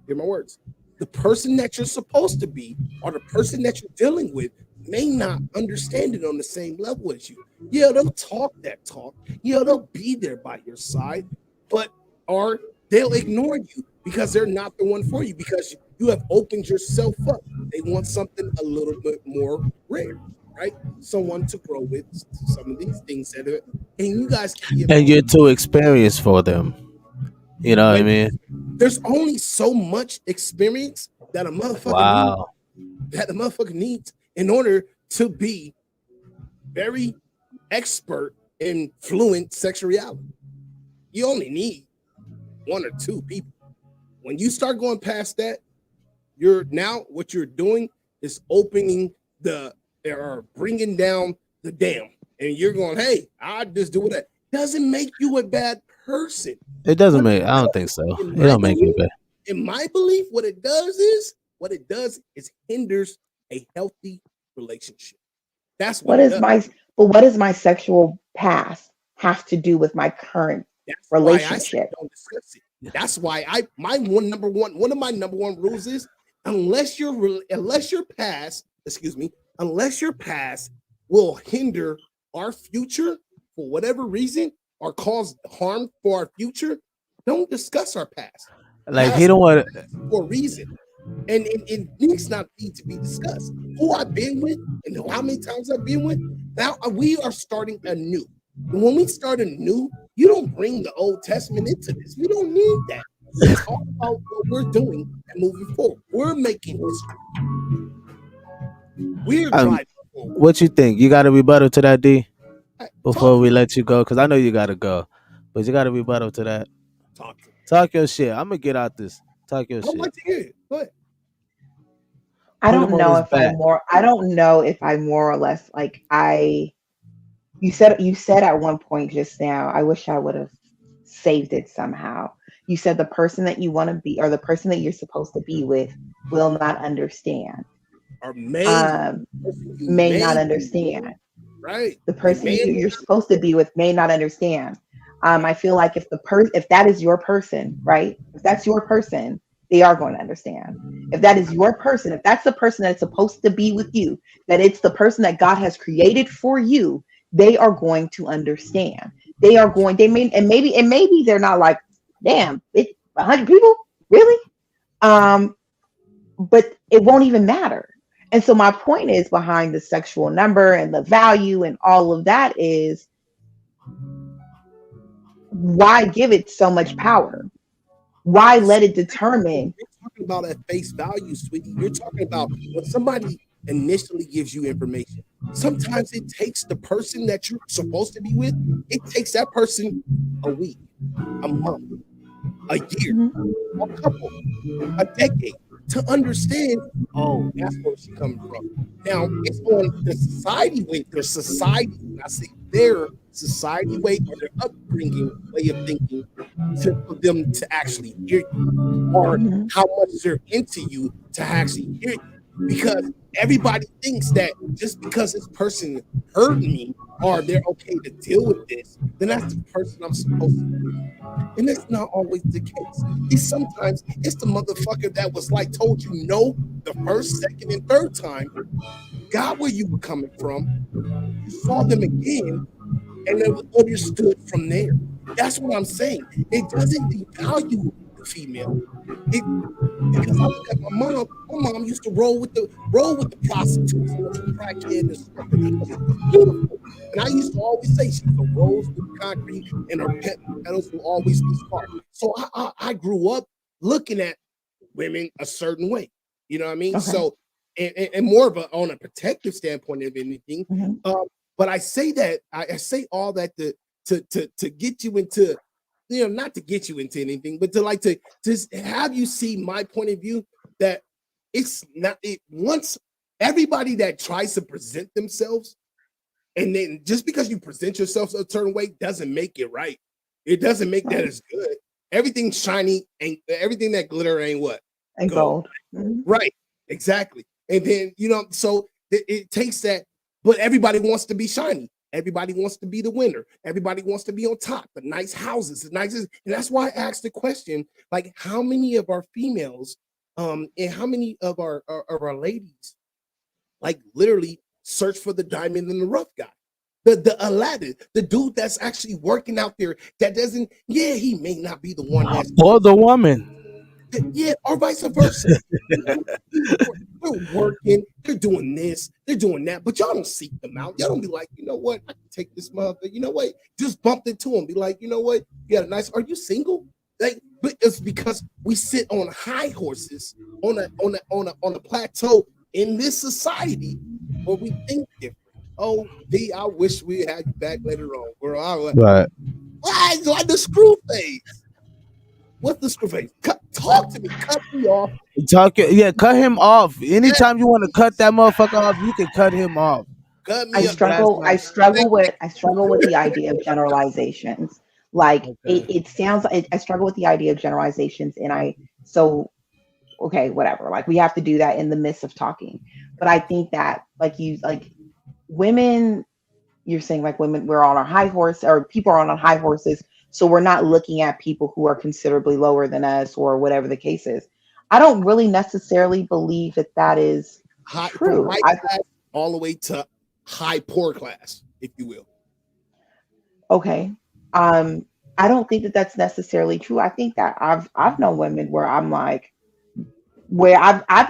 [SPEAKER 2] Hear my words. The person that you're supposed to be or the person that you're dealing with may not understand it on the same level as you. Yeah, they'll talk that talk. Yeah, they'll be there by your side, but they'll ignore you because they're not the one for you because you have opened yourself up. They want something a little bit more rare, right? Someone to grow with, some of these things that are, and you guys can
[SPEAKER 3] and you're too experienced for them. You know what I mean?
[SPEAKER 2] There's only so much experience that a motherfucker needs in order to be very expert in fluent sexuality. You only need one or two people. When you start going past that, what you're doing is opening bringing down the dam, and you're going, hey, I just do that. Doesn't make you a bad person.
[SPEAKER 3] It doesn't make. I don't think so. It don't make you bad.
[SPEAKER 2] In my belief, what it does is hinders a healthy relationship. That's what does
[SPEAKER 5] my sexual past have to do with my current relationship?
[SPEAKER 2] Don't discuss it. That's why one of my number one rules is unless your past will hinder our future for whatever reason or cause harm for our future, don't discuss our past.
[SPEAKER 3] Like he don't want
[SPEAKER 2] for a reason. And it needs not need to be discussed. Who I've been with and how many times I've been with. Now we are starting anew. And when we start anew, you don't bring the Old Testament into this. We don't need that. It's all about what we're doing and moving forward. We're making history. We're driving forward.
[SPEAKER 3] What you think? You got a rebuttal to that, D? Before we let you go, because I know you got to go. But you got a rebuttal to that. Talk your shit. I'm going to get out this. Talk your shit.
[SPEAKER 2] I'd like to hear it. Go ahead.
[SPEAKER 5] I don't know if I more or less like you said at one point just now, I wish I would have saved it somehow. You said the person that you want to be or the person that you're supposed to be with will not understand.
[SPEAKER 2] Or may
[SPEAKER 5] not understand.
[SPEAKER 2] Right.
[SPEAKER 5] The person you're supposed to be with may not understand. I feel like if that is your person, right? If that's your person, they are going to understand. If that is your person, if that's the person that's supposed to be with you, that it's the person that God has created for you, they are going to understand. Maybe they're not like, damn, it's 100 people, really? But it won't even matter. And so my point is behind the sexual number and the value and all of that is, why give it so much power? Why let it determine?
[SPEAKER 2] You're talking about at face value, sweetie. You're talking about when somebody initially gives you information. Sometimes it takes the person that you're supposed to be with, it takes that person a week, a month, a year, a couple, a decade to understand, oh, that's where she's coming from. Now, it's on the society way, their society, I say their society way or their upbringing way of thinking for them to actually hear you, or how much they're into you to actually hear you. because everybody thinks that just because this person hurt me or they're okay to deal with this, then that's the person I'm supposed to be. And that's not always the case. Sometimes it's the motherfucker that was like told you no the first, second, and third time, got where you were coming from, you saw them again, and then understood from there. That's what I'm saying. It doesn't devalue the female. Because I look at my mom. My mom used to roll with the prostitutes and the crackhead and the stripper. Beautiful. And I used to always say she's a rose with concrete, and her petals will always be spark. So I grew up looking at women a certain way. You know what I mean?
[SPEAKER 5] Okay.
[SPEAKER 2] So and more of on a protective standpoint of anything.
[SPEAKER 5] Mm-hmm.
[SPEAKER 2] But I say that I say all that to get you into, not to get you into anything, but to have you see my point of view, that it's not once everybody that tries to present themselves, and then just because you present yourself a certain way doesn't make it right. It doesn't make that as good. Everything shiny and everything that glitter ain't what?
[SPEAKER 5] And gold. Mm-hmm.
[SPEAKER 2] Right. Exactly. And then, so it takes that, but everybody wants to be shiny. Everybody wants to be the winner. Everybody wants to be on top. The nice houses, and that's why I asked the question: like, how many of our females, and how many of our ladies, like, literally search for the diamond in the rough guy, the Aladdin, the dude that's actually working out there. That doesn't. Yeah, he may not be the one that's
[SPEAKER 3] or the woman.
[SPEAKER 2] Yeah, or vice versa. They're working, they're doing this, they're doing that, but y'all don't seek them out. Y'all don't be like, you know what, I can take this motherfucker. You know what? Just bump into him. Be like, you know what? You got a nice. Are you single? Like, but it's because we sit on high horses on a plateau in this society where we think different. Oh, Dee, I wish we had you back later on.
[SPEAKER 3] Right.
[SPEAKER 2] Why the screw face? What's the screw face? Talk to me. Cut me off.
[SPEAKER 3] Cut him off. Anytime you want to cut that motherfucker off, you can cut him off.
[SPEAKER 2] Cut me
[SPEAKER 5] I
[SPEAKER 2] off.
[SPEAKER 5] struggle with the idea of generalizations. Like, it sounds. I struggle with the idea of generalizations, and okay, whatever. Like, we have to do that in the midst of talking. But I think that, like women, you're saying, like, women, we're on our high horse, or people are on high horses. So we're not looking at people who are considerably lower than us, or whatever the case is. I don't really necessarily believe that is true.
[SPEAKER 2] From high class all the way to high poor class, if you will.
[SPEAKER 5] Okay. I don't think that that's necessarily true. I think that I've known women where I've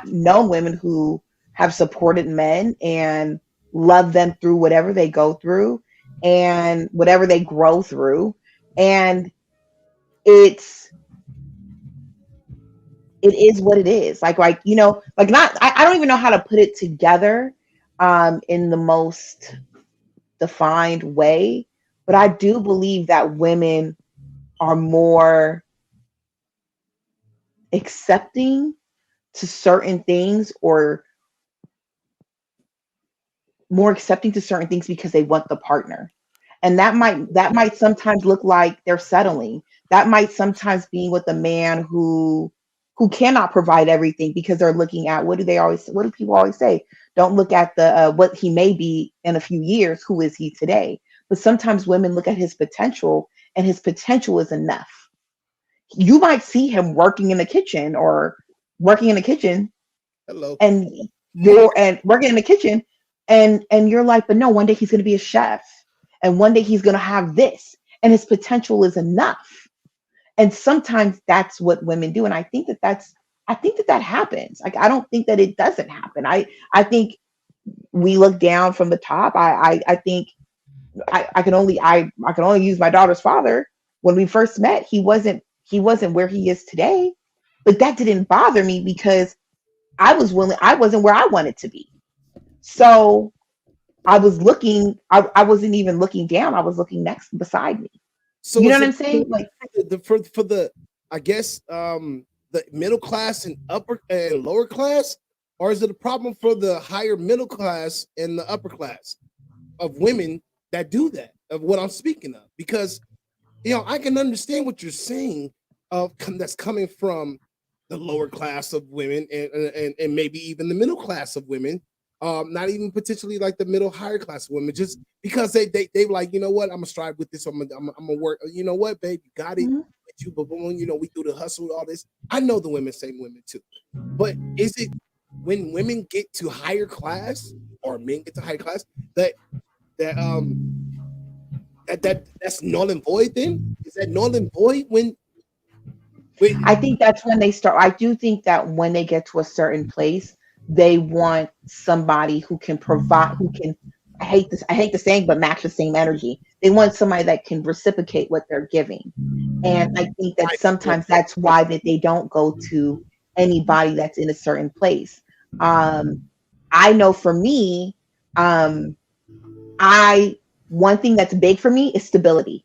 [SPEAKER 5] known women who have supported men and love them through whatever they go through and whatever they grow through. And it is what it is. Like, not, I don't even know how to put it together in the most defined way, but I do believe that women are more accepting to certain things, or more accepting to certain things because they want the partner. And that might sometimes look like they're settling. That might sometimes be with a man who cannot provide everything, because they're looking at, what do people always say? Don't look at the what he may be in a few years. Who is he today? But sometimes women look at his potential, and his potential is enough. You might see him working in the kitchen,
[SPEAKER 2] Hello.
[SPEAKER 5] and working in the kitchen, and you're like, but no, one day he's going to be a chef. And one day he's going to have this, and his potential is enough. And sometimes that's what women do. And I think that happens. Like, I don't think that it doesn't happen. I think we look down from the top. I think I can only use my daughter's father. When we first met, he wasn't where he is today, but that didn't bother me, because I wasn't where I wanted to be. So I wasn't even looking down. I was looking beside me. So you know what I'm saying? Like,
[SPEAKER 2] for the I guess the middle class and upper and lower class, or is it a problem for the higher middle class and the upper class of women that do that, of what I'm speaking of? Because I can understand what you're saying that's coming from the lower class of women and maybe even the middle class of women. Not even potentially like the middle higher class of women, just because they like, you know what, I'm gonna strive with this. I'm gonna work. You know what, babe, you got it.
[SPEAKER 5] Mhm.
[SPEAKER 2] You, but when you know we do the hustle, all this. I know the women, same women too. But is it when women get to higher class or men get to higher class that that that's null and void? Then is that null and void when?
[SPEAKER 5] I think that's when they start. I do think that when they get to a certain place, they want somebody who can provide, who can, I hate this, I hate the saying, but match the same energy. They want somebody that can reciprocate what they're giving. And I think that sometimes that's why that they don't go to anybody that's in a certain place. I know for me, I one thing that's big for me is stability.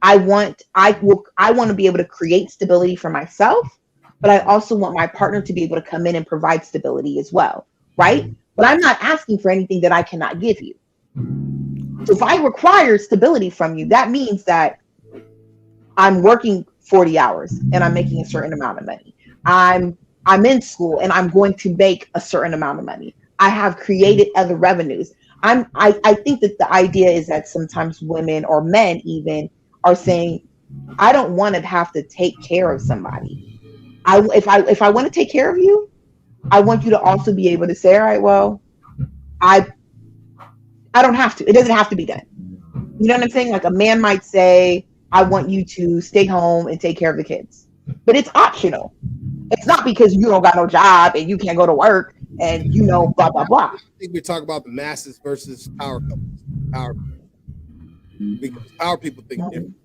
[SPEAKER 5] I want to be able to create stability for myself, but I also want my partner to be able to come in and provide stability as well, right? But I'm not asking for anything that I cannot give you. So if I require stability from you, that means that I'm working 40 hours and I'm making a certain amount of money. I'm in school and I'm going to make a certain amount of money. I have created other revenues. I think that the idea is that sometimes women or men even are saying, I don't want to have to take care of somebody. If I want to take care of you, I want you to also be able to say, all right, well, I I don't have to. It doesn't have to be done. You know what I'm saying? Like a man might say, I want you to stay home and take care of the kids. But it's optional. It's not because you don't got no job and you can't go to work and blah blah blah.
[SPEAKER 2] I think we're talking about the masses versus power couples. Power because power people think different.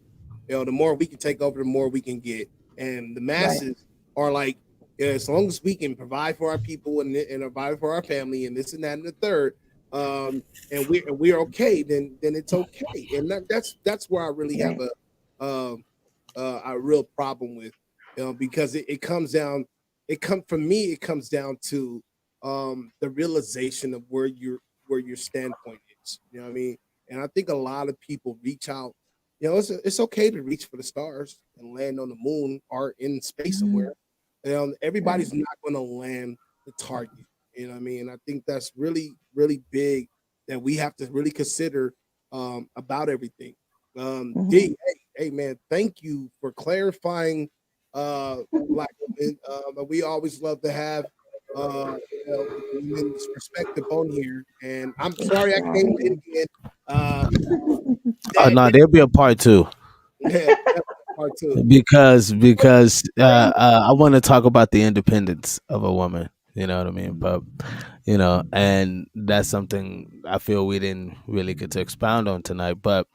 [SPEAKER 2] The more we can take over, the more we can get. And the masses are like, as long as we can provide for our people and provide for our family and this and that and the third, and we're okay, then it's okay. And that's where I really have a real problem with, because it comes down. For me, it comes down to the realization of where your standpoint is. You know what I mean? And I think a lot of people reach out. It's okay to reach for the stars and land on the moon or in space somewhere. Everybody's not going to land the target. You know what I mean? And I think that's really, really big that we have to really consider about everything. D, hey man, thank you for clarifying black women. We always love to have women's perspective on here. And I'm sorry I came in again.
[SPEAKER 3] Oh no, there'll be a part two.
[SPEAKER 2] Yeah, part two.
[SPEAKER 3] Because I want to talk about the independence of a woman. You know what I mean? But and that's something I feel we didn't really get to expound on tonight. But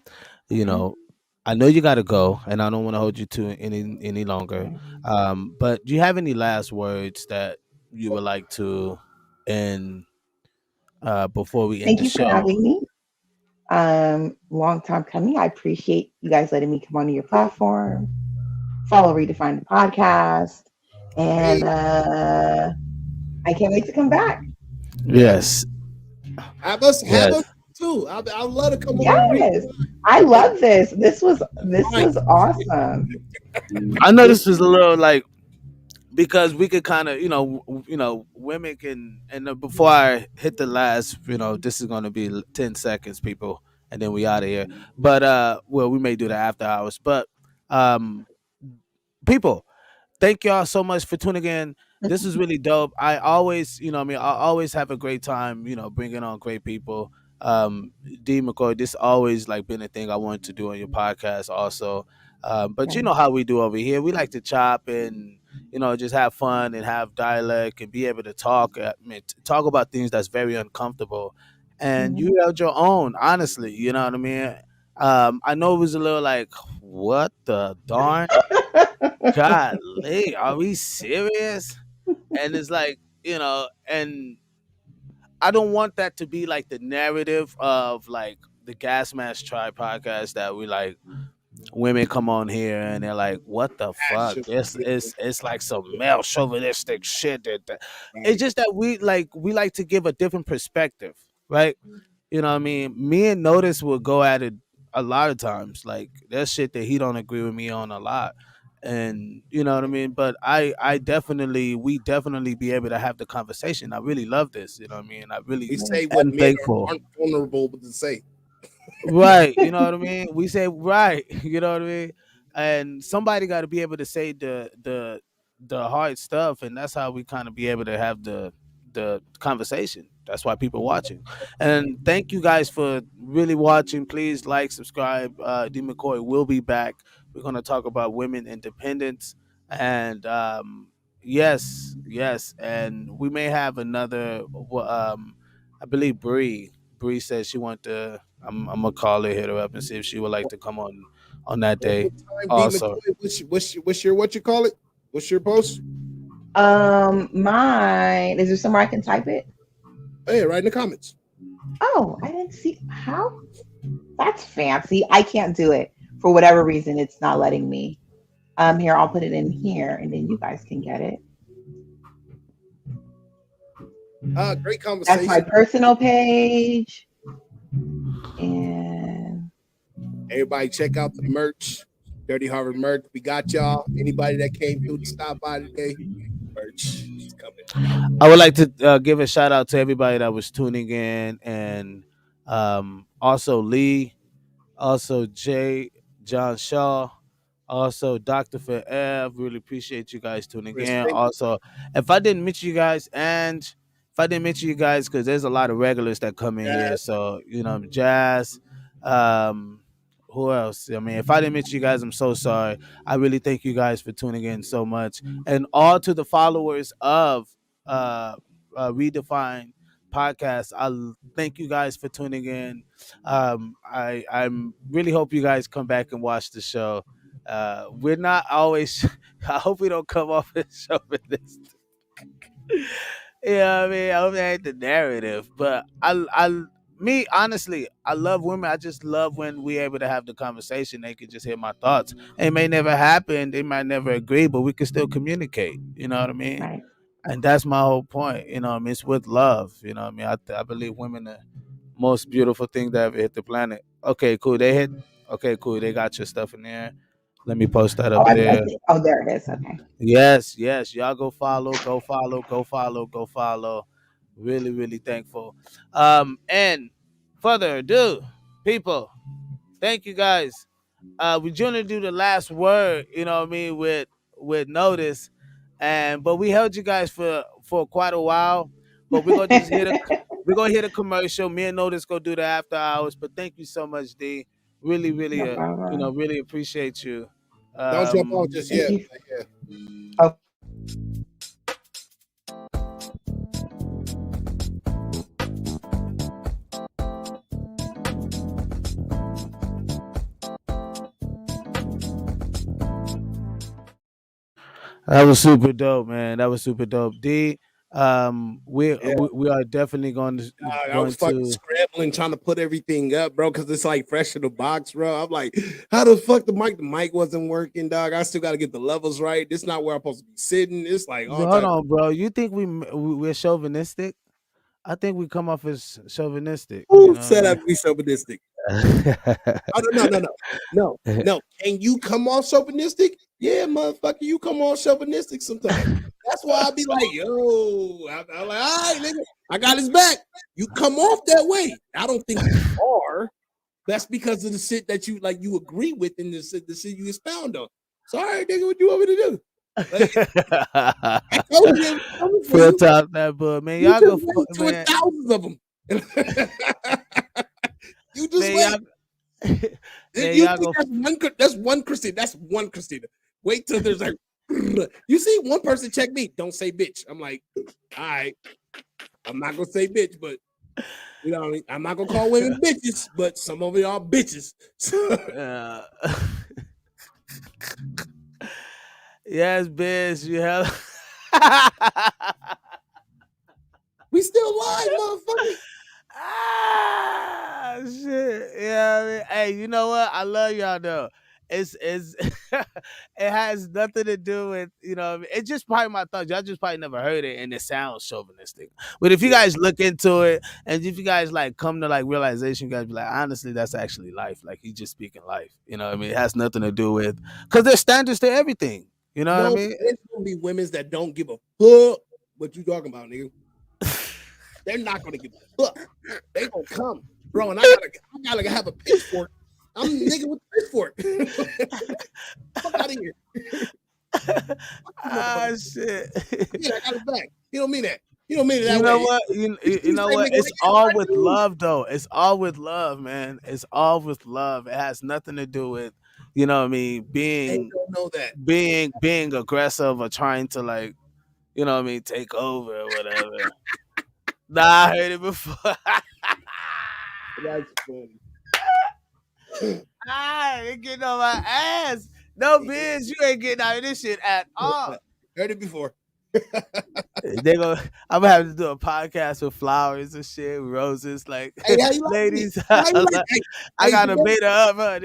[SPEAKER 3] I know you got to go, and I don't want to hold you to any longer. But do you have any last words that you would like to end before we end
[SPEAKER 5] Thank
[SPEAKER 3] the
[SPEAKER 5] you for
[SPEAKER 3] show?
[SPEAKER 5] having me. Long time coming. I appreciate you guys letting me come onto your platform. Follow Redefine the podcast. And I can't wait to come back.
[SPEAKER 3] Yes.
[SPEAKER 2] Have us too. I'd love to come on.
[SPEAKER 5] Yes. I love this. This was awesome.
[SPEAKER 3] I know this was a little like, because we could kind of, women can, and before I hit the last, this is going to be 10 seconds, people, and then we out of here. But, well, we may do the after hours, but, people, thank y'all so much for tuning in. This is really dope. I always, I always have a great time, bringing on great people. D McCoy, this always like been a thing I wanted to do on your podcast also. But you know how we do over here. We like to chop and, just have fun and have dialect and be able to talk. Talk about things that's very uncomfortable. And you held your own, honestly. You know what I mean? I know it was a little like, what the darn? Golly, are we serious? And it's like, and I don't want that to be like the narrative of like the Gasmasktribe podcast that we like women come on here and they're like, what the fuck? It's like some male chauvinistic shit it's just that we like to give a different perspective, right? You know what I mean? Me and Notice will go at it a lot of times. Like there's shit that he don't agree with me on a lot. and you know what I mean. But we definitely be able to have the conversation. I really love this. You know what I mean. I really
[SPEAKER 2] We say what
[SPEAKER 3] am
[SPEAKER 2] men
[SPEAKER 3] thankful.
[SPEAKER 2] aren't vulnerable to say.
[SPEAKER 3] Right. You know what I mean? We say right, you know what I mean? And somebody got to be able to say the hard stuff, and that's how we kind of be able to have the conversation. That's why people watching. And thank you guys for really watching. Please like, subscribe. D McCoy will be back. We're going to talk about women independence, and yes, yes, and we may have another I believe Bree said she want to. I'm gonna call her, hit her up, and see if she would like to come on that
[SPEAKER 2] One
[SPEAKER 3] day.
[SPEAKER 2] more time, D
[SPEAKER 3] Also,
[SPEAKER 2] McCoy. What's your what you call it? What's your post?
[SPEAKER 5] Mine, is there somewhere I can type it?
[SPEAKER 2] Oh, yeah, right in the comments.
[SPEAKER 5] Oh, I didn't see how. That's fancy. I can't do it for whatever reason. It's not letting me. Here, I'll put it in here, and then you guys can get it.
[SPEAKER 2] Great
[SPEAKER 5] That's my
[SPEAKER 2] conversation.
[SPEAKER 5] personal page. And
[SPEAKER 2] Everybody check out the merch. Dirty Harvard merch. We got y'all. Anybody that came through to stop by today, merch is coming.
[SPEAKER 3] I would like to give a shout out to everybody that was tuning in, and also Lee, also Jay, John Shaw, also Dr. Forev. Really appreciate you guys tuning in.
[SPEAKER 2] Respect.
[SPEAKER 3] Also, if I didn't mention you guys, and if I didn't mention you guys, because there's a lot of regulars that come in here,
[SPEAKER 2] Jazz.
[SPEAKER 3] so you know, Jazz, um, who else? I mean, if I didn't mention you guys, I'm so sorry. I really thank you guys for tuning in so much, and all to the followers of uh, Redefine podcast. Thank you guys for tuning in. I'm really hope you guys come back and watch the show. We're not always. I hope we don't come off as chauvinistic. Yeah, I mean, I hope that ain't the narrative. But me honestly, I love women. I just love when we able to have the conversation. They can just hear my thoughts. It may never happen. They might never agree, but we can still communicate. You know what I mean?
[SPEAKER 5] right.
[SPEAKER 3] And that's my whole point. You know what I mean? It's with love. You know what I mean? I believe women are most beautiful thing that ever hit the planet. Okay, cool. They hit. Okay, cool. They got your stuff in there. Let me post that
[SPEAKER 5] Oh,
[SPEAKER 3] up
[SPEAKER 5] I
[SPEAKER 3] there.
[SPEAKER 5] see. Oh, there it is. Okay.
[SPEAKER 3] Yes, yes. Y'all go follow, go follow, go follow, go follow. Really, really thankful. And further ado, people, thank you guys. We're gonna do the last word, you know what I mean, with notice. And but we held you guys for quite a while. But we're gonna hit a commercial. Me and Notice go do the after hours. But thank you so much, D. Really, really
[SPEAKER 5] No problem.
[SPEAKER 3] really appreciate you.
[SPEAKER 2] Don't jump off just
[SPEAKER 5] Thank
[SPEAKER 2] yet.
[SPEAKER 5] you.
[SPEAKER 2] Yeah.
[SPEAKER 5] Oh,
[SPEAKER 3] That was super dope, man. That was super dope. D,
[SPEAKER 2] Yeah.
[SPEAKER 3] we are definitely
[SPEAKER 2] I was
[SPEAKER 3] going
[SPEAKER 2] fucking
[SPEAKER 3] to.
[SPEAKER 2] scrambling trying to put everything up, bro, because it's like fresh in the box, bro. I'm like, how the fuck the mic wasn't working, dog? I still got to get the levels right. This not where I'm supposed to be sitting. It's like all
[SPEAKER 3] Hold
[SPEAKER 2] type.
[SPEAKER 3] on, bro. You think we're chauvinistic? I think we come off as chauvinistic. You
[SPEAKER 2] Who
[SPEAKER 3] know
[SPEAKER 2] said
[SPEAKER 3] what
[SPEAKER 2] I'd be chauvinistic?
[SPEAKER 3] I
[SPEAKER 2] Oh, no. Can you come off chauvinistic? Yeah, motherfucker, you come off chauvinistic sometimes. That's why I be like, yo, I'm like, all right, nigga, I got his back. You come off that way. I don't think you are. That's because of the shit that you agree with in the shit you expound on. Sorry, nigga, what you want me to do? Like, I told you it was coming for
[SPEAKER 3] Real
[SPEAKER 2] you.
[SPEAKER 3] talk that, but man,
[SPEAKER 2] You
[SPEAKER 3] y'all
[SPEAKER 2] just
[SPEAKER 3] go,
[SPEAKER 2] wait to
[SPEAKER 3] man.
[SPEAKER 2] thousands of them. You just
[SPEAKER 3] Man,
[SPEAKER 2] wait.
[SPEAKER 3] y'all, man,
[SPEAKER 2] You
[SPEAKER 3] y'all
[SPEAKER 2] think
[SPEAKER 3] go.
[SPEAKER 2] that's one Christina. That's one Christina. Wait till there's like, you see one person check me. Don't say bitch. I'm like, all right. I'm not gonna say bitch, but you know what I mean? I'm not gonna call women bitches, but some of y'all bitches.
[SPEAKER 3] Yes, Biz, you have.
[SPEAKER 2] We still live, motherfucker.
[SPEAKER 3] Ah, shit. Yeah, I mean, hey, you know what? I love y'all though. It's it has nothing to do with, it's just probably my thoughts. Y'all just probably never heard it, and it sounds chauvinistic. But if you guys look into it, and if you guys like come to like realization, you guys be like, honestly, that's actually life. Like he's just speaking life. You know what I mean? It has nothing to do with, because there's standards to everything. You know what I mean?
[SPEAKER 7] There's gonna be women that don't give a fuck what you talking about, nigga. They're not gonna give a fuck. They gonna come, bro, and I gotta have a pitchfork. I'm a nigga with a pitchfork. Fuck out of here.
[SPEAKER 3] Ah, shit.
[SPEAKER 7] Yeah, I got it back. You don't mean that. You don't mean it that
[SPEAKER 3] You know
[SPEAKER 7] way.
[SPEAKER 3] what? You know what? It's all with love, though. It's all with love, man. It's all with love. It has nothing to do with, you know what I mean,
[SPEAKER 7] They don't know that.
[SPEAKER 3] being aggressive or trying to like, you know what I mean, take over or whatever. Nah, I heard it before.
[SPEAKER 7] That's funny.
[SPEAKER 3] They getting on my ass. No, Biz, you ain't getting out of this shit at all.
[SPEAKER 7] Heard it before.
[SPEAKER 3] I'm gonna have to do a podcast with flowers and shit, with roses. Like,
[SPEAKER 7] Hey, how you like
[SPEAKER 3] ladies,
[SPEAKER 7] me? How you like me?
[SPEAKER 3] I gotta bait her up. Huh?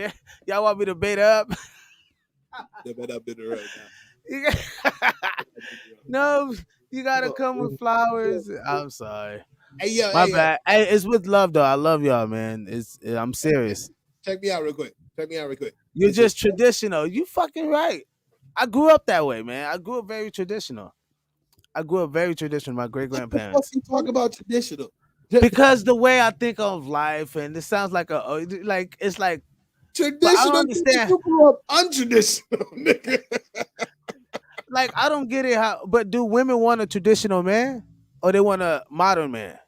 [SPEAKER 3] Y'all want me to bait her up?
[SPEAKER 7] They better been right
[SPEAKER 3] No, you gotta come with flowers. I'm sorry.
[SPEAKER 7] Hey, yo,
[SPEAKER 3] My bad. Hey, it's with love though. I love y'all, man. I'm serious.
[SPEAKER 7] Check me out real quick.
[SPEAKER 3] You're just traditional. You fucking right. I grew up that way, man. I grew up very traditional. My great grandparents.
[SPEAKER 7] What you talk about traditional?
[SPEAKER 3] Because the way I think of life, and it sounds like it's like
[SPEAKER 7] Traditional.
[SPEAKER 3] I don't understand.
[SPEAKER 7] You grew up untraditional, nigga.
[SPEAKER 3] Like I don't get it. But do women want a traditional man, or they want a modern man?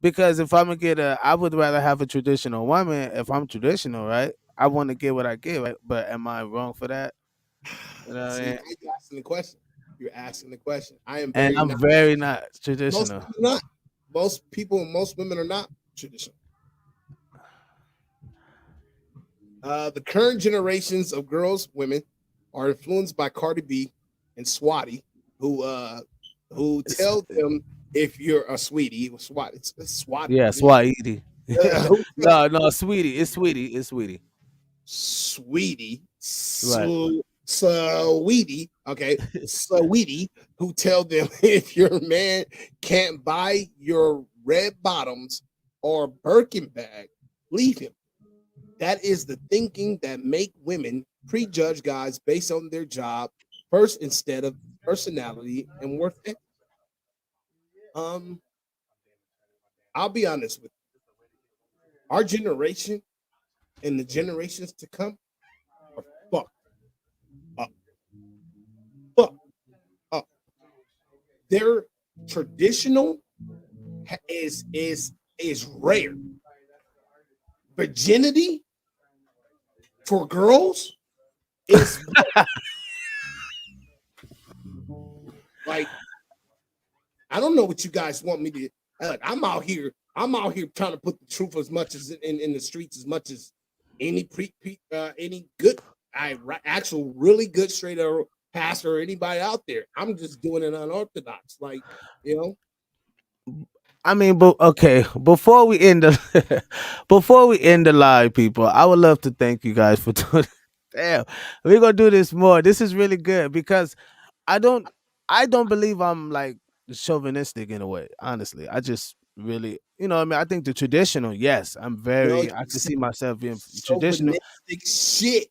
[SPEAKER 3] Because if I'm gonna get I would rather have a traditional woman. If I'm traditional, right? I want to get what I get, right? But am I wrong for that? You know what I mean?
[SPEAKER 7] You're asking the question. I am,
[SPEAKER 3] very not traditional.
[SPEAKER 7] Most people and most women are not traditional. The current generations of girls, women, are influenced by Cardi B and Swati, who tell them if you're a sweetie. It's Swati.
[SPEAKER 3] Yeah, Swahili. No, sweetie. It's sweetie.
[SPEAKER 7] Sweetie.
[SPEAKER 3] Right.
[SPEAKER 7] Sweetie, okay, sweetie, who tell them if your man can't buy your red bottoms or Birkin bag, leave him. That is the thinking that make women prejudge guys based on their job first instead of personality and worth ethic. I'll be honest with you. Our generation and the generations to come are fucked up. Their traditional is rare. Virginity for girls is like, I don't know what you guys want me to. Like, I'm out here trying to put the truth as much as in the streets as much as any good actual really good straight arrow pastor or anybody out there. I'm just doing it unorthodox, like, you know.
[SPEAKER 3] I mean, but okay. Before we end the live, people, I would love to thank you guys for doing. Damn, we're gonna do this more. This is really good because I don't believe I'm like chauvinistic in a way. Honestly, I just really, you know what I mean? I think the traditional, yes, I can see myself being traditional.
[SPEAKER 7] Shit.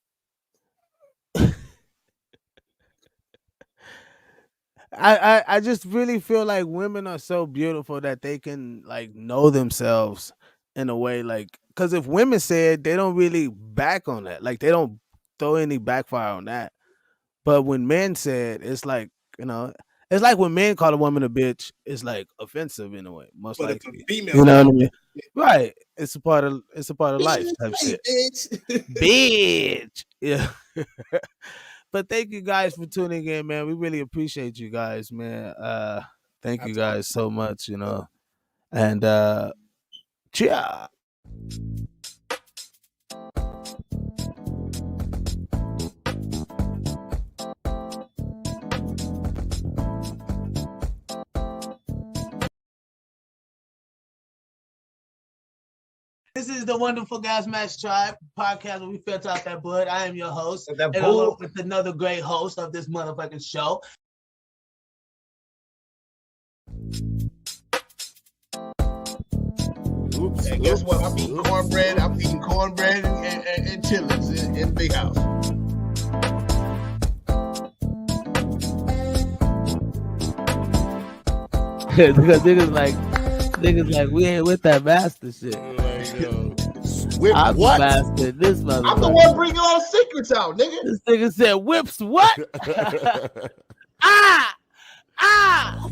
[SPEAKER 3] I just really feel like women are so beautiful that they can like know themselves in a way, like, because if women say it, they don't really back on that. Like they don't throw any backfire on that. But when men say it, it's like, you know, it's like when men call a woman a bitch, it's like offensive in a way, most
[SPEAKER 7] But
[SPEAKER 3] likely.
[SPEAKER 7] if a female,
[SPEAKER 3] you know what I mean? Right. It's a part of life type shit. Bitch. Yeah. But thank you guys for tuning in, man. We really appreciate you guys, man. Thank you guys so much, you know. And cheers.
[SPEAKER 1] This is the wonderful Gasmasktribe podcast where we filter out that blood. I am your host,
[SPEAKER 2] That
[SPEAKER 1] and
[SPEAKER 2] bull.
[SPEAKER 1] along with another great host of this motherfucking show.
[SPEAKER 7] Oops.
[SPEAKER 2] And guess what? I'm eating cornbread. And chilies in the big house.
[SPEAKER 3] Because niggas like we ain't with that master shit.
[SPEAKER 7] Whip
[SPEAKER 3] I'm
[SPEAKER 7] what?
[SPEAKER 3] the master. This motherfucker.
[SPEAKER 2] I'm the one bringing all the secrets out, nigga.
[SPEAKER 3] This nigga said whips what? ah! Ah!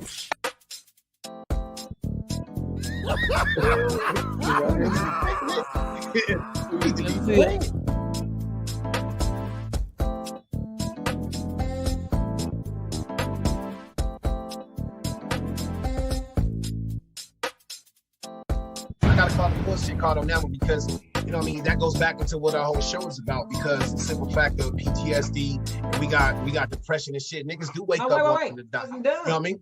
[SPEAKER 2] I gotta call the bullshit card on that one because, you know what I mean, that goes back into what our whole show is about because the simple fact of PTSD, and we got depression and shit. Niggas do wake up walking the dock. You know what I mean?